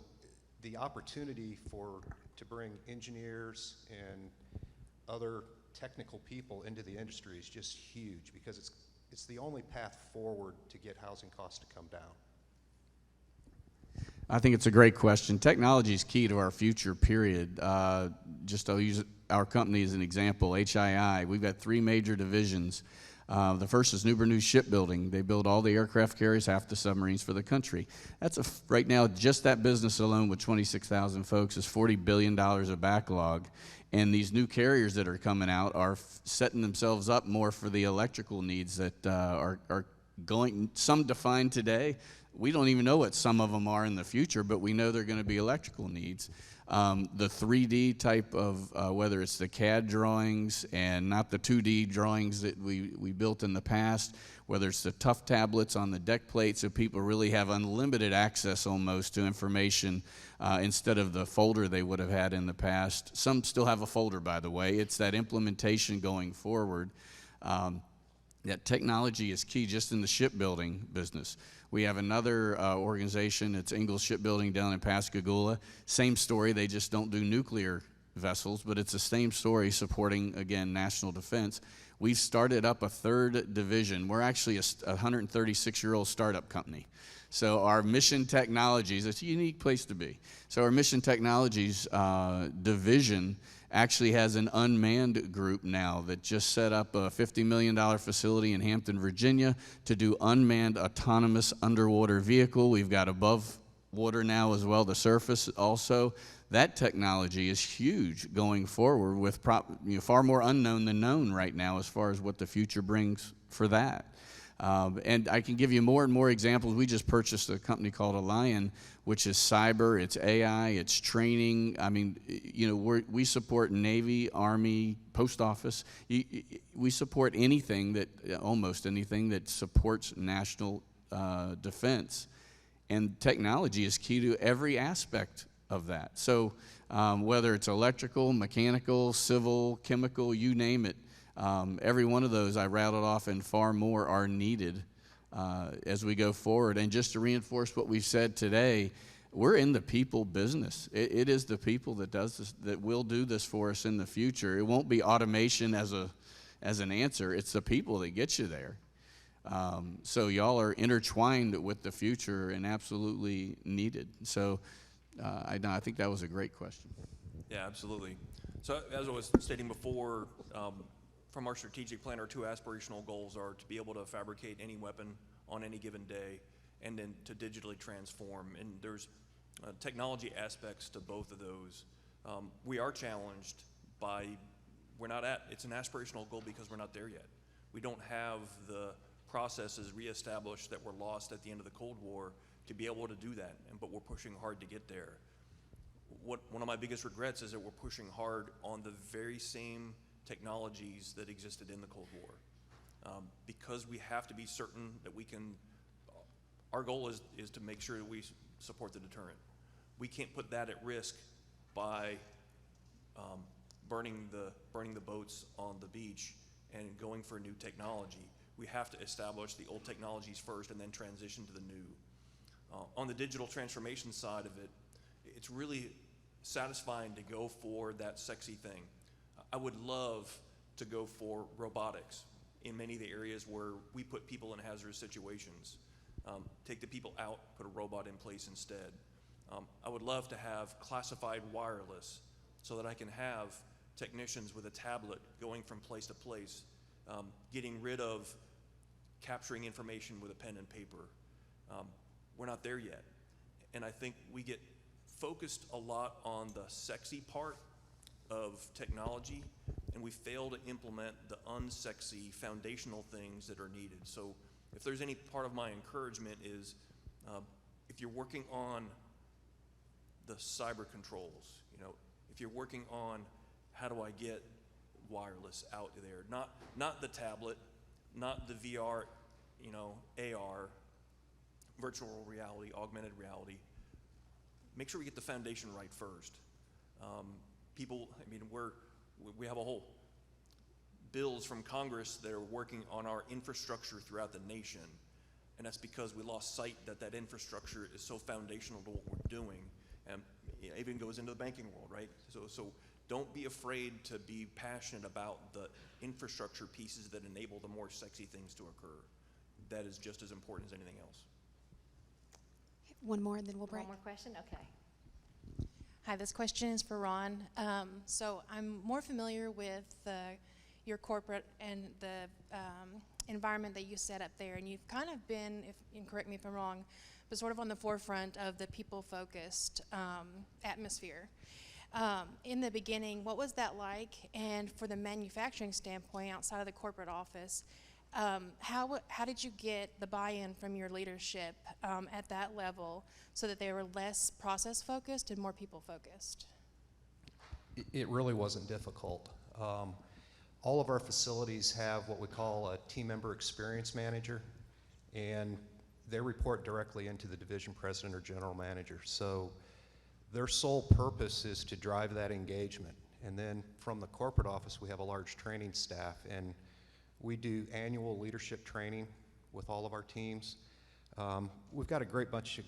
the opportunity to bring engineers and other technical people into the industry is just huge because it's the only path forward to get housing costs to come down. I think it's a great question. Technology is key to our future, period. I'll use our company as an example, HII. We've got 3 major divisions. The first is Bienvenue shipbuilding. They build all the aircraft carriers, half the submarines for the country. Right now, just that business alone with 26,000 folks is $40 billion of backlog. And these new carriers that are coming out are setting themselves up more for the electrical needs that are going, some defined today. We don't even know what some of them are in the future, but we know they're going to be electrical needs. The 3D type of, whether it's the CAD drawings and not the 2D drawings that we built in the past, whether it's the tough tablets on the deck plate so people really have unlimited access almost to information instead of the folder they would have had in the past. Some still have a folder, by the way. It's that implementation going forward. That technology is key just in the shipbuilding business. We have another organization, it's Ingalls Shipbuilding down in Pascagoula. Same story, they just don't do nuclear vessels, but it's the same story supporting, again, national defense. We've started up a 3rd division. We're actually a 136-year-old startup company. So our Mission Technologies, it's a unique place to be. So our Mission Technologies division actually has an unmanned group now that just set up a $50 million facility in Hampton, Virginia to do unmanned autonomous underwater vehicle. We've got above water now as well, the surface also. That technology is huge going forward with far more unknown than known right now as far as what the future brings for that. And I can give you more and more examples. We just purchased a company called Allion, which is cyber, it's AI, it's training. I mean, we support Navy, Army, Post Office. We support almost anything that supports national defense. And technology is key to every aspect of that. So whether it's electrical, mechanical, civil, chemical, you name it, every one of those I rattled off and far more are needed as we go forward. And just to reinforce what we've said today, we're in the people business. It is the people that does this, that will do this for us in the future. It won't be automation as an answer. It's the people that get you there. So y'all are intertwined with the future and absolutely needed. So I think that was a great question. Yeah, absolutely. So as I was stating before, from our strategic plan, our 2 aspirational goals are to be able to fabricate any weapon on any given day and then to digitally transform. And there's technology aspects to both of those We are challenged by, it's an aspirational goal because we're not there yet. We don't have the processes reestablished that were lost at the end of the Cold War to be able to do that, but we're pushing hard to get there. One of my biggest regrets is that we're pushing hard on the very same technologies that existed in the Cold War. Because we have to be certain that we can, our goal is to make sure that we support the deterrent. We can't put that at risk by burning the boats on the beach and going for new technology. We have to establish the old technologies first and then transition to the new. On the digital transformation side of it, it's really satisfying to go for that sexy thing. I would love to go for robotics in many of the areas where we put people in hazardous situations. Take the people out, put a robot in place instead. I would love to have classified wireless so that I can have technicians with a tablet going from place to place, getting rid of capturing information with a pen and paper. We're not there yet. And I think we get focused a lot on the sexy part of technology, and we fail to implement the unsexy foundational things that are needed. So if there's any part of my encouragement is, if you're working on the cyber controls, if you're working on how do I get wireless out there, not the tablet, not the VR, AR, virtual reality, augmented reality, make sure we get the foundation right first. We have a whole bills from Congress that are working on our infrastructure throughout the nation, and that's because we lost sight that infrastructure is so foundational to what we're doing, and it even goes into the banking world, right? So don't be afraid to be passionate about the infrastructure pieces that enable the more sexy things to occur. That is just as important as anything else. One more, and then we'll break. One more question? Okay. Hi, this question is for Ron. So I'm more familiar with your corporate and the environment that you set up there, and you've kind of been, and correct me if I'm wrong, but sort of on the forefront of the people-focused atmosphere. In the beginning, what was that like? And for the manufacturing standpoint, outside of the corporate office, how did you get the buy-in from your leadership at that level so that they were less process-focused and more people-focused? It really wasn't difficult. All of our facilities have what we call a team member experience manager, and they report directly into the division president or general manager. So their sole purpose is to drive that engagement. And then from the corporate office, we have a large training staff, and we do annual leadership training with all of our teams. We've got a great bunch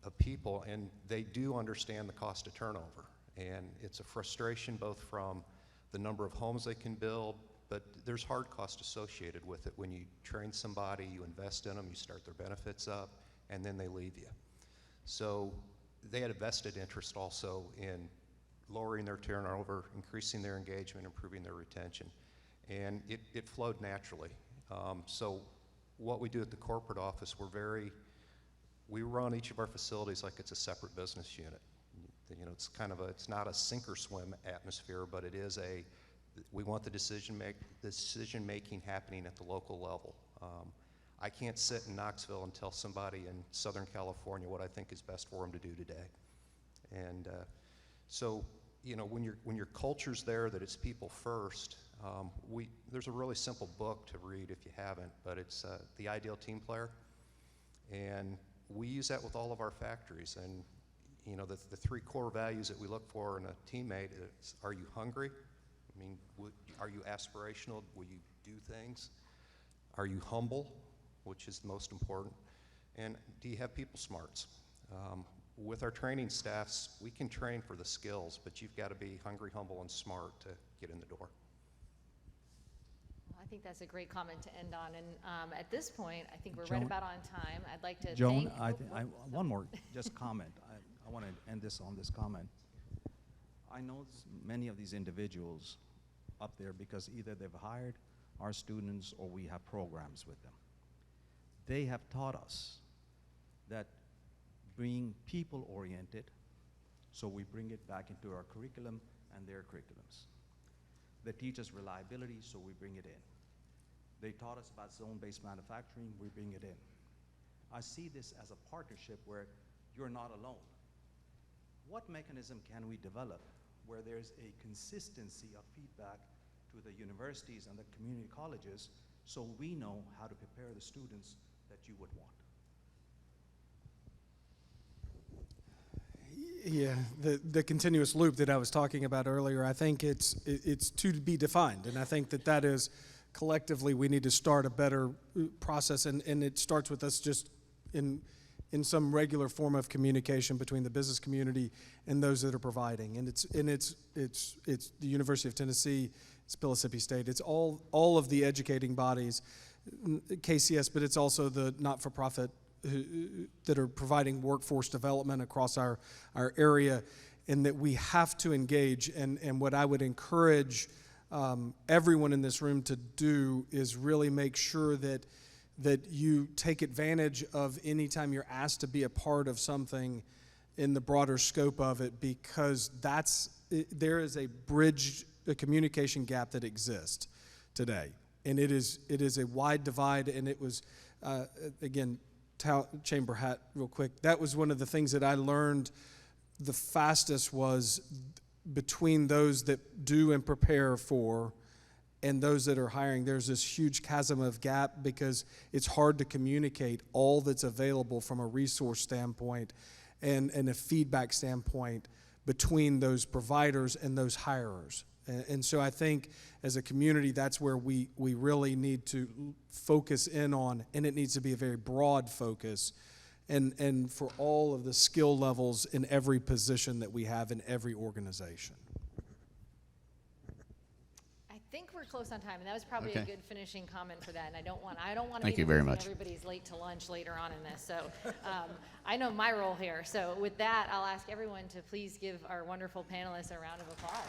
of people, and they do understand the cost of turnover. And it's a frustration both from the number of homes they can build, but there's hard cost associated with it. When you train somebody, you invest in them, you start their benefits up, and then they leave you. So they had a vested interest also in lowering their turnover, increasing their engagement, improving their retention. And it flowed naturally. So what we do at the corporate office, we run each of our facilities like it's a separate business unit. It's not a sink or swim atmosphere, but it is we want the decision making happening at the local level. I can't sit in Knoxville and tell somebody in Southern California what I think is best for them to do today. And so, when your culture's there, that it's people first, there's a really simple book to read if you haven't, but it's The Ideal Team Player. And we use that with all of our factories. And the three core values that we look for in a teammate is, are you hungry? Are you aspirational? Will you do things? Are you humble, which is the most important? And do you have people smarts? With our training staffs, we can train for the skills, but you've got to be hungry, humble, and smart to get in the door. I think that's a great comment to end on. And at this point, I think we're Joan? right about on time. I'd like to Joan, thank... one more just comment. I want to end this on this comment. I know many of these individuals up there because either they've hired our students or we have programs with them. They have taught us that being people-oriented, So we bring it back into our curriculum and their curriculums. They teach us reliability, so we bring it in. They taught us about zone-based manufacturing, we bring it in. I see this as a partnership where you're not alone. What mechanism can we develop where there's a consistency of feedback to the universities and the community colleges so we know how to prepare the students that you would want? Yeah, the continuous loop that I was talking about earlier, I think it's to be defined, and I think that is collectively we need to start a better process, and it starts with us just in some regular form of communication between the business community and those that are providing, and it's the University of Tennessee, it's Mississippi State, it's all of the educating bodies, KCS, but it's also the not-for-profit that are providing workforce development across our area, and that we have to engage. And what I would encourage everyone in this room to do is really make sure that you take advantage of any time you're asked to be a part of something in the broader scope of it, because there is a communication gap that exists today, and it is a wide divide. And it was again, chamber hat real quick, that was one of the things that I learned the fastest, was between those that do and prepare for and those that are hiring. There's this huge chasm of gap because it's hard to communicate all that's available from a resource standpoint and a feedback standpoint between those providers and those hirers. And so I think as a community, that's where we really need to focus in on, and it needs to be a very broad focus, and for all of the skill levels in every position that we have in every organization. I think we're close on time, and that was probably Okay. a good finishing comment for that. And I don't want to Thank be you the very reason much. everybody's late to lunch later on in this. So I know my role here. So with that, I'll ask everyone to please give our wonderful panelists a round of applause.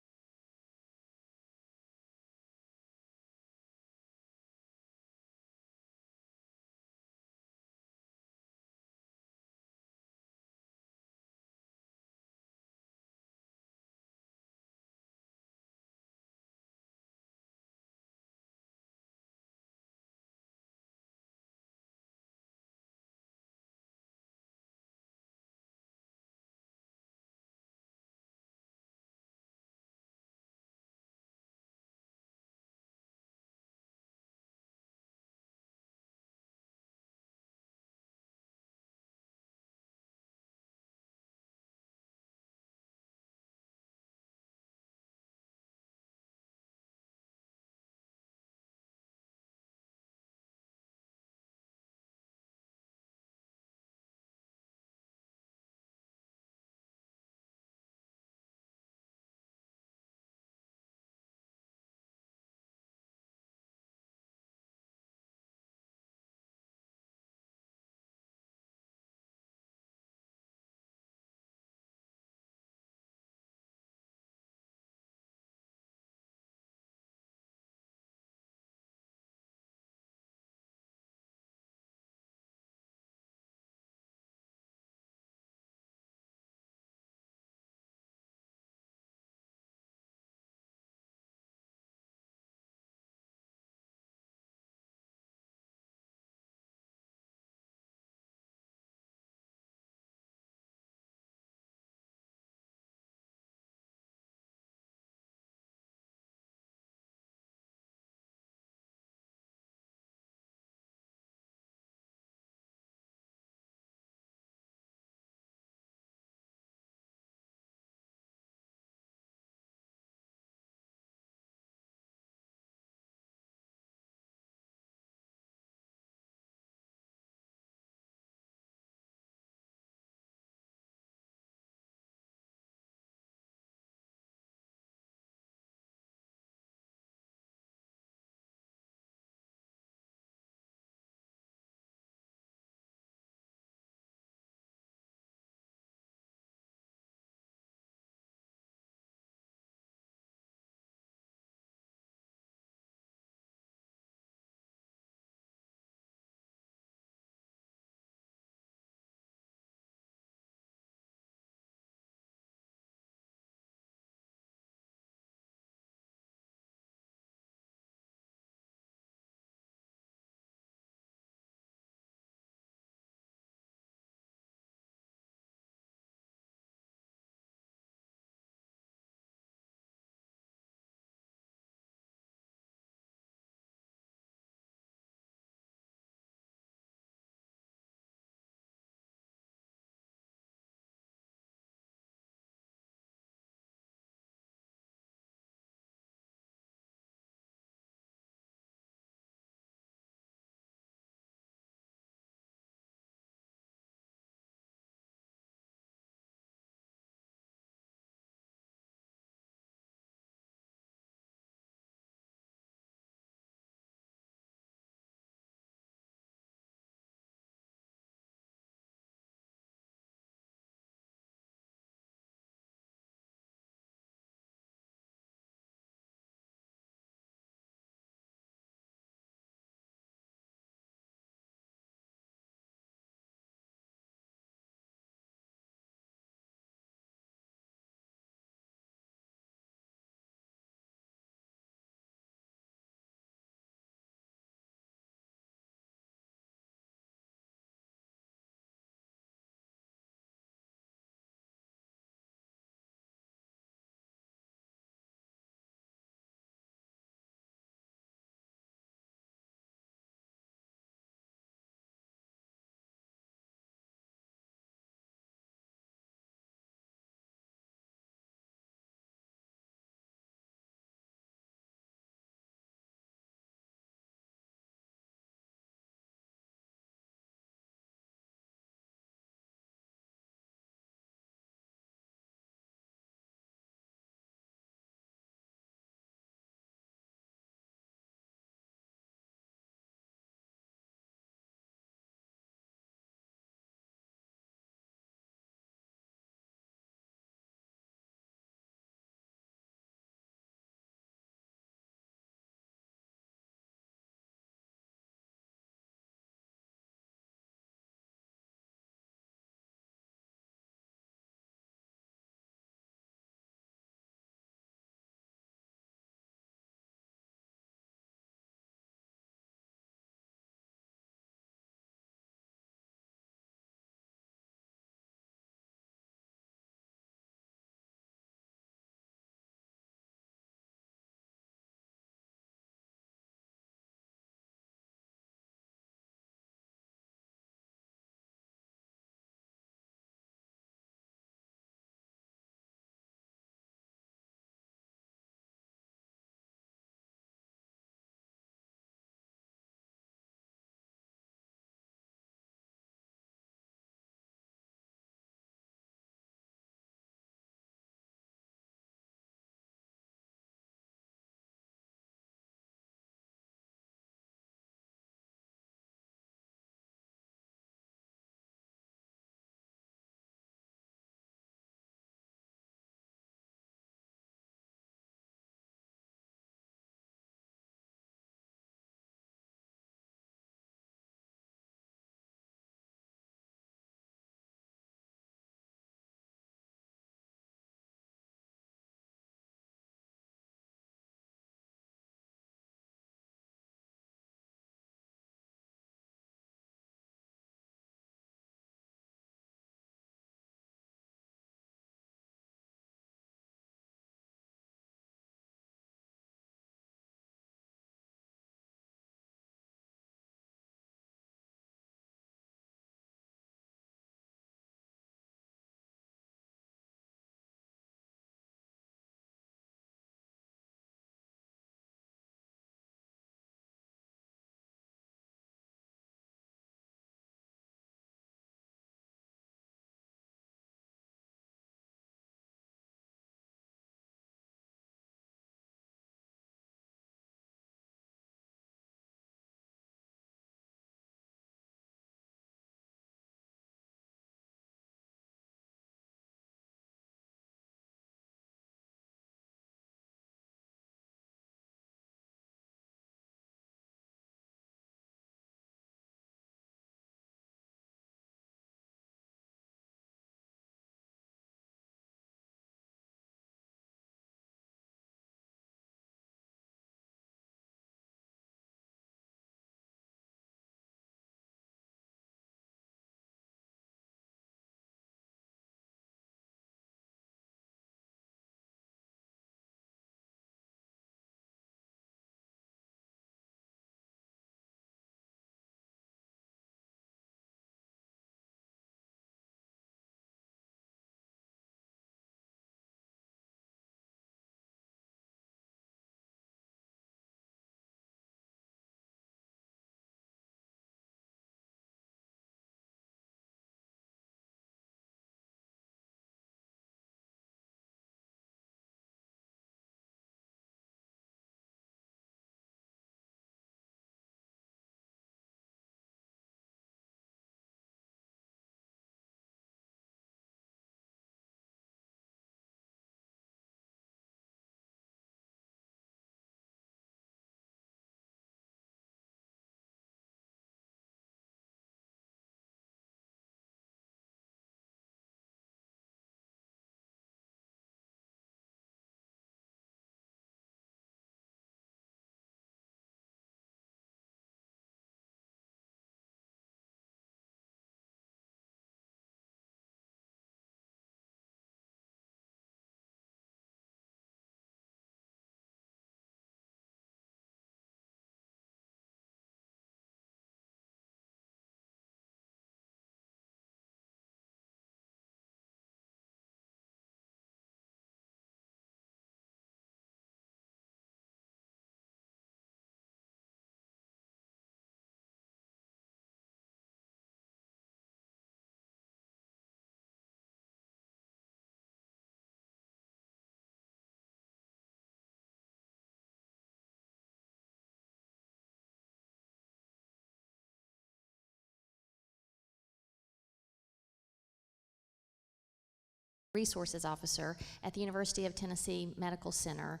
Resources Officer at the University of Tennessee Medical Center.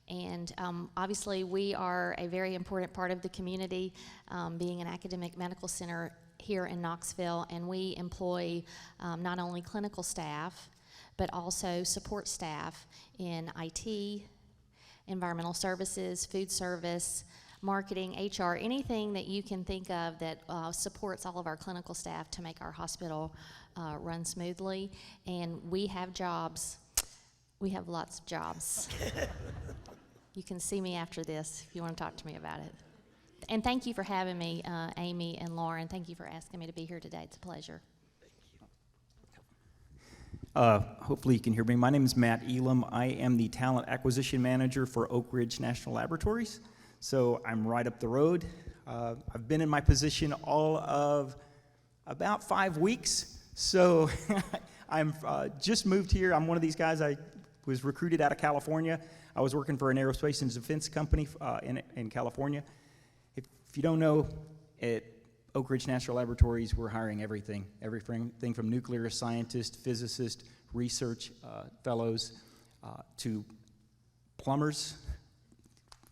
And obviously we are a very important part of the community, being an academic medical center here in Knoxville, and we employ not only clinical staff, but also support staff in IT, environmental services, food service, marketing, HR, anything that you can think of that supports all of our clinical staff to make our hospital run smoothly. And we have jobs. We have lots of jobs. You can see me after this if you want to talk to me about it. And thank you for having me, Amy and Lauren. Thank you for asking me to be here today. It's a pleasure. Hopefully you can hear me. My name is Matt Elam. I am the Talent Acquisition Manager for Oak Ridge National Laboratories. So I'm right up the road. I've been in my position all of about 5 weeks. So I'm just moved here. I'm one of these guys. I was recruited out of California. I was working for an aerospace and defense company in California. If you don't know, at Oak Ridge National Laboratories, we're hiring everything from nuclear scientists, physicists, research fellows, to plumbers,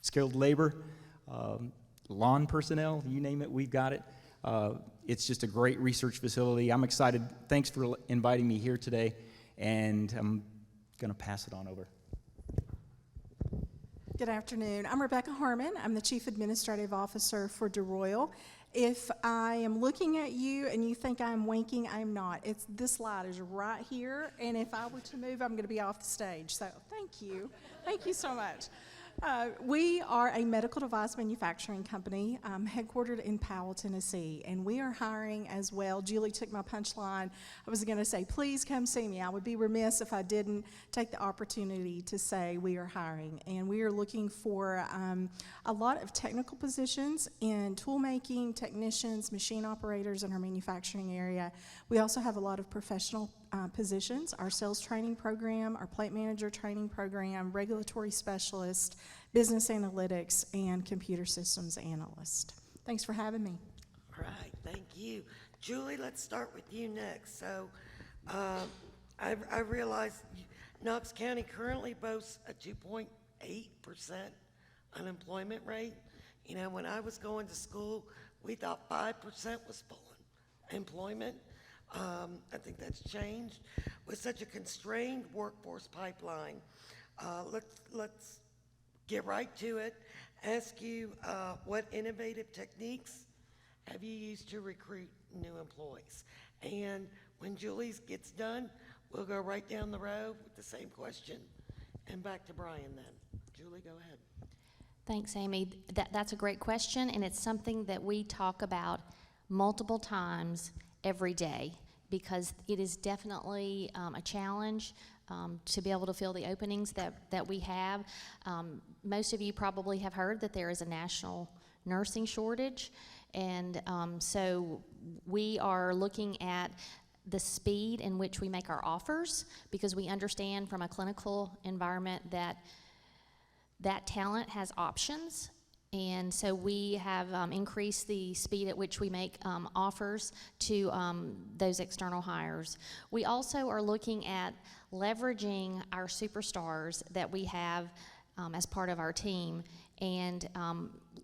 skilled labor, lawn personnel, you name it, we've got it. It's just a great research facility. I'm excited. Thanks for inviting me here today, and I'm going to pass it on over. Good afternoon. I'm Rebecca Harmon. I'm the Chief Administrative Officer for DeRoyal. If I am looking at you and you think I'm winking, I'm not. This light is right here, and if I were to move, I'm going to be off the stage. So thank you. Thank you so much. We are a medical device manufacturing company headquartered in Powell, Tennessee, and we are hiring as well. Julie took my punchline. I was going to say, please come see me. I would be remiss if I didn't take the opportunity to say we are hiring, and we are looking for a lot of technical positions in tool making, technicians, machine operators in our manufacturing area. We also have a lot of professional positions, our sales training program, our plant manager training program, regulatory specialist, business analytics, and computer systems analyst. Thanks for having me. All right, thank you. Julie, let's start with you next. So I realize Knox County currently boasts a 2.8% unemployment rate. You know, when I was going to school, we thought 5% was full employment. I think that's changed. With such a constrained workforce pipeline, let's get right to it. Ask you what innovative techniques have you used to recruit new employees? And when Julie gets done, we'll go right down the road with the same question and back to Brian then. Julie, go ahead. Thanks, Amy. That's a great question, and it's something that we talk about multiple times every day, because it is definitely a challenge to be able to fill the openings that we have. Most of you probably have heard that there is a national nursing shortage, and so we are looking at the speed in which we make our offers, because we understand from a clinical environment that talent has options. And so we have increased the speed at which we make offers to those external hires. We also are looking at leveraging our superstars that we have as part of our team, and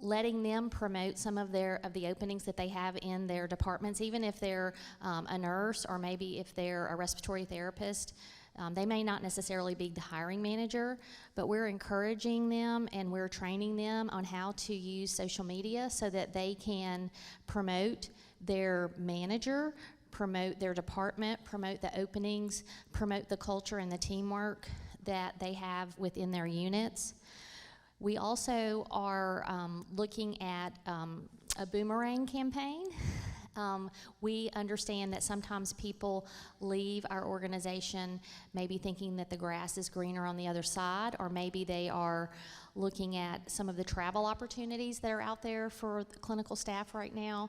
letting them promote some of the openings that they have in their departments, even if they're a nurse or maybe if they're a respiratory therapist. They may not necessarily be the hiring manager, but we're encouraging them and we're training them on how to use social media so that they can promote their manager, promote their department, promote the openings, promote the culture and the teamwork that they have within their units. We also are looking at a boomerang campaign. We understand that sometimes people leave our organization maybe thinking that the grass is greener on the other side, or maybe they are looking at some of the travel opportunities that are out there for the clinical staff right now,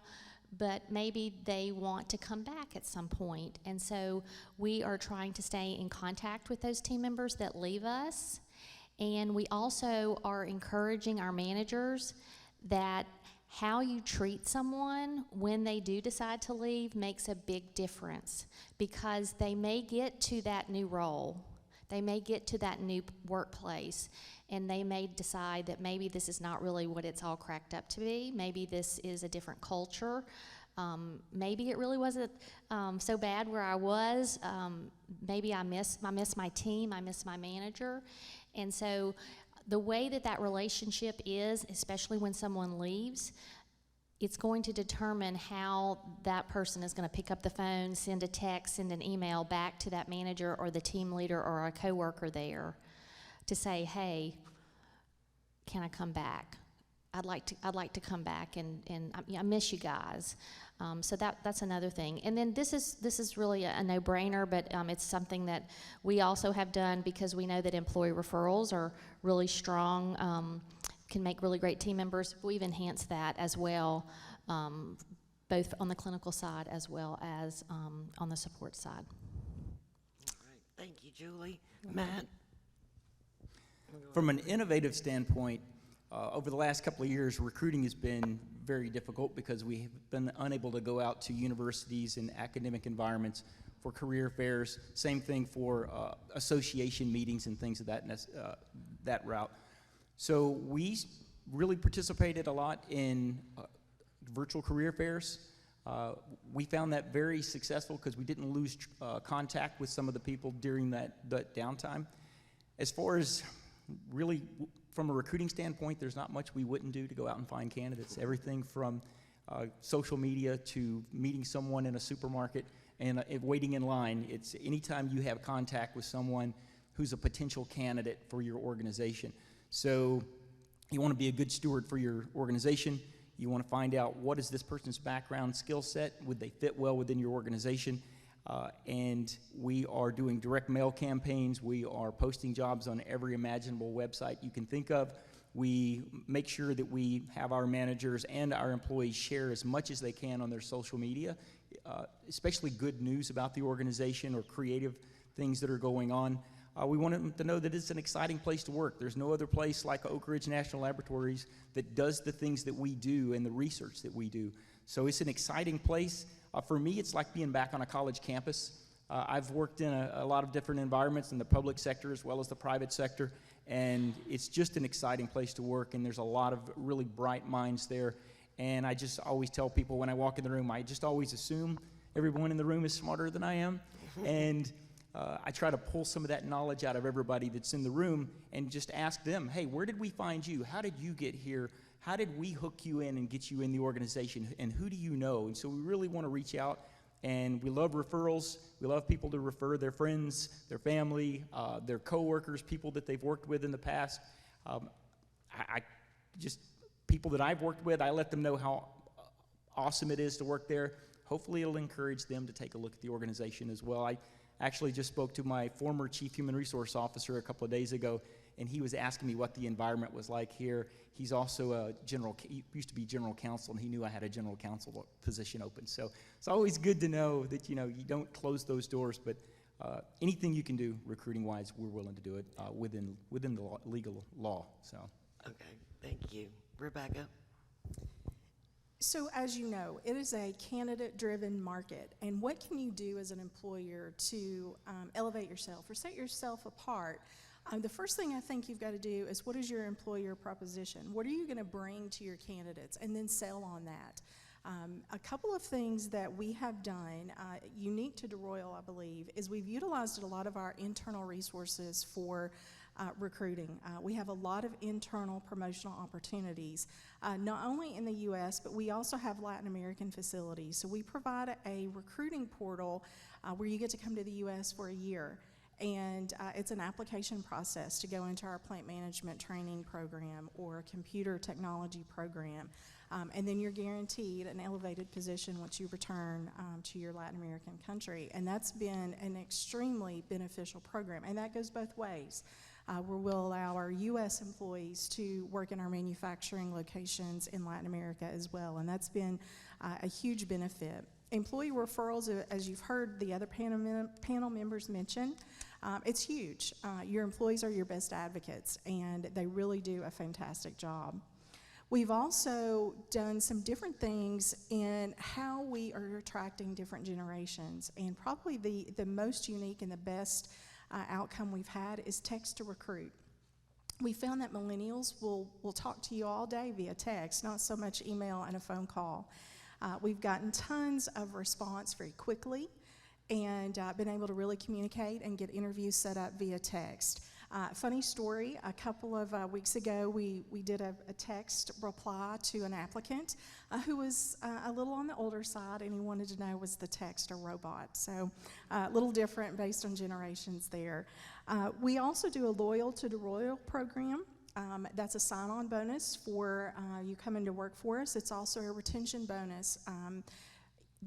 but maybe they want to come back at some point. And so we are trying to stay in contact with those team members that leave us. And we also are encouraging our managers that how you treat someone when they do decide to leave makes a big difference, because they may get to that new role, they may get to that new workplace, and they may decide that maybe this is not really what it's all cracked up to be. Maybe this is a different culture. Maybe it really wasn't so bad where I was. Maybe I miss my team, I miss my manager. And so the way that relationship is, especially when someone leaves, it's going to determine how that person is going to pick up the phone, send a text, send an email back to that manager or the team leader or a coworker there to say, hey, can I come back? I'd like to come back, and I miss you guys. So that's another thing. And then this is really a no-brainer, but it's something that we also have done because we know that employee referrals are really strong, can make really great team members. We've enhanced that as well, both on the clinical side as well as on the support side. All right. Thank you, Julie. Matt? From an innovative standpoint, over the last couple of years, recruiting has been very difficult because we have been unable to go out to universities and academic environments for career fairs. Same thing for association meetings and things of that route. So we really participated a lot in virtual career fairs. We found that very successful because we didn't lose contact with some of the people during that downtime. As far as really, from a recruiting standpoint, there's not much we wouldn't do to go out and find candidates. Everything from social media to meeting someone in a supermarket and waiting in line. It's anytime you have contact with someone who's a potential candidate for your organization. So you want to be a good steward for your organization. You want to find out what is this person's background, skill set, would they fit well within your organization. And we are doing direct mail campaigns. We are posting jobs on every imaginable website you can think of. We make sure that we have our managers and our employees share as much as they can on their social media, especially good news about the organization or creative things that are going on. We want them to know that it's an exciting place to work. There's no other place like Oak Ridge National Laboratories that does the things that we do and the research that we do. So it's an exciting place. For me, it's like being back on a college campus. I've worked in a lot of different environments in the public sector as well as the private sector, and it's just an exciting place to work, and there's a lot of really bright minds there. And I just always tell people when I walk in the room, I just always assume everyone in the room is smarter than I am, and I try to pull some of that knowledge out of everybody that's in the room and just ask them, hey, where did we find you? How did you get here? How did we hook you in and get you in the organization? And who do you know? And so we really want to reach out, and we love referrals. We love people to refer their friends, their family, their coworkers, people that they've worked with in the past. People that I've worked with, I let them know how awesome it is to work there. Hopefully it'll encourage them to take a look at the organization as well. I actually just spoke to my former chief human resource officer a couple of days ago, and he was asking me what the environment was like here. He's also he used to be general counsel, and he knew I had a general counsel position open. So it's always good to know that, you don't close those doors, but anything you can do recruiting-wise, we're willing to do it within the legal law. So. Okay, thank you. Rebecca? So as you know, it is a candidate-driven market, and what can you do as an employer to elevate yourself or set yourself apart? The first thing I think you've got to do is, what is your employer proposition? What are you going to bring to your candidates, and then sell on that? A couple of things that we have done, unique to DeRoyal, I believe, is we've utilized a lot of our internal resources for recruiting. We have a lot of internal promotional opportunities, not only in the U.S., but we also have Latin American facilities. So we provide a recruiting portal where you get to come to the U.S. for a year. And it's an application process to go into our plant management training program or a computer technology program. And then you're guaranteed an elevated position once you return to your Latin American country. And that's been an extremely beneficial program. And that goes both ways, where we'll allow our U.S. employees to work in our manufacturing locations in Latin America as well. And that's been a huge benefit. Employee referrals, as you've heard the other panel members mention, it's huge. Your employees are your best advocates, and they really do a fantastic job. We've also done some different things in how we are attracting different generations, and probably the most unique and the best outcome we've had is text to recruit. We found that millennials will talk to you all day via text, not so much email and a phone call. We've gotten tons of response very quickly and been able to really communicate and get interviews set up via text. Funny story, a couple of weeks ago, we did a text reply to an applicant who was a little on the older side, and he wanted to know, was the text a robot? So a little different based on generations there. We also do a Loyal to the Royal program. That's a sign-on bonus for you coming to work for us. It's also a retention bonus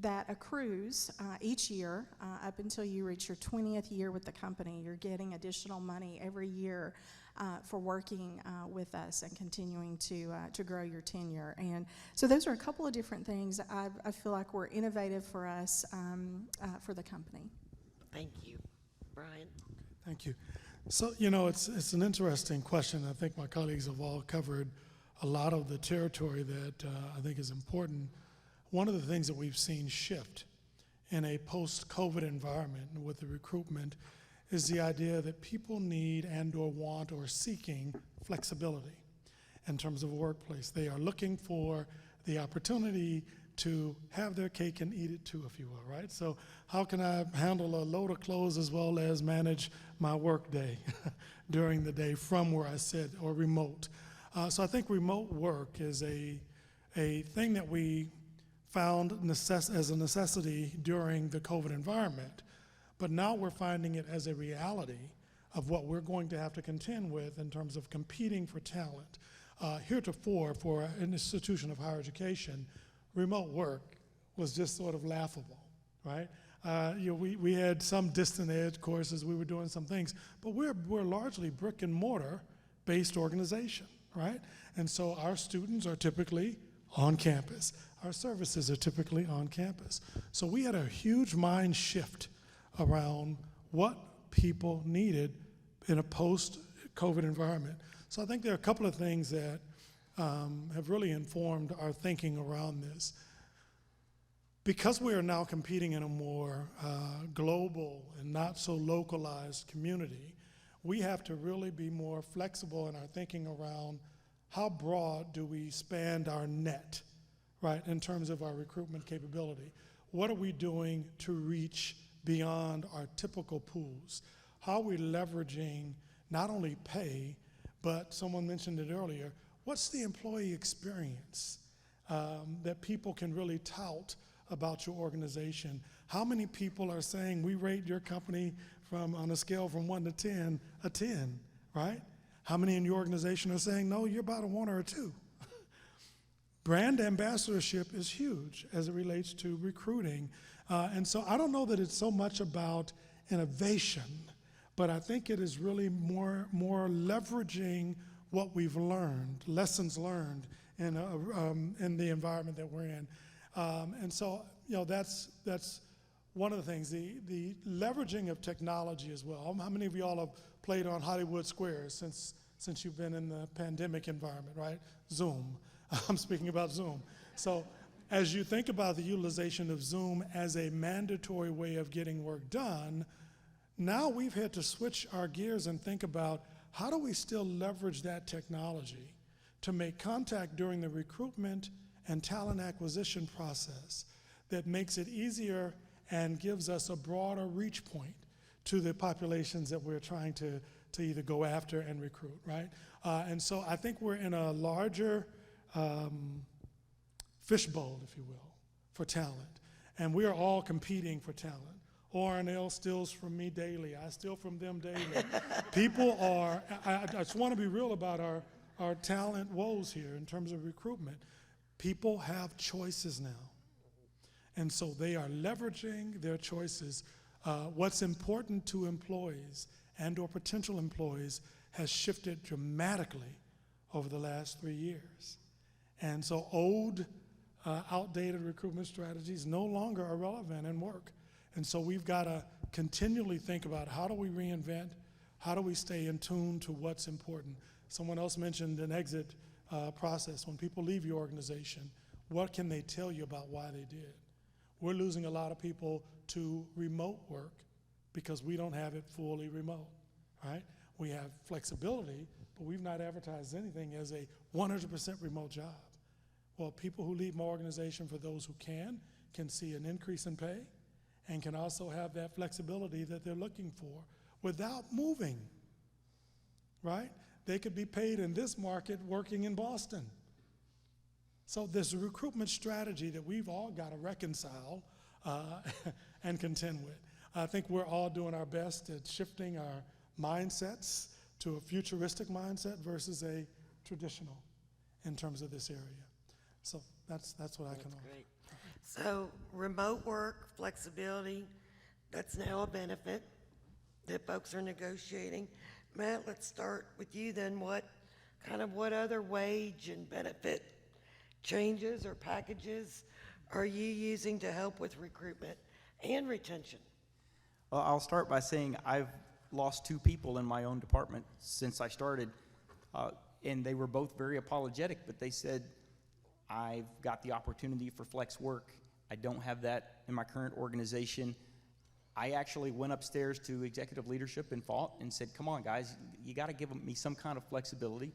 that accrues each year up until you reach your 20th year with the company. You're getting additional money every year for working with us and continuing to grow your tenure. And so those are a couple of different things I feel like were innovative for us for the company. Thank you. Brian? Thank you. So, it's an interesting question. I think my colleagues have all covered a lot of the territory that I think is important. One of the things that we've seen shift in a post-COVID environment with the recruitment is the idea that people need and or want or seeking flexibility in terms of a workplace. They are looking for the opportunity to have their cake and eat it too, if you will, right? So how can I handle a load of clothes as well as manage my work day during the day from where I sit, or remote? So I think remote work is a thing that we found as a necessity during the COVID environment, but now we're finding it as a reality of what we're going to have to contend with in terms of competing for talent. Heretofore, for an institution of higher education, remote work was just sort of laughable, right? We had some distant edge courses, we were doing some things, but we're largely brick and mortar based organization, right? And so our students are typically on campus. Our services are typically on campus. So we had a huge mind shift around what people needed in a post-COVID environment. So I think there are a couple of things that have really informed our thinking around this. Because we are now competing in a more global and not so localized community, we have to really be more flexible in our thinking around how broad do we span our net, right, in terms of our recruitment capability. What are we doing to reach beyond our typical pools? How are we leveraging not only pay, but someone mentioned it earlier, what's the employee experience that people can really tout about your organization? How many people are saying, we rate your company on a scale from 1 to 10, a 10, right? How many in your organization are saying, no, you're about a 1 or a 2? Brand ambassadorship is huge as it relates to recruiting. And so I don't know that it's so much about innovation, but I think it is really more leveraging what we've learned, lessons learned in the environment that we're in. And so, that's one of the things, the leveraging of technology as well. How many of you all have played on Hollywood Squares since you've been in the pandemic environment, right? Zoom. I'm speaking about Zoom. So as you think about the utilization of Zoom as a mandatory way of getting work done, now we've had to switch our gears and think about how do we still leverage that technology to make contact during the recruitment and talent acquisition process that makes it easier and gives us a broader reach point to the populations that we're trying to either go after and recruit, right? And so I think we're in a larger fishbowl, if you will, for talent. And we are all competing for talent. O&L steals from me daily. I steal from them daily. People are, I just want to be real about our talent woes here in terms of recruitment. People have choices now. And so they are leveraging their choices. What's important to employees and or potential employees has shifted dramatically over the last 3 years. And so old, outdated recruitment strategies no longer are relevant in work. And so we've got to continually think about how do we reinvent, how do we stay in tune to what's important. Someone else mentioned an exit process. When people leave your organization, what can they tell you about why they did? We're losing a lot of people to remote work because we don't have it fully remote, right? We have flexibility, but we've not advertised anything as a 100% remote job. Well, people who leave my organization, for those who can see an increase in pay and can also have that flexibility that they're looking for without moving, right? They could be paid in this market working in Boston. So there's a recruitment strategy that we've all got to reconcile and contend with. I think we're all doing our best at shifting our mindsets to a futuristic mindset versus a traditional in terms of this area. So that's what I can offer. Great. So remote work, flexibility, that's now a benefit that folks are negotiating. Matt, let's start with you then. What other wage and benefit changes or packages are you using to help with recruitment and retention? Well, I'll start by saying I've lost 2 people in my own department since I started, and they were both very apologetic, but they said, I've got the opportunity for flex work. I don't have that in my current organization. I actually went upstairs to executive leadership and fought and said, come on, guys, you got to give me some kind of flexibility.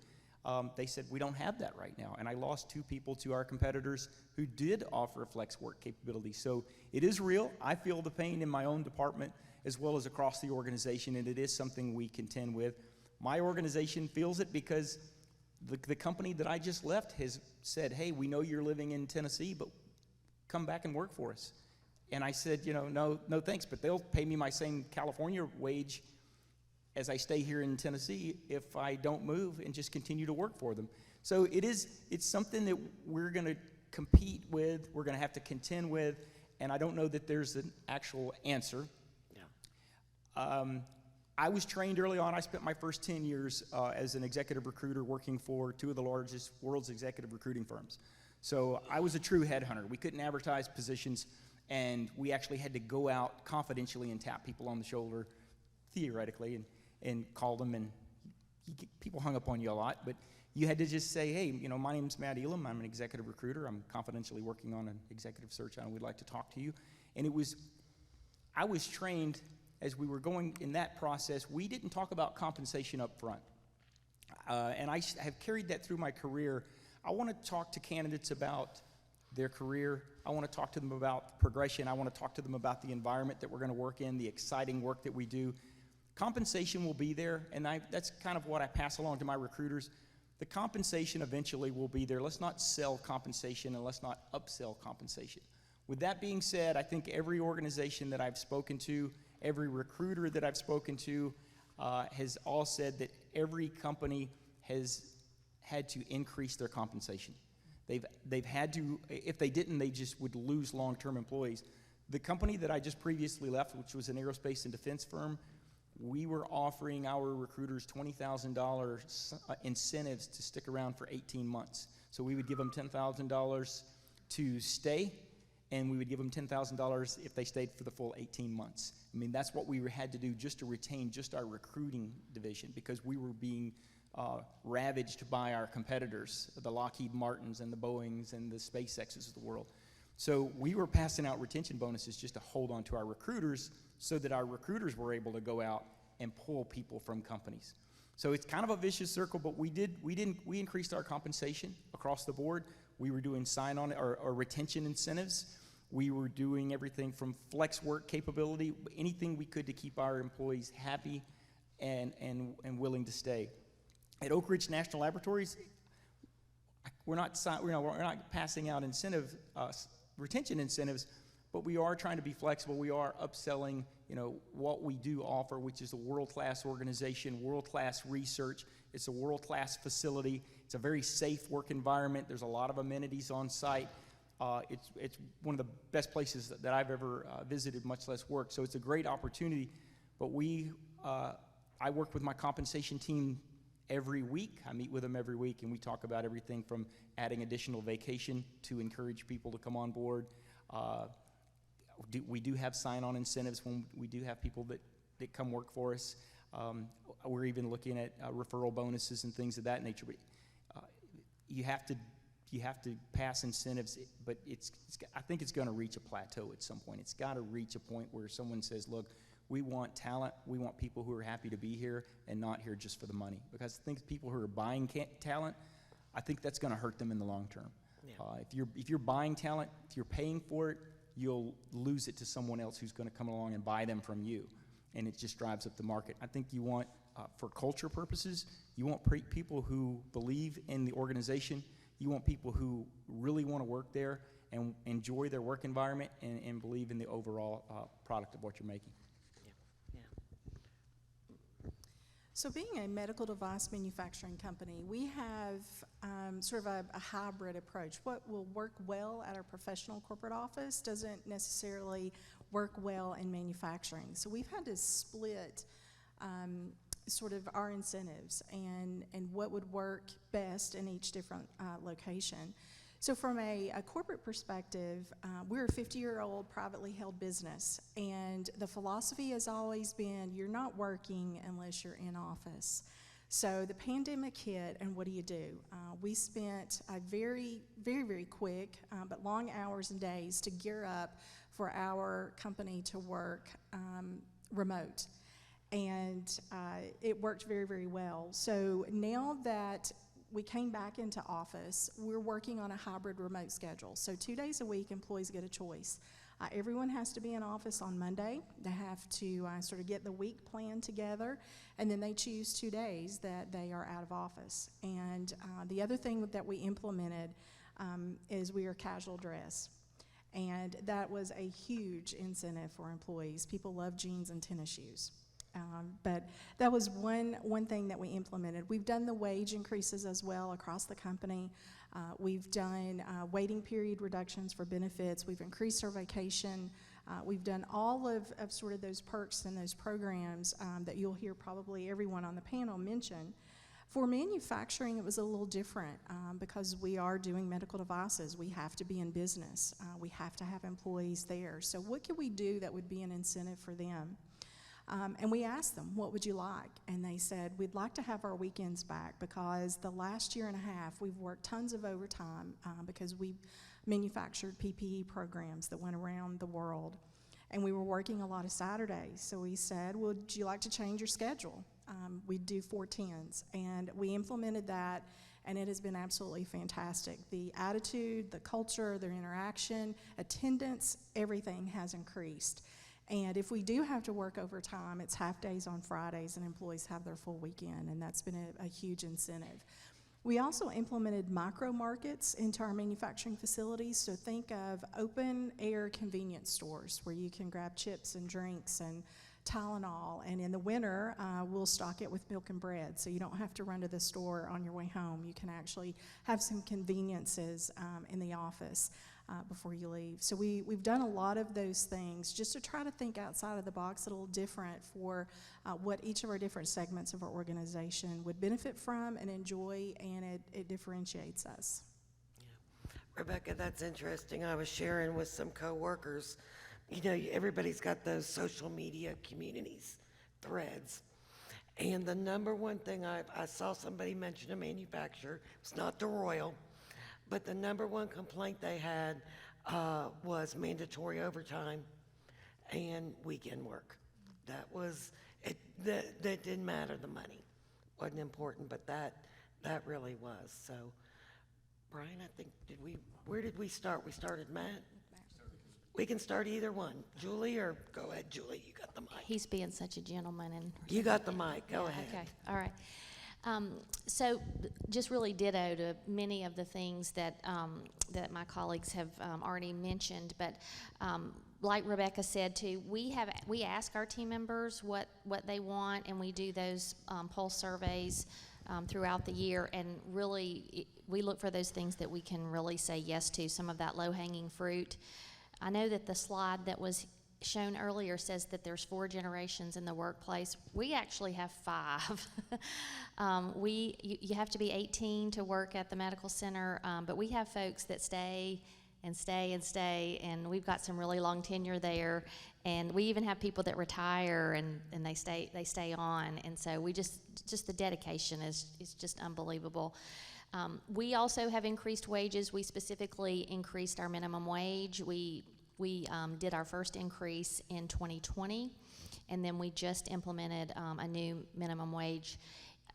They said, we don't have that right now. And I lost 2 people to our competitors who did offer a flex work capability. So it is real. I feel the pain in my own department as well as across the organization, and it is something we contend with. My organization feels it because the company that I just left has said, hey, we know you're living in Tennessee, but come back and work for us. And I said, no thanks, but they'll pay me my same California wage as I stay here in Tennessee if I don't move and just continue to work for them. So it's something that we're going to compete with, we're going to have to contend with, and I don't know that there's an actual answer. Yeah. I was trained early on. I spent my first 10 years as an executive recruiter working for 2 of the largest world's executive recruiting firms. So I was a true headhunter. We couldn't advertise positions, and we actually had to go out confidentially and tap people on the shoulder, theoretically, and call them, and people hung up on you a lot, but you had to just say, hey, my name's Matt Elam, I'm an executive recruiter, I'm confidentially working on an executive search, and we'd like to talk to you. And I was trained as we were going in that process. We didn't talk about compensation up front, and I have carried that through my career. I want to talk to candidates about their career. I want to talk to them about progression. I want to talk to them about the environment that we're going to work in, the exciting work that we do. Compensation will be there, and that's kind of what I pass along to my recruiters. The compensation eventually will be there. Let's not sell compensation, and let's not upsell compensation. With that being said, I think every organization that I've spoken to, every recruiter that I've spoken to has all said that every company has had to increase their compensation. They've had to, if they didn't, they just would lose long-term employees. The company that I just previously left, which was an aerospace and defense firm, we were offering our recruiters $20,000 incentives to stick around for 18 months. So we would give them $10,000 to stay, and we would give them $10,000 if they stayed for the full 18 months. I mean, that's what we had to do just to retain just our recruiting division, because we were being ravaged by our competitors, the Lockheed Martins and the Boeings and the SpaceXs of the world. So we were passing out retention bonuses just to hold on to our recruiters so that our recruiters were able to go out and pull people from companies. So it's kind of a vicious circle, but we increased our compensation across the board. We were doing sign-on or retention incentives. We were doing everything from flex work capability, anything we could to keep our employees happy and willing to stay. At Oak Ridge National Laboratories, we're not passing out retention incentives, but we are trying to be flexible. We are upselling, what we do offer, which is a world-class organization, world-class research. It's a world-class facility. It's a very safe work environment. There's a lot of amenities on site. It's one of the best places that I've ever visited, much less worked. So it's a great opportunity. But I work with my compensation team every week. I meet with them every week, and we talk about everything from adding additional vacation to encourage people to come on board. We do have sign-on incentives when we do have people that come work for us. We're even looking at referral bonuses and things of that nature. But you have to pass incentives, but I think it's going to reach a plateau at some point. It's got to reach a point where someone says, look, we want talent, we want people who are happy to be here and not here just for the money. Because I think people who are buying talent, I think that's going to hurt them in the long term. Yeah. If you're buying talent, if you're paying for it, you'll lose it to someone else who's going to come along and buy them from you, and it just drives up the market. I think you want, for culture purposes, you want people who believe in the organization. You want people who really want to work there and enjoy their work environment and believe in the overall product of what you're making. So being a medical device manufacturing company, we have sort of a hybrid approach. What will work well at our professional corporate office doesn't necessarily work well in manufacturing. So we've had to split sort of our incentives and what would work best in each different location. So from a corporate perspective, we're a 50-year-old privately held business, and the philosophy has always been you're not working unless you're in office. So the pandemic hit, and what do? We spent a very, very, very quick but long hours and days to gear up for our company to work remote. And it worked very, very well. So now that we came back into office, we're working on a hybrid remote schedule. So 2 days a week, employees get a choice. Everyone has to be in office on Monday. They have to sort of get the week plan together, and then they choose 2 days that they are out of office. And the other thing that we implemented is we are casual dress. And that was a huge incentive for employees. People love jeans and tennis shoes. But that was one thing that we implemented. We've done the wage increases as well across the company. We've done waiting period reductions for benefits. We've increased our vacation. We've done all of sort of those perks and those programs that you'll hear probably everyone on the panel mention. For manufacturing, it was a little different because we are doing medical devices. We have to be in business. We have to have employees there. So what could we do that would be an incentive for them? And we asked them, what would you like? And they said, we'd like to have our weekends back because the last year and a half we've worked tons of overtime because we manufactured PPE programs that went around the world. And we were working a lot of Saturdays. So we said, would you like to change your schedule? We'd do 4/10s. And we implemented that, and it has been absolutely fantastic. The attitude, the culture, their interaction, attendance, everything has increased. And if we do have to work overtime, it's half days on Fridays, and employees have their full weekend, and that's been a huge incentive. We also implemented micro markets into our manufacturing facilities, so think of open air convenience stores where you can grab chips and drinks and Tylenol, and in the winter, we'll stock it with milk and bread, so you don't have to run to the store on your way home. You can actually have some conveniences in the office before you leave. So we've done a lot of those things just to try to think outside of the box a little different for what each of our different segments of our organization would benefit from and enjoy, and it differentiates us. Yeah. Rebecca, that's interesting. I was sharing with some coworkers, you know, everybody's got those social media communities, threads. And the number one thing I saw somebody mention a manufacturer, it's not the Royal, but the number one complaint they had was mandatory overtime and weekend work. That was, that didn't matter, the money wasn't important, but that really was. So, Brian, I think, where did we start? We started Matt? We can start either one. Julie, or go ahead, Julie, you got the mic. He's being such a gentleman. And You got the mic, go ahead. Okay, all right. So just really ditto to many of the things that that my colleagues have already mentioned, but like Rebecca said too, we ask our team members what they want, and we do those pulse surveys throughout the year, and really we look for those things that we can really say yes to, some of that low-hanging fruit. I know that the slide that was shown earlier says that there's 4 generations in the workplace. We actually have 5. You have to be 18 to work at the medical center, but we have folks that stay and stay and stay, and we've got some really long tenure there. And we even have people that retire and they stay on, and so we just the dedication is just unbelievable. We also have increased wages. We specifically increased our minimum wage. We did our first increase in 2020, and then we just implemented a new minimum wage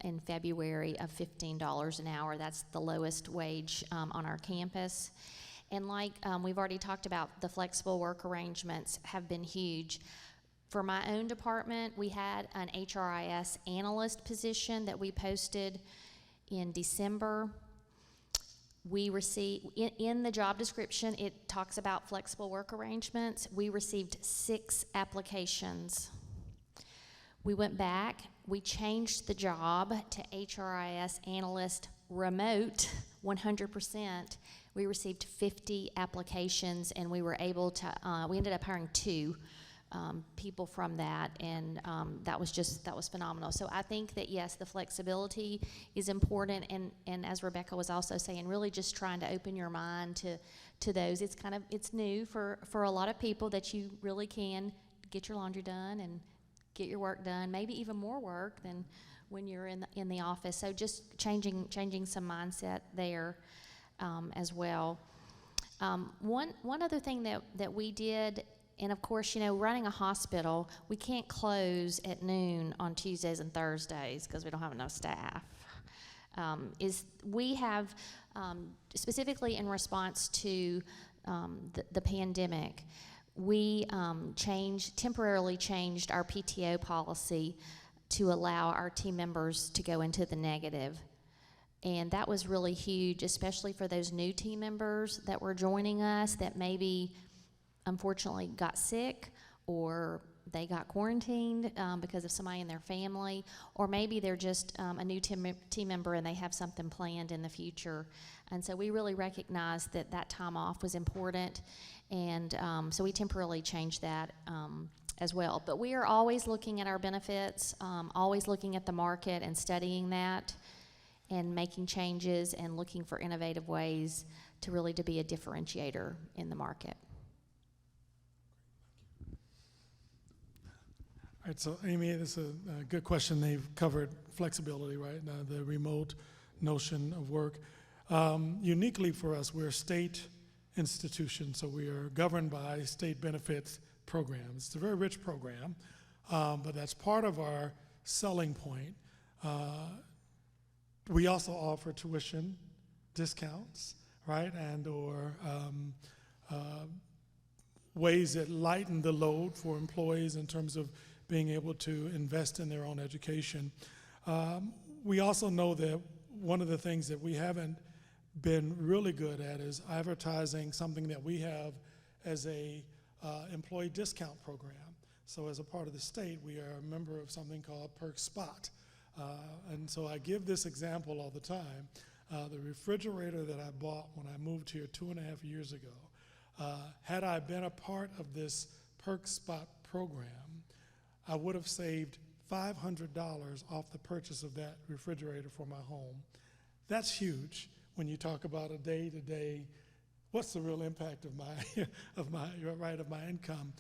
in February of $15 an hour. That's the lowest wage on our campus. And like we've already talked about, the flexible work arrangements have been huge. For my own department, we had an HRIS analyst position that we posted in December. We received, in the job description, it talks about flexible work arrangements. We received 6 applications. We went back, we changed the job to HRIS analyst remote 100%. We received 50 applications, and we were able to, we ended up hiring 2 people from that, and that was phenomenal. So I think that yes, the flexibility is important, and as Rebecca was also saying, really just trying to open your mind to those. It's new for a lot of people that you really can get your laundry done and get your work done, maybe even more work than when you're in the office. So just changing some mindset there as well. One other thing that we did. And of course, you know, running a hospital, we can't close at noon on Tuesdays and Thursdays because we don't have enough staff. We have, specifically in response to the pandemic, we temporarily changed our PTO policy to allow our team members to go into the negative. And that was really huge, especially for those new team members that were joining us that maybe unfortunately got sick, or they got quarantined because of somebody in their family, or maybe they're just a new team member and they have something planned in the future. And so we really recognized that time off was important, and so we temporarily changed that as well. But we are always looking at our benefits, always looking at the market and studying that and making changes and looking for innovative ways to really to be a differentiator in the market. All right, so Amy, this is a good question. They've covered flexibility, right? The remote notion of work. Uniquely for us, we're a state institution, so we are governed by state benefits programs. It's a very rich program, but that's part of our selling point. We also offer tuition discounts, right, and or ways that lighten the load for employees in terms of being able to invest in their own education. We also know that one of the things that we haven't been really good at is advertising something that we have as a employee discount program. So as a part of the state, we are a member of something called Perk Spot. And so I give this example all the time. The refrigerator that I bought when I moved here 2.5 years ago, had I been a part of this Perk Spot program, I would have saved $500 off the purchase of that refrigerator for my home. That's huge when you talk about a day-to-day, what's the real impact of my income?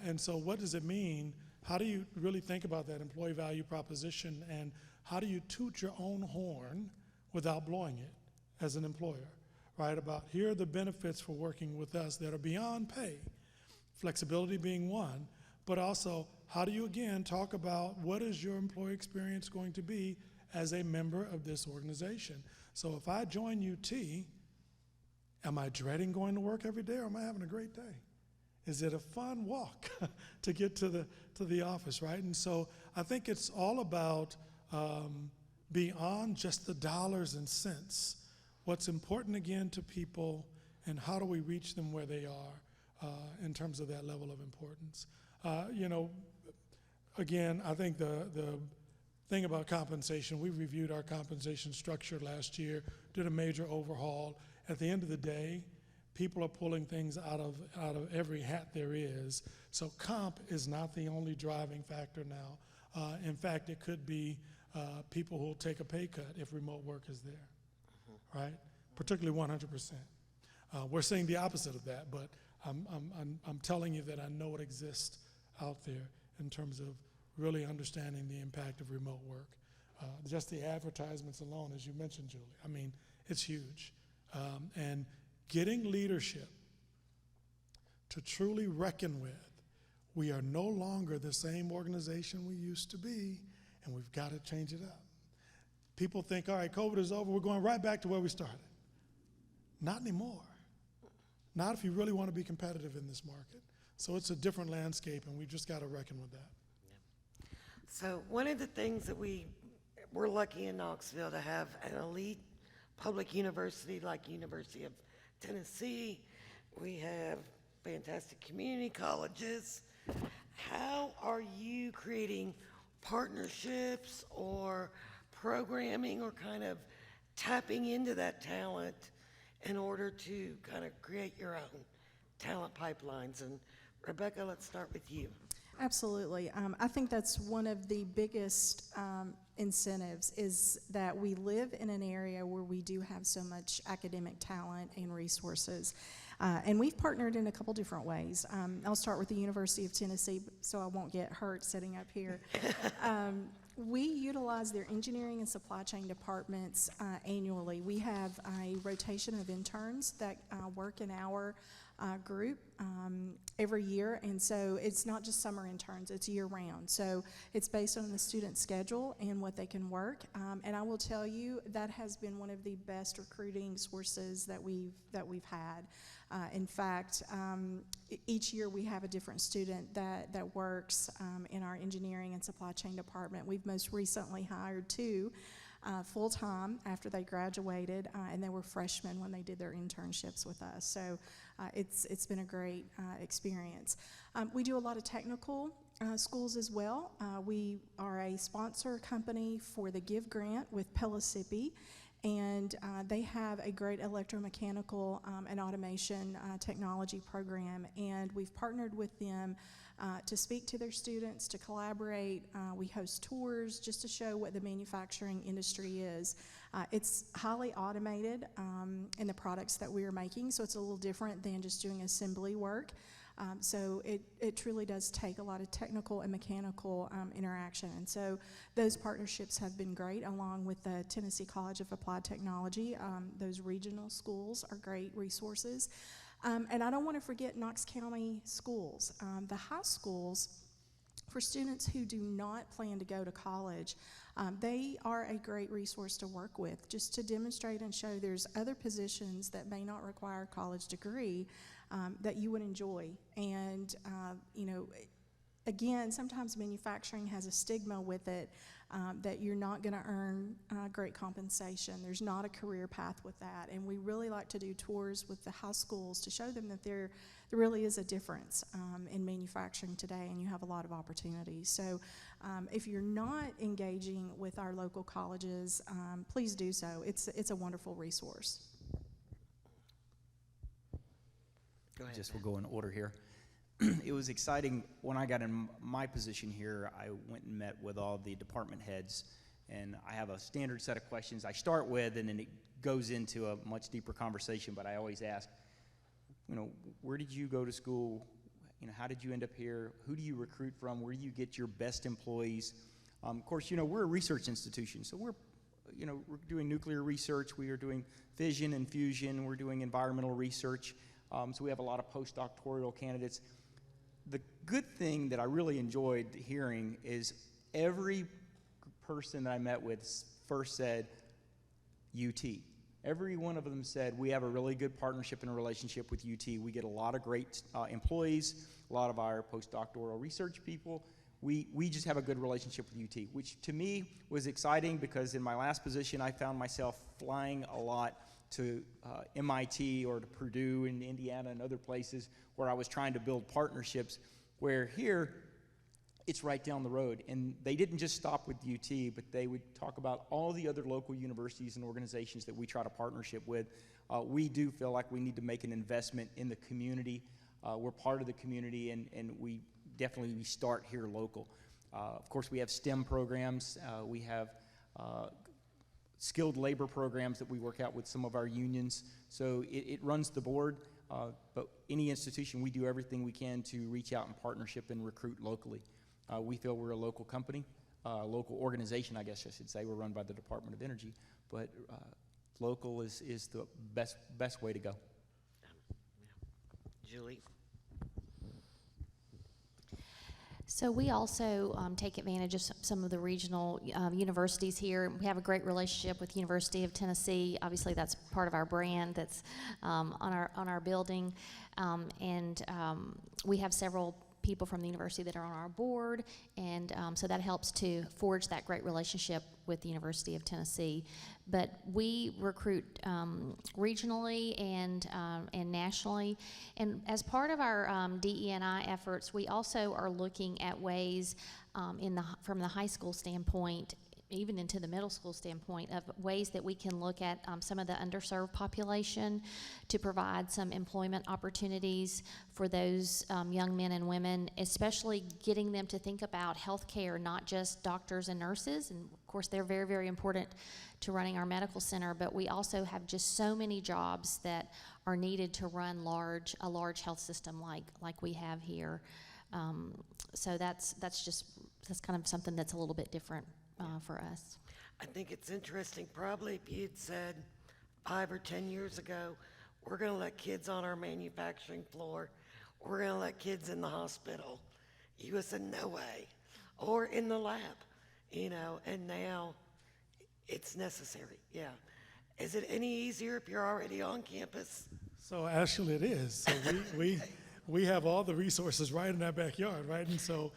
And so what does it mean? How do you really think about that employee value proposition, and how do you toot your own horn without blowing it as an employer, right? About here are the benefits for working with us that are beyond pay, flexibility being one, but also how do you, again, talk about what is your employee experience going to be as a member of this organization? So if I join UT, am I dreading going to work every day, or am I having a great day? Is it a fun walk to get to the office, right? And so I think it's all about beyond just the dollars and cents. What's important, again, to people, and how do we reach them where they are in terms of that level of importance? You know, again, I think the thing about compensation, we reviewed our compensation structure last year, did a major overhaul. At the end of the day, people are pulling things out of every hat there is. So comp is not the only driving factor now. In fact, it could be people who will take a pay cut if remote work is there, right? Particularly 100%. We're seeing the opposite of that, but I'm telling you that I know it exists out there in terms of really understanding the impact of remote work. Just the advertisements alone, as you mentioned, Julie, I mean, it's huge. And getting leadership to truly reckon with, we are no longer the same organization we used to be, and we've got to change it up. People think, all right, COVID is over, we're going right back to where we started. Not anymore. Not if you really want to be competitive in this market. So it's a different landscape, and we've just got to reckon with that. So one of the things that we're lucky in Knoxville to have an elite public university like University of Tennessee. We have fantastic community colleges. How are you creating partnerships or programming or kind of tapping into that talent in order to kind of create your own talent pipelines? And Rebecca, let's start with you. Absolutely. I think that's one of the biggest incentives is that we live in an area where we do have so much academic talent and resources. And we've partnered in a couple different ways. I'll start with the University of Tennessee so I won't get hurt sitting up here. We utilize their engineering and supply chain departments annually. We have a rotation of interns that work in our group every year, and so it's not just summer interns, it's year round. So it's based on the student schedule and what they can work, and I will tell you that has been one of the best recruiting sources that we've had. In fact, each year we have a different student that works in our engineering and supply chain department. We've most recently hired 2 full-time after they graduated, and they were freshmen when they did their internships with us. So it's been a great experience. We do a lot of technical schools as well. We are a sponsor company for the GIVE grant with Pellissippi, and they have a great electromechanical and automation technology program, and we've partnered with them to speak to their students, to collaborate. We host tours just to show what the manufacturing industry is. It's highly automated in the products that we are making, so it's a little different than just doing assembly work. So it truly does take a lot of technical and mechanical interaction. And so those partnerships have been great, along with the Tennessee College of Applied Technology. Those regional schools are great resources. And I don't want to forget Knox County schools. The high schools, for students who do not plan to go to college, they are a great resource to work with, just to demonstrate and show there's other positions that may not require a college degree that you would enjoy. And, you know, again, sometimes manufacturing has a stigma with it that you're not going to earn great compensation. There's not a career path with that. And we really like to do tours with the high schools to show them that there really is a difference in manufacturing today, and you have a lot of opportunities. So if you're not engaging with our local colleges, please do so. It's a wonderful resource. Go ahead, Just Matt. we'll go in order here. It was exciting when I got in my position here. I went and met with all the department heads, and I have a standard set of questions I start with, and then it goes into a much deeper conversation. But I always ask, you know, where did you go to school? You know, how did you end up here? Who do you recruit from? Where do you get your best employees? Of course, you know, we're a research institution, so we're doing nuclear research. We are doing fission and fusion. We're doing environmental research. So we have a lot of postdoctoral candidates. The good thing that I really enjoyed hearing is every person that I met with first said UT. Every one of them said, we have a really good partnership and a relationship with UT. We get a lot of great employees, a lot of our postdoctoral research people. We just have a good relationship with UT, which to me was exciting because in my last position, I found myself flying a lot to MIT or to Purdue in Indiana and other places where I was trying to build partnerships, where here it's right down the road. And they didn't just stop with UT, but they would talk about all the other local universities and organizations that we try to partnership with. We do feel like we need to make an investment in the community. We're part of the community, and we definitely start here local. Of course, we have STEM programs. We have skilled labor programs that we work out with some of our unions. So it runs the board, but any institution, we do everything we can to reach out in partnership and recruit locally. We feel we're a local company. local organization, I guess I should say. We're run by the Department of Energy, but local is the best way to go. Julie? So we also take advantage of some of the regional universities here. We have a great relationship with University of Tennessee. Obviously, that's part of our brand that's on our building, and we have several people from the university that are on our board, and so that helps to forge that great relationship with the University of Tennessee. But we recruit regionally and nationally, and as part of our DE&I efforts, we also are looking at ways from the high school standpoint, even into the middle school standpoint, of ways that we can look at some of the underserved population to provide some employment opportunities for those young men and women, especially getting them to think about healthcare, not just doctors and nurses. And of course, they're very, very important to running our medical center, but we also have just so many jobs that are needed to run a large health system like we have here. So that's kind of something that's a little bit different for us. I think it's interesting, probably if you'd said 5 or 10 years ago, we're going to let kids on our manufacturing floor, we're going to let kids in the hospital, you would have said no way, or in the lab, and now it's necessary. Yeah. Is it any easier if you're already on campus? So actually it is. So we have all the resources right in our backyard, right? And so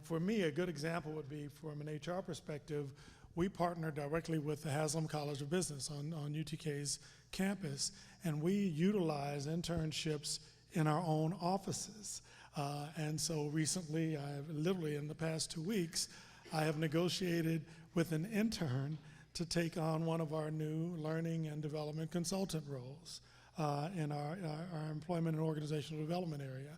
for me, a good example would be from an HR perspective, we partner directly with the Haslam College of Business on UTK's campus, and we utilize internships in our own offices. And so recently, literally in the past 2 weeks, I have negotiated with an intern to take on one of our new learning and development consultant roles in our employment and organizational development area.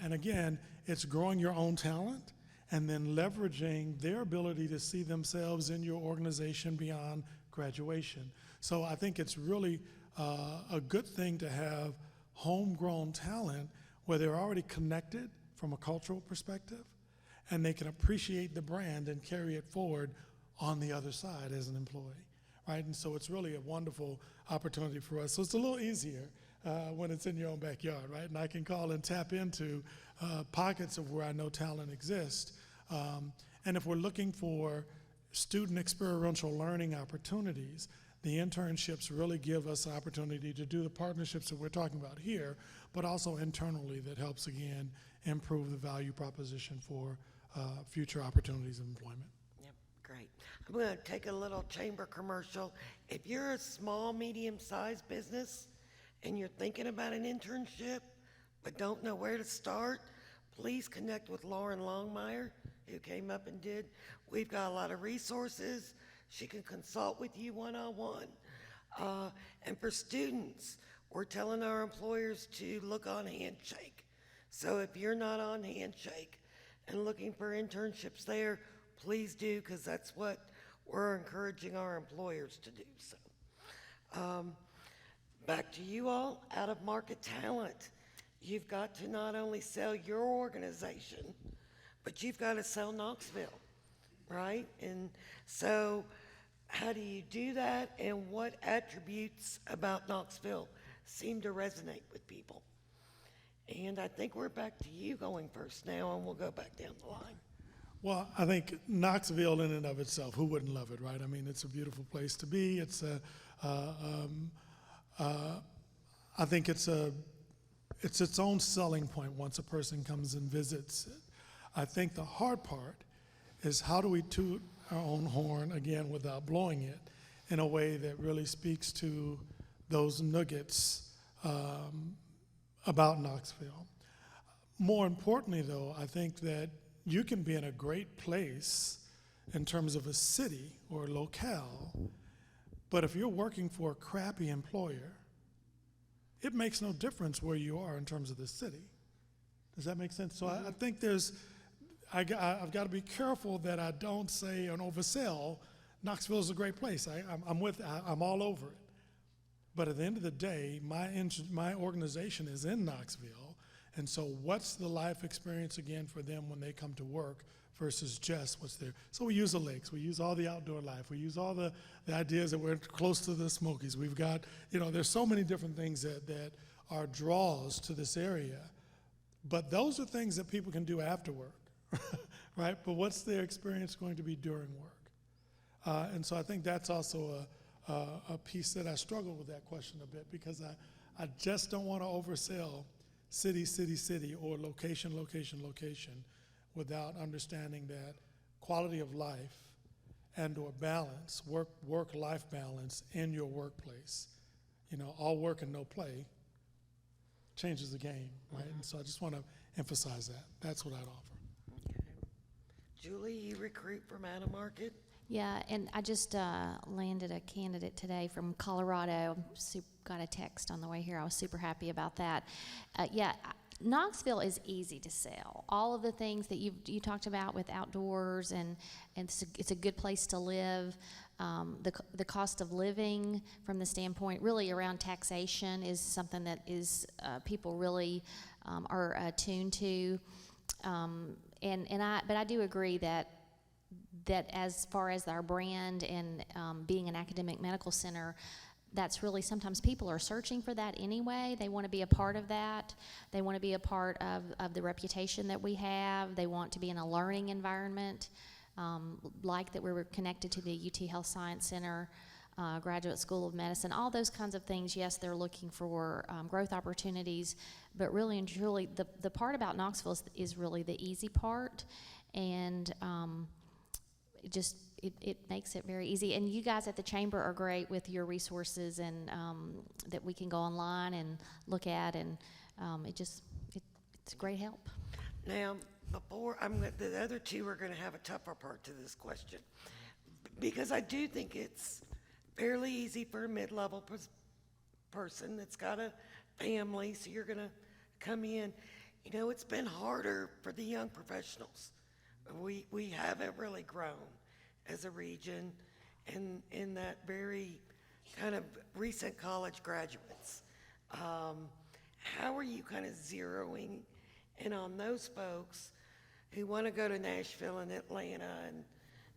And again, it's growing your own talent and then leveraging their ability to see themselves in your organization beyond graduation. So I think it's really a good thing to have homegrown talent where they're already connected from a cultural perspective, and they can appreciate the brand and carry it forward on the other side as an employee, right? And so it's really a wonderful opportunity for us. So it's a little easier when it's in your own backyard, right? And I can call and tap into pockets of where I know talent exists. And if we're looking for student experiential learning opportunities, the internships really give us an opportunity to do the partnerships that we're talking about here, but also internally that helps, again, improve the value proposition for future opportunities of employment. Yep, great. I'm going to take a little chamber commercial. If you're a small, medium-sized business and you're thinking about an internship but don't know where to start, please connect with Lauren Longmire, who came up and did. We've got a lot of resources. She can consult with you one-on-one. And for students, we're telling our employers to look on Handshake. So if you're not on Handshake and looking for internships there, please do, because that's what we're encouraging our employers to do. So back to you all, out-of-market talent. You've got to not only sell your organization, but you've got to sell Knoxville, right? And so how do you do that, and what attributes about Knoxville seem to resonate with people? And I think we're back to you going first now, and we'll go back down the line. Well, I think Knoxville in and of itself, who wouldn't love it, right? I mean, it's a beautiful place to be. It's I think it's its own selling point once a person comes and visits it. I think the hard part is how do we toot our own horn, again, without blowing it, in a way that really speaks to those nuggets about Knoxville. More importantly, though, I think that you can be in a great place in terms of a city or a locale, but if you're working for a crappy employer, it makes no difference where you are in terms of the city. Does that make sense? So I think I've got to be careful that I don't say and oversell Knoxville is a great place. I'm all over it. But at the end of the day, my organization is in Knoxville, And so what's the life experience again for them when they come to work versus just what's there? So we use the lakes, we use all the outdoor life, we use all the ideas that we're close to the Smokies. We've got, there's so many different things that are draws to this area. But those are things that people can do after work, right? But what's their experience going to be during work? And so I think that's also a piece that I struggle with that question a bit, because I just don't want to oversell city, city, city, or location, location, location, without understanding that quality of life and or balance, work-life balance in your workplace, all work and no play changes the game, right? And so I just want to emphasize that. That's what I'd offer. Okay. Julie, you recruit from out of market? Yeah, and I just landed a candidate today from Colorado. Got a text on the way here. I was super happy about that. Knoxville is easy to sell. All of the things that you talked about with outdoors, and it's a good place to live. The cost of living from the standpoint really around taxation is something that is people really are attuned to. But I do agree that as far as our brand and being an academic medical center, that's really, sometimes people are searching for that anyway. They want to be a part of that. They want to be a part of the reputation that we have. They want to be in a learning environment, like that we're connected to the UT Health Science Center, Graduate School of Medicine, all those kinds of things. Yes, they're looking for growth opportunities, but really and truly, the part about Knoxville is really the easy part, and it makes it very easy. And you guys at the Chamber are great with your resources, and that we can go online and look at, and it's great help. Now, the other two are going to have a tougher part to this question, because I do think it's fairly easy for a mid-level person that's got a family, so you're going to come in. It's been harder for the young professionals. We haven't really grown as a region in that very kind of recent college graduates. How are you kind of zeroing in on those folks who want to go to Nashville and Atlanta and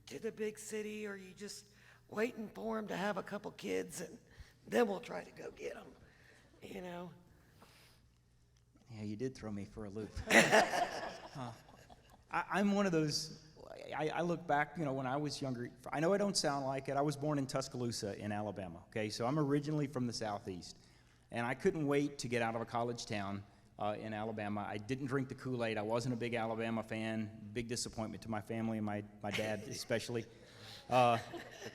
to the big city, or are you just waiting for them to have a couple kids and then we'll try to go get them, Yeah, you did throw me for a loop. I'm one of those, I look back, when I was younger, I know I don't sound like it, I was born in Tuscaloosa in Alabama, okay? So I'm originally from the Southeast, and I couldn't wait to get out of a college town in Alabama. I didn't drink the Kool-Aid. I wasn't a big Alabama fan, big disappointment to my family and my dad especially.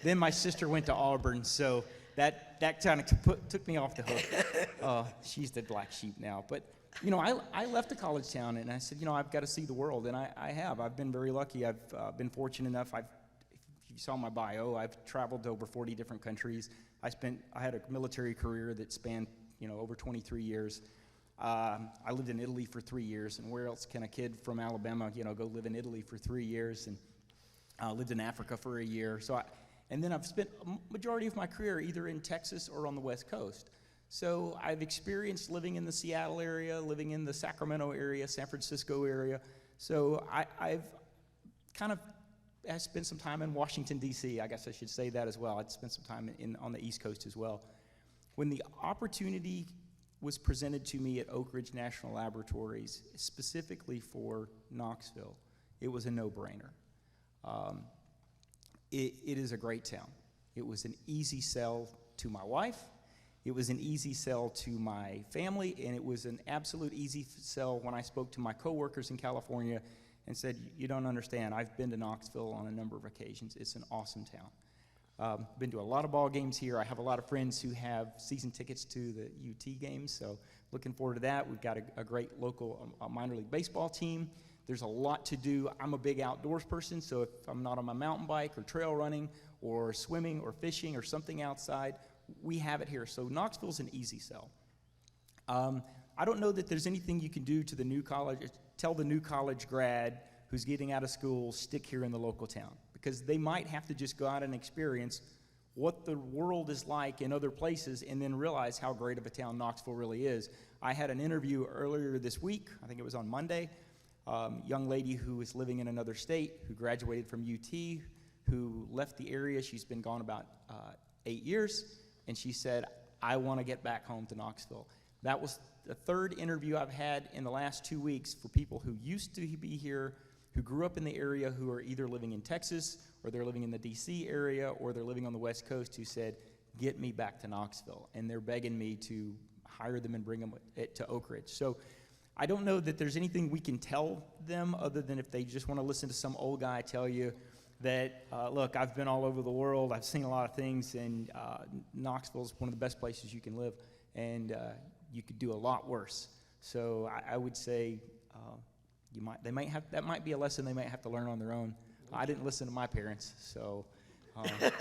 Then my sister went to Auburn, so that kind of took me off the hook. She's the black sheep now, but I left the college town, and I said, I've got to see the world, and I have. I've been very lucky. I've been fortunate enough. If you saw my bio, I've traveled to over 40 different countries. I had a military career that spanned, over 23 years. I lived in Italy for 3 years, and where else can a kid from Alabama, go live in Italy for 3 years? And lived in Africa for a year. And then I've spent a majority of my career either in Texas or on the West Coast. So I've experienced living in the Seattle area, living in the Sacramento area, San Francisco area. So I've kind of spent some time in Washington, D.C. I guess I should say that as well. I'd spent some time on the East Coast as well. When the opportunity was presented to me at Oak Ridge National Laboratories, specifically for Knoxville, it was a no-brainer. It is a great town. It was an easy sell to my wife. It was an easy sell to my family, and it was an absolute easy sell when I spoke to my coworkers in California and said, you don't understand, I've been to Knoxville on a number of occasions. It's an awesome town. Been to a lot of ball games here. I have a lot of friends who have season tickets to the UT games, so looking forward to that. We've got a great local minor league baseball team. There's a lot to do. I'm a big outdoors person, so if I'm not on my mountain bike or trail running or swimming or fishing or something outside, we have it here. So Knoxville's an easy sell. I don't know that there's anything you can do to the new college, tell the new college grad who's getting out of school, stick here in the local town, because they might have to just go out and experience what the world is like in other places and then realize how great of a town Knoxville really is. I had an interview earlier this week, I think it was on Monday, young lady who is living in another state, who graduated from UT, who left the area. She's been gone about 8 years, and she said, I want to get back home to Knoxville. That was the third interview I've had in the last 2 weeks for people who used to be here, who grew up in the area, who are either living in Texas, or they're living in the DC area, or they're living on the West Coast, who said, get me back to Knoxville. And they're begging me to hire them and bring them to Oak Ridge. So I don't know that there's anything we can tell them other than if they just want to listen to some old guy tell you that, look, I've been all over the world, I've seen a lot of things, and Knoxville's one of the best places you can live, and you could do a lot worse. So I would say that might be a lesson they might have to learn on their own. I didn't listen to my parents, so that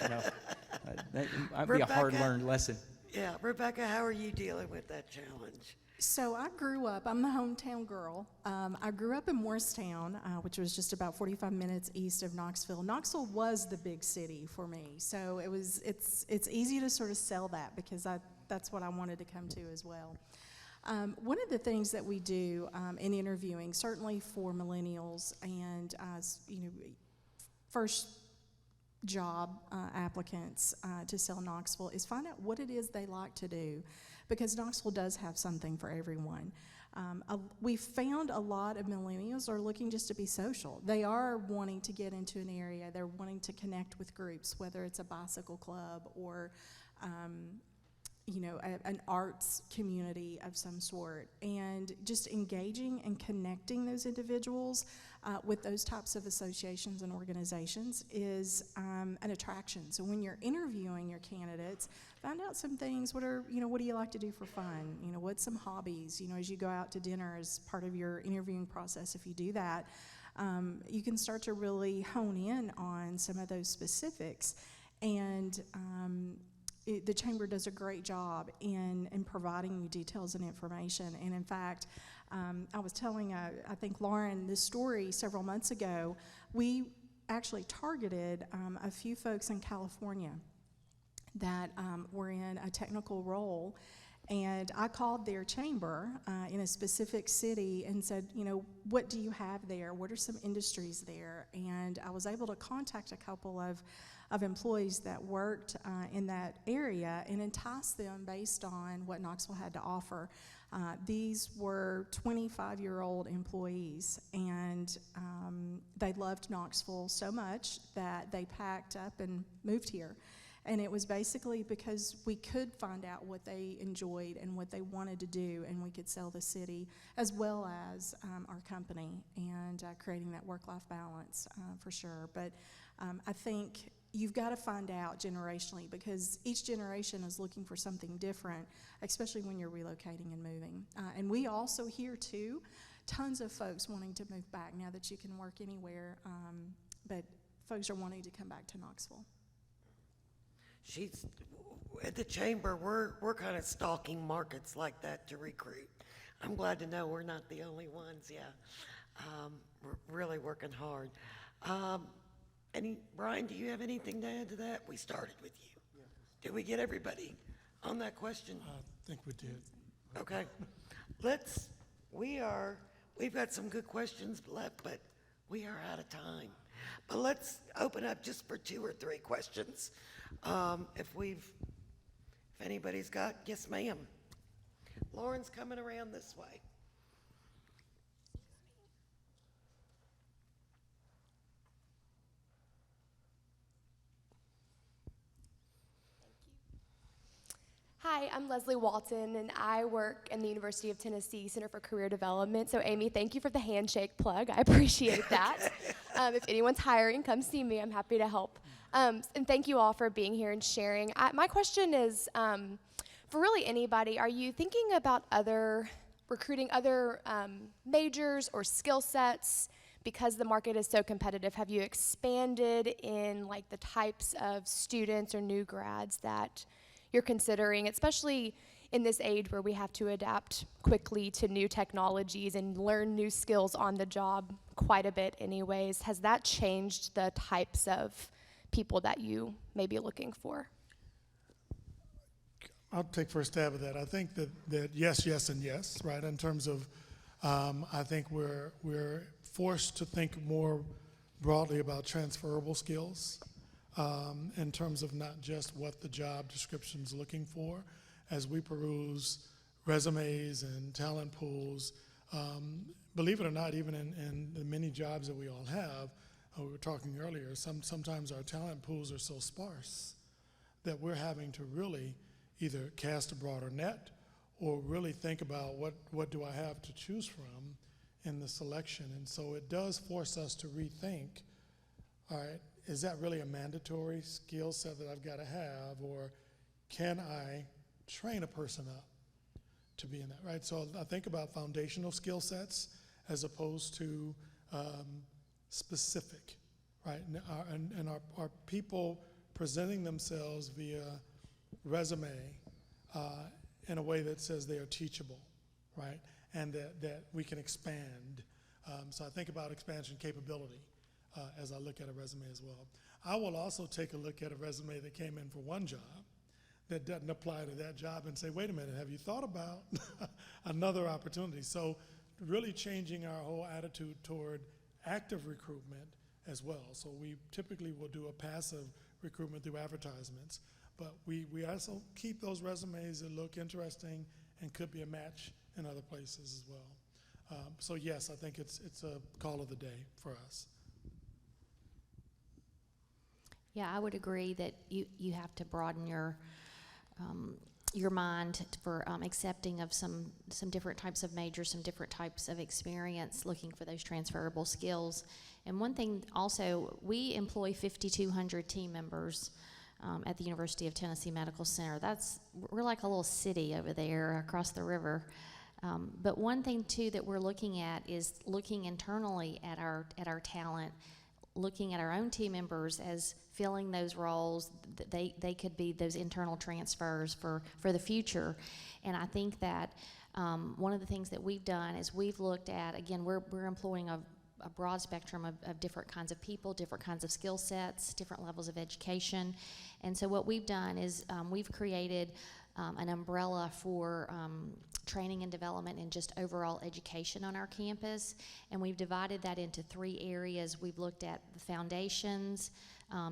might be a hard-learned lesson. Yeah, Rebecca, how are you dealing with that challenge? So I grew up, I'm the hometown girl. I grew up in Morristown, which was just about 45 minutes east of Knoxville. Knoxville was the big city for me, so it's easy to sort of sell that because that's what I wanted to come to as well. One of the things that we do in interviewing, certainly for millennials and first job applicants to sell Knoxville, is find out what it is they like to do, because Knoxville does have something for everyone. We found a lot of millennials are looking just to be social. They are wanting to get into an area. They're wanting to connect with groups, whether it's a bicycle club or an arts community of some sort, and just engaging and connecting those individuals with those types of associations and organizations is an attraction. So when you're interviewing your candidates, find out some things. What do you like to do for fun? What's some hobbies? As you go out to dinner as part of your interviewing process, if you do that, you can start to really hone in on some of those specifics. And the Chamber does a great job in providing you details and information. And in fact, I was telling, I think, Lauren, this story several months ago. We actually targeted a few folks in California that were in a technical role. And I called their chamber in a specific city and said, what do you have there? What are some industries there? And I was able to contact a couple of employees that worked in that area and entice them based on what Knoxville had to offer. These were 25-year-old employees, and they loved Knoxville so much that they packed up and moved here. And it was basically because we could find out what they enjoyed and what they wanted to do, and we could sell the city as well as our company, and creating that work-life balance for sure. But I think you've got to find out generationally, because each generation is looking for something different, especially when you're relocating and moving. And we also hear, too, tons of folks wanting to move back now that you can work anywhere, but folks are wanting to come back to Knoxville. At the Chamber, we're kind of stalking markets like that to recruit. I'm glad to know we're not the only ones, yeah. We're really working hard. Brian, do you have anything to add to that? We started with you. Yeah. Did we get everybody on that question? I think we did. Okay. We've got some good questions left, but we are out of time. But let's open up just for 2 or 3 questions. If anybody's got, yes, ma'am. Lauren's coming around this way. Hi, I'm Leslie Walton, and I work in the University of Tennessee Center for Career Development. So, Amy, thank you for the handshake plug. I appreciate that. If anyone's hiring, come see me. I'm happy to help. And thank you all for being here and sharing. My question is, for really anybody, are you thinking about recruiting other majors or skill sets? Because the market is so competitive, have you expanded in the types of students or new grads that you're considering, especially in this age where we have to adapt quickly to new technologies and learn new skills on the job quite a bit anyways? Has that changed the types of people that you may be looking for? I'll take first stab at that. I think that yes, yes, and yes, right? In terms of, I think we're forced to think more broadly about transferable skills in terms of not just what the job description's looking for. As we peruse resumes and talent pools, believe it or not, even in the many jobs that we all have, we were talking earlier, sometimes our talent pools are so sparse that we're having to really either cast a broader net or really think about what do I have to choose from in the selection. And so it does force us to rethink, all right, is that really a mandatory skill set that I've got to have, or can I train a person up to be in that, right? So I think about foundational skill sets as opposed to specific, right? And are people presenting themselves via resume in a way that says they are teachable, right? And that we can expand. So I think about expansion capability as I look at a resume as well. I will also take a look at a resume that came in for one job that doesn't apply to that job and say, wait a minute, have you thought about another opportunity? So really changing our whole attitude toward active recruitment as well. So we typically will do a passive recruitment through advertisements, but we also keep those resumes that look interesting and could be a match in other places as well. So yes, I think it's a call of the day for us. Yeah, I would agree that you have to broaden your mind for accepting of some different types of majors, some different types of experience, looking for those transferable skills. And one thing also, we employ 5,200 team members at the University of Tennessee Medical Center. We're like a little city over there across the river. But one thing too that we're looking at is looking internally at our talent, looking at our own team members as filling those roles. They could be those internal transfers for the future. And I think that one of the things that we've done is we've looked at, again, we're employing a broad spectrum of different kinds of people, different kinds of skill sets, different levels of education. And so what we've done is we've created an umbrella for training and development and just overall education on our campus. And we've divided that into 3 areas. We've looked at the foundations,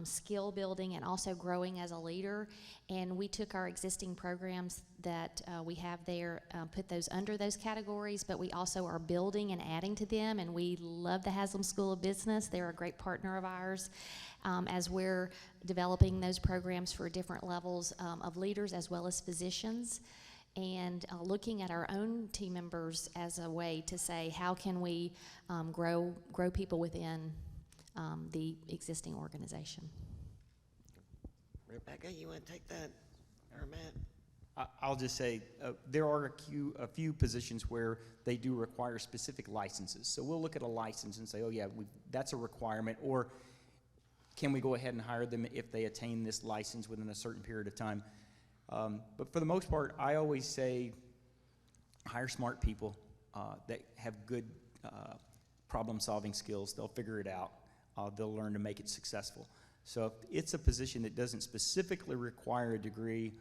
skill building, and also growing as a leader. And we took our existing programs that we have there, put those under those categories, but we also are building and adding to them. And we love the Haslam School of Business. They're a great partner of ours as we're developing those programs for different levels of leaders as well as physicians. And looking at our own team members as a way to say, how can we grow people within the existing organization? Rebecca, you want to take that, or Matt? I'll just say there are a few positions where they do require specific licenses. So we'll look at a license and say, oh yeah, that's a requirement, or can we go ahead and hire them if they attain this license within a certain period of time? But for the most part, I always say hire smart people that have good problem-solving skills. They'll figure it out. They'll learn to make it successful. So if it's a position that doesn't specifically require a degree,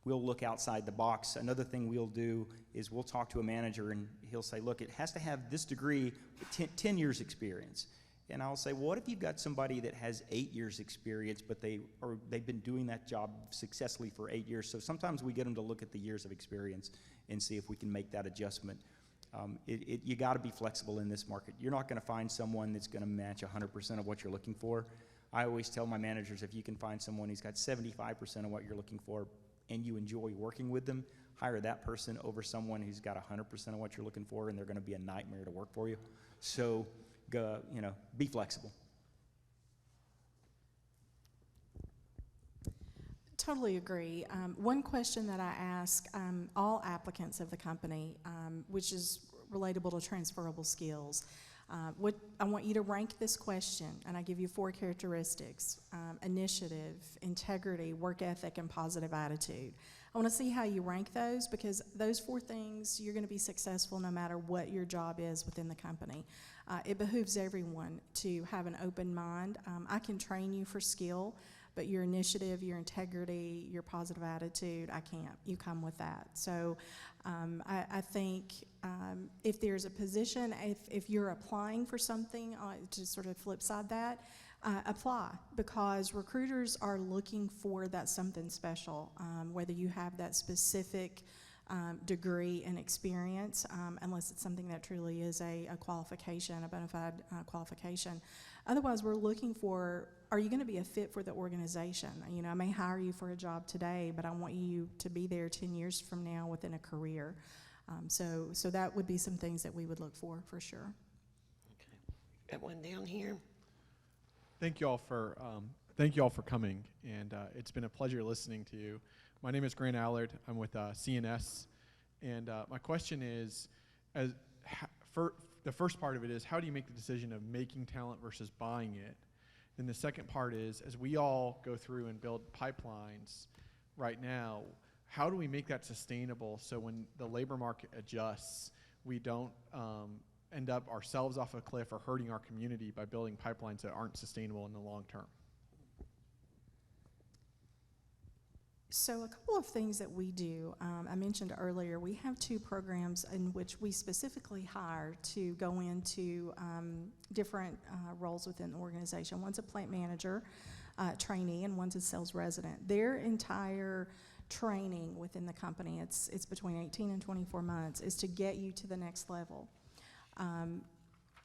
we'll look outside the box. Another thing we'll do is we'll talk to a manager and he'll say, look, it has to have this degree with 10 years experience. And I'll say, well, what if you've got somebody that has 8 years experience, but they've been doing that job successfully for 8 years? So sometimes we get them to look at the years of experience and see if we can make that adjustment. You got to be flexible in this market. You're not going to find someone that's going to match 100% of what you're looking for. I always tell my managers, if you can find someone who's got 75% of what you're looking for and you enjoy working with them, hire that person over someone who's got 100% of what you're looking for and they're going to be a nightmare to work for you. So, be flexible. Totally agree. One question that I ask all applicants of the company, which is relatable to transferable skills, I want you to rank this question, and I give you 4 characteristics: initiative, integrity, work ethic, and positive attitude. I want to see how you rank those, because those 4 things, you're going to be successful no matter what your job is within the company. It behooves everyone to have an open mind. I can train you for skill, but your initiative, your integrity, your positive attitude, I can't. You come with that. So I think if there's a position, if you're applying for something, to sort of flip side that, apply, because recruiters are looking for that something special, whether you have that specific degree and experience, unless it's something that truly is a qualification, a bona fide qualification. Otherwise, we're looking for, are you going to be a fit for the organization? You know, I may hire you for a job today, but I want you to be there 10 years from now within a career. So that would be some things that we would look for sure. Okay. Got one down here. Thank you all for coming, and it's been a pleasure listening to you. My name is Grant Allard. I'm with CNS, and my question is, the first part of it is, how do you make the decision of making talent versus buying it? Then the second part is, as we all go through and build pipelines right now, how do we make that sustainable so when the labor market adjusts, we don't end up ourselves off a cliff or hurting our community by building pipelines that aren't sustainable in the long term? So a couple of things that we do, I mentioned earlier, we have 2 programs in which we specifically hire to go into different roles within the organization. One's a plant manager trainee, and one's a sales resident. Their entire training within the company, it's between 18 and 24 months, is to get you to the next level.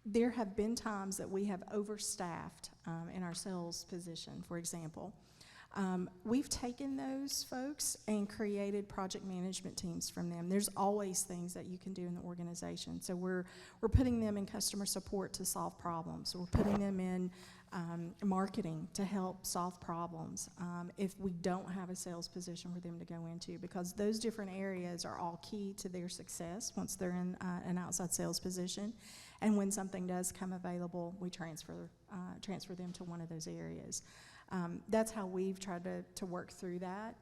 There have been times that we have overstaffed in our sales position, for example. We've taken those folks and created project management teams from them. There's always things that you can do in the organization. So we're putting them in customer support to solve problems. We're putting them in marketing to help solve problems if we don't have a sales position for them to go into, because those different areas are all key to their success once they're in an outside sales position. And when something does come available, we transfer them to one of those areas. That's how we've tried to work through that.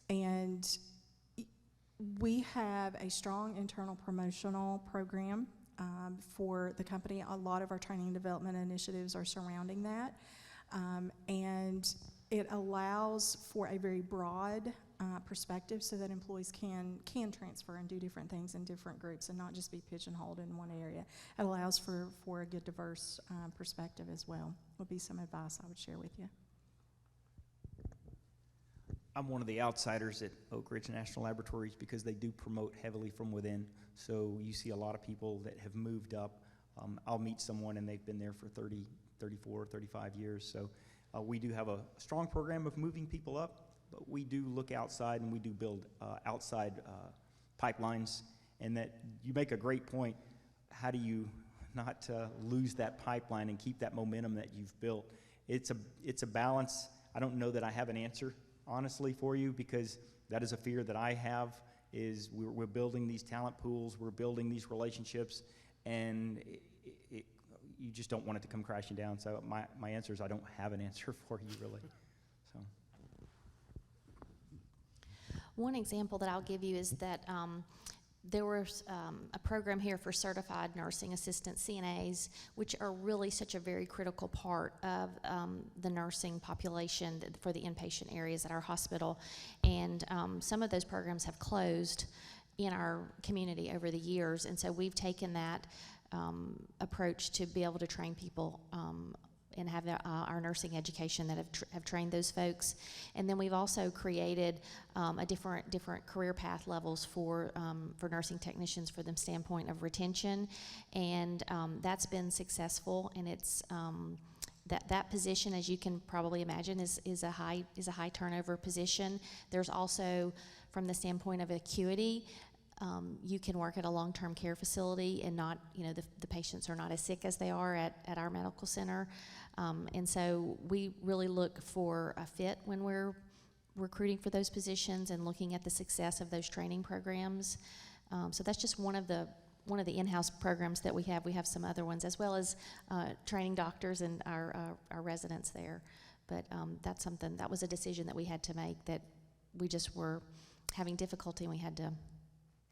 And we have a strong internal promotional program for the company. A lot of our training and development initiatives are surrounding that. And it allows for a very broad perspective so that employees can transfer and do different things in different groups and not just be pigeonholed in one area. It allows for a good diverse perspective as well. Would be some advice I would share with you. I'm one of the outsiders at Oak Ridge National Laboratories because they do promote heavily from within. So you see a lot of people that have moved up. I'll meet someone and they've been there for 30, 34, 35 years. So we do have a strong program of moving people up, but we do look outside and we do build outside pipelines. And that you make a great point. How do you not lose that pipeline and keep that momentum that you've built? It's a balance. I don't know that I have an answer, honestly, for you, because that is a fear that I have, is we're building these talent pools, we're building these relationships, and you just don't want it to come crashing down. So my answer is I don't have an answer for you, really. So. One example that I'll give you is that there was a program here for certified nursing assistant CNAs, which are really such a very critical part of the nursing population for the inpatient areas at our hospital. And some of those programs have closed in our community over the years. And so we've taken that approach to be able to train people and have our nursing education that have trained those folks. And then we've also created a different career path levels for nursing technicians for the standpoint of retention, and that's been successful. And it's that position, as you can probably imagine, is a high turnover position. There's also, from the standpoint of acuity, you can work at a long-term care facility and not, the patients are not as sick as they are at our medical center. And so we really look for a fit when we're recruiting for those positions and looking at the success of those training programs. So that's just one of the in-house programs that we have. We have some other ones, as well as training doctors and our residents there. But that was a decision that we had to make, that we just were having difficulty and we had to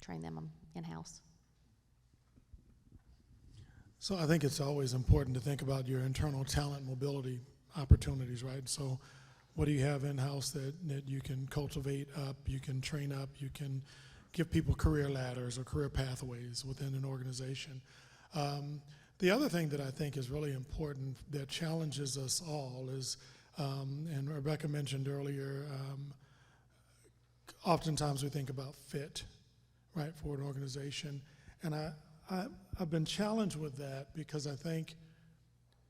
train them in-house. So I think it's always important to think about your internal talent mobility. opportunities, right? So what do you have in-house that you can cultivate up, you can train up, you can give people career ladders or career pathways within an organization? The other thing that I think is really important that challenges us all is, and Rebecca mentioned earlier, oftentimes we think about fit, right, for an organization. And I've been challenged with that because I think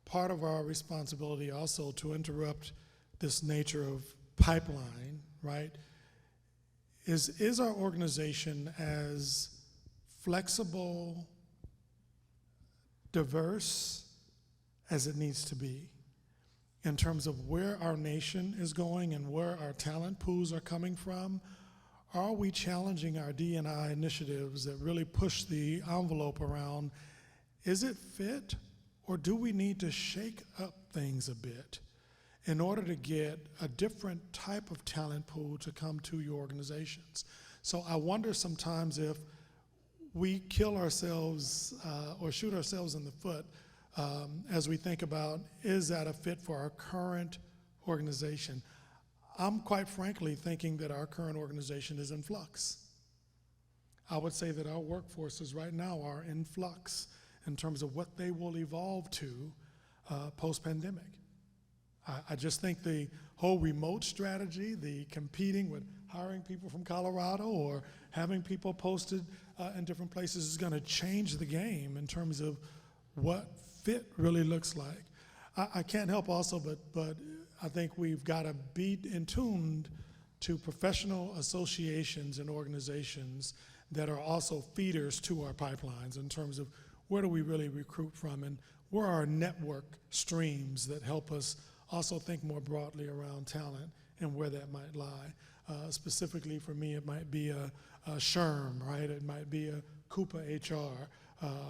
part of our responsibility also to interrupt this nature of pipeline, right, is our organization as flexible, diverse as it needs to be in terms of where our nation is going and where our talent pools are coming from? Are we challenging our D&I initiatives that really push the envelope around, is it fit, or do we need to shake up things a bit in order to get a different type of talent pool to come to your organizations? So I wonder sometimes if we kill ourselves or shoot ourselves in the foot as we think about, is that a fit for our current organization? I'm quite frankly thinking that our current organization is in flux. I would say that our workforces right now are in flux in terms of what they will evolve to post-pandemic. I just think the whole remote strategy, the competing with hiring people from Colorado or having people posted in different places is going to change the game in terms of what fit really looks like. I can't help also, but I think we've got to be in tune to professional associations and organizations that are also feeders to our pipelines in terms of where do we really recruit from and where are our network streams that help us also think more broadly around talent and where that might lie. Specifically for me, it might be a SHRM, right? It might be a Coupa HR,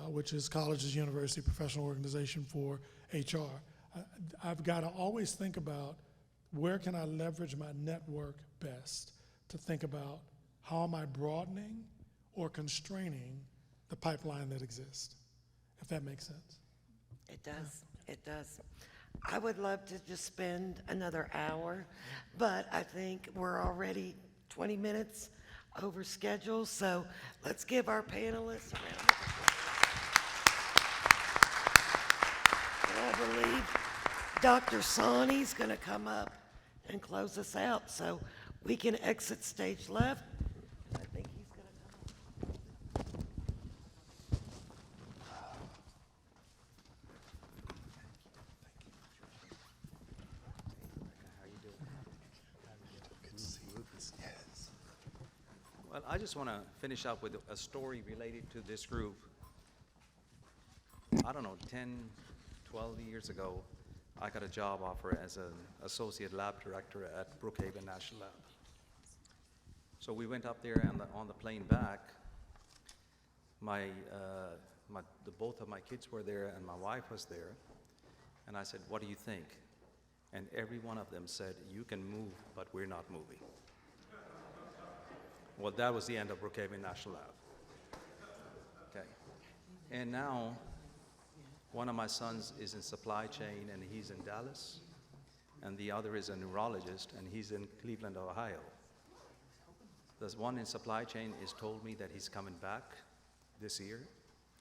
which is Colleges, University Professional Organization for HR. I've got to always think about where can I leverage my network best to think about how am I broadening or constraining the pipeline that exists, if that makes sense. It does, it does. I would love to just spend another hour, but I think we're already 20 minutes over schedule, so let's give our panelists a round of applause. And I believe Dr. Sawhney's going to come up and close us out, so we can exit stage left. I think he's going to come up. Well, I just want to finish up with a story related to this group. I don't know, 10, 12 years ago, I got a job offer as an associate lab director at Brookhaven National Lab. So we went up there, and on the plane back, both of my kids were there, and my wife was there. And I said, "What do you think?" And every one of them said, "You can move, but we're not moving." Well, that was the end of Brookhaven National Lab. Okay. And now, one of my sons is in supply chain, and he's in Dallas, and the other is a neurologist, and he's in Cleveland, Ohio. The one in supply chain has told me that he's coming back this year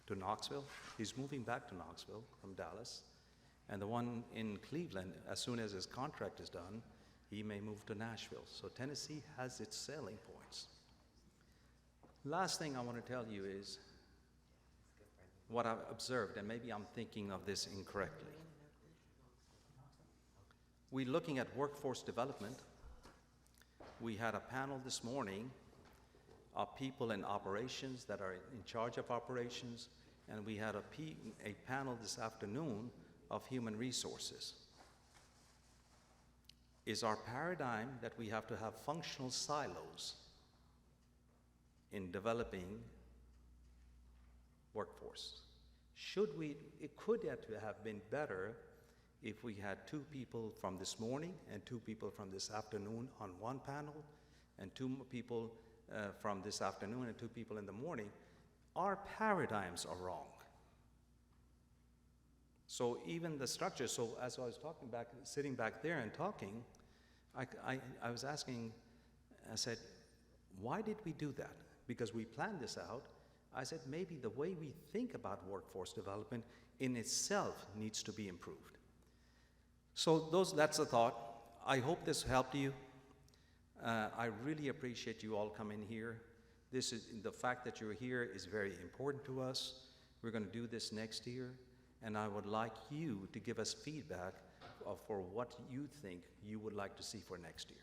to Knoxville. He's moving back to Knoxville from Dallas. And the one in Cleveland, as soon as his contract is done, he may move to Nashville. So Tennessee has its selling points. Last thing I want to tell you is what I've observed, and maybe I'm thinking of this incorrectly. We're looking at workforce development. We had a panel this morning of people in operations that are in charge of operations, and we had a panel this afternoon of human resources. Is our paradigm that we have to have functional silos in developing workforce? It could have been better if we had 2 people from this morning and 2 people from this afternoon on one panel, and 2 people from this afternoon and 2 people in the morning. Our paradigms are wrong. So even the structure, so as I was sitting back there and talking, I was asking, I said, why did we do that? Because we planned this out. I said, maybe the way we think about workforce development in itself needs to be improved. So that's the thought. I hope this helped you. I really appreciate you all coming here. The fact that you're here is very important to us. We're going to do this next year, and I would like you to give us feedback for what you think you would like to see for next year.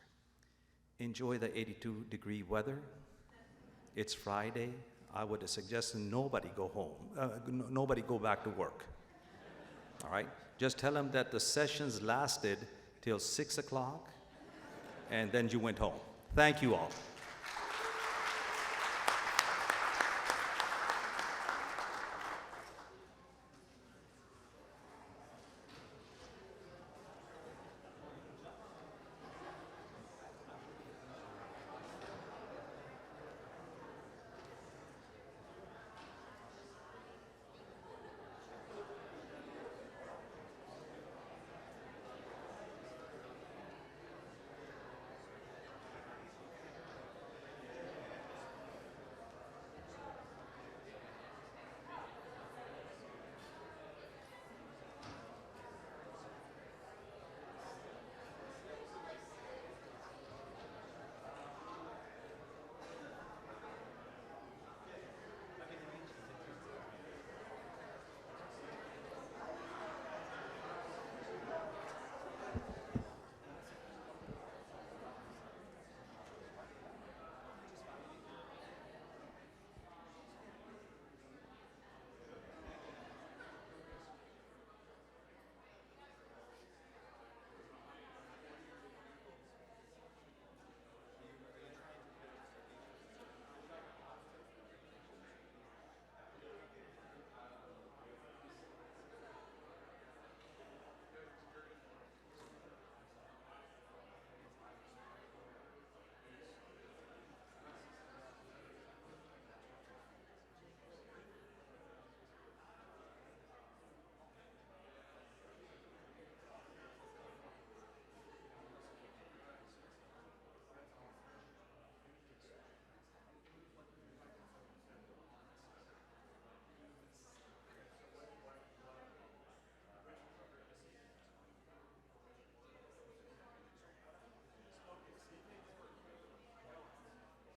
Enjoy the 82-degree weather. It's Friday. I would suggest nobody go home, nobody go back to work. All right? Just tell them that the sessions lasted till 6 o'clock, and then you went home. Thank you all.